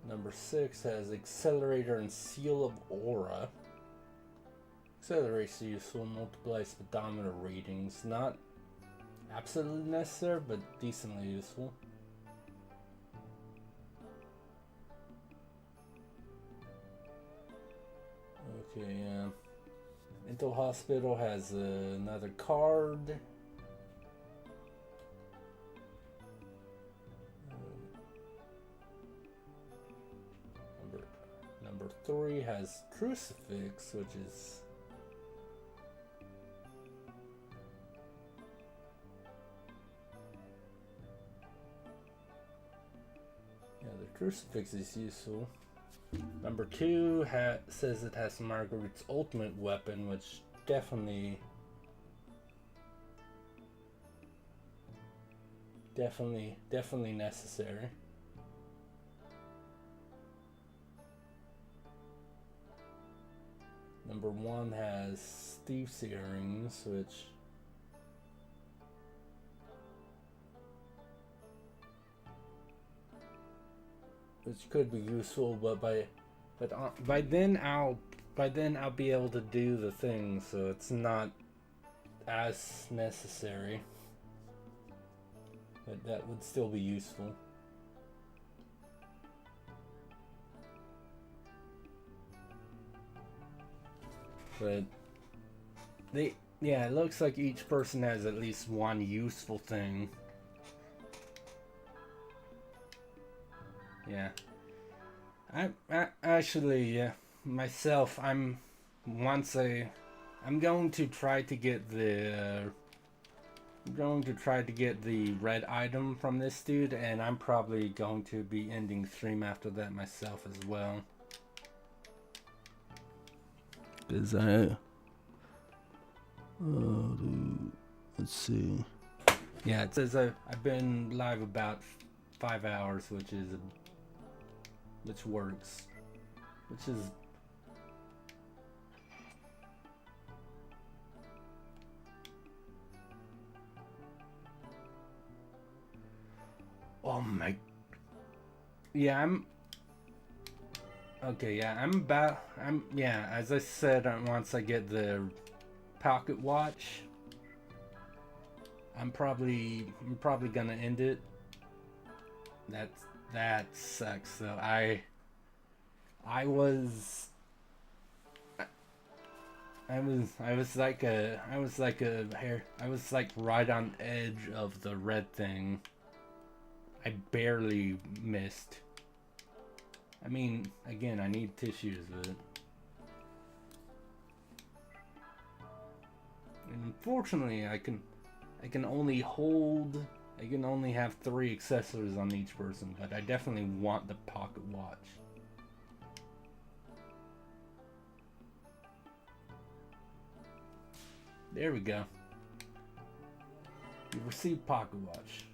Number 6 has Accelerator and Seal of Aura. Accelerator is useful, multiplies speedometer readings. Not absolutely necessary, but decently useful. Okay, Mental Hospital has another card. Number 3 has Crucifix, which is the Crucifix is useful. Number 2 says it has Margaret's ultimate weapon, which definitely necessary. Number 1 has Thief's Earrings, which could be useful, but by then I'll be able to do the thing, so it's not as necessary. But that would still be useful. But yeah, it looks like each person has at least one useful thing. Yeah. I actually, myself, I'm going to try to get the red item from this dude, and I'm probably going to be ending stream after that myself as well. Cause let's see. Yeah, it says I've been live about 5 hours, which works, which is. Oh my. Yeah, okay, yeah, yeah, as I said, once I get the pocket watch, I'm probably gonna end it. That sucks though. I was like right on edge of the red thing. I barely missed. I mean, again, I need tissues, but and unfortunately, I can only have 3 accessories on each person, but I definitely want the pocket watch. There we go. You received pocket watch.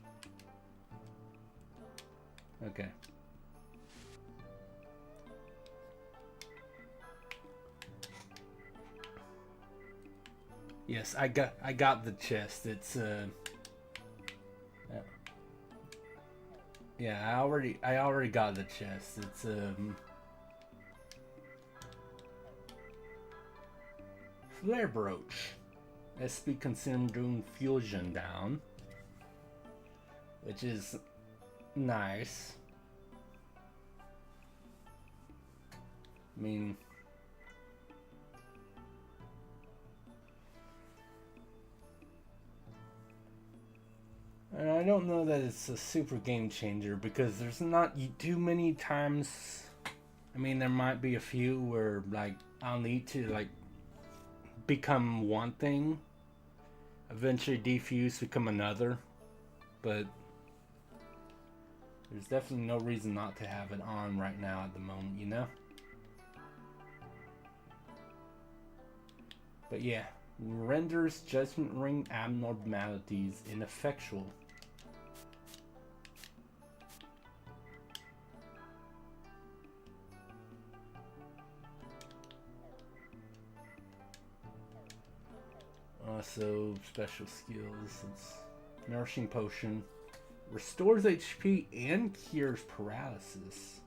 Okay. Yes, I got the chest. It's yeah, I already got the chest. It's flare brooch. SP consumed during fusion down, which is nice. I mean, and I don't know that it's a super game changer because there's not too many times. I mean, there might be a few where like I'll need to like become one thing, eventually defuse, become another, but there's definitely no reason not to have it on right now at the moment, you know? But yeah, renders Judgment Ring abnormalities ineffectual. Also, special skills. It's Nourishing Potion. Restores HP and cures paralysis.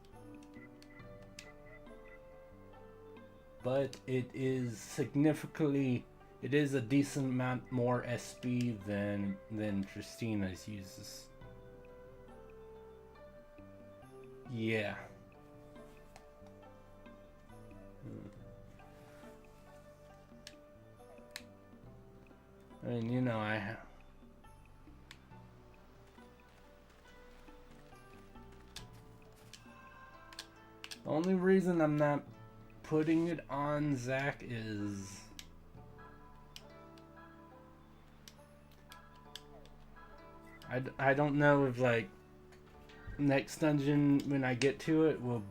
But it is a decent amount more SP than Tristina's uses. Yeah. I mean, you know, the only reason I'm not putting it on Zach is I don't know if like next dungeon when I get to it will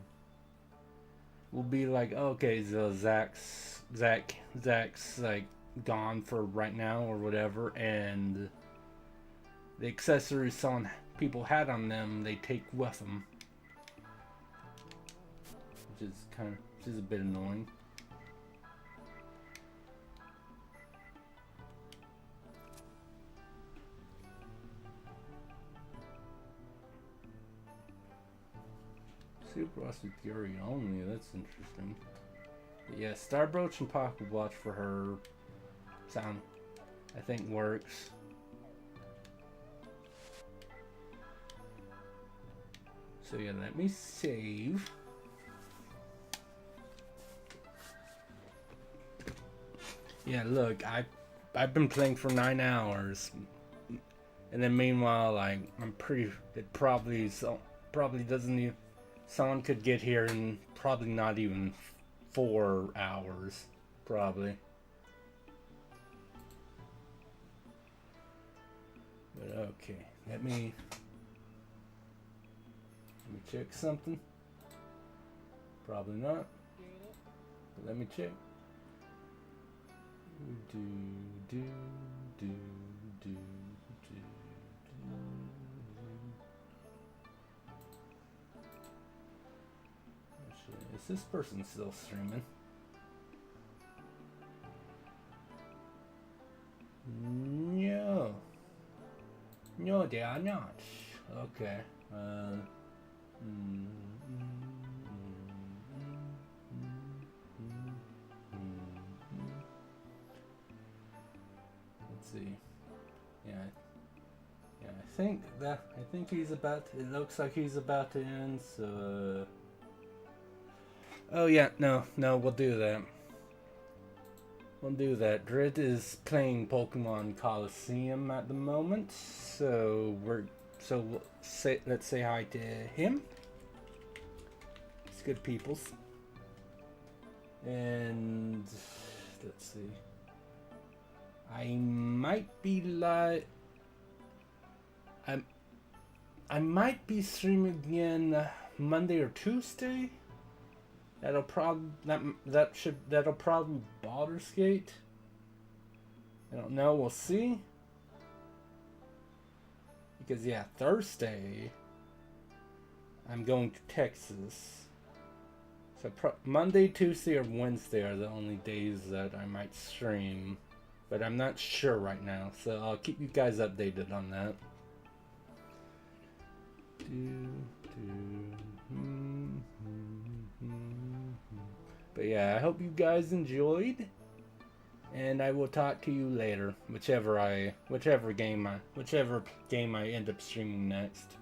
be like, okay, so Zach's like gone for right now or whatever, and the accessories some people had on them they take with them, which is a bit annoying. Super Rusted Fury only, that's interesting. But yeah, Star Brooch and Pocket Watch for her sound, I think, works. So yeah, let me save. Yeah, look, I've been playing for 9 hours, and then meanwhile, like I'm pretty. It probably doesn't even. Someone could get here in probably not even 4 hours, probably. But okay, let me check something. Probably not. But let me check. Do do do do do. Is this person still streaming? No. No, they are not. Okay. Let's see. Yeah, I think he's about to, it looks like he's about to end, so oh yeah, no, we'll do that. We'll do that. Drit is playing Pokemon Coliseum at the moment, so let's say hi to him. It's good peoples. And let's see. I might be I might be streaming again Monday or Tuesday. That'll probably Baldur's Gate. I don't know. We'll see. Because yeah, Thursday I'm going to Texas. So Monday, Tuesday, or Wednesday are the only days that I might stream, but I'm not sure right now. So I'll keep you guys updated on that. But yeah, I hope you guys enjoyed, and I will talk to you later, whichever game I end up streaming next.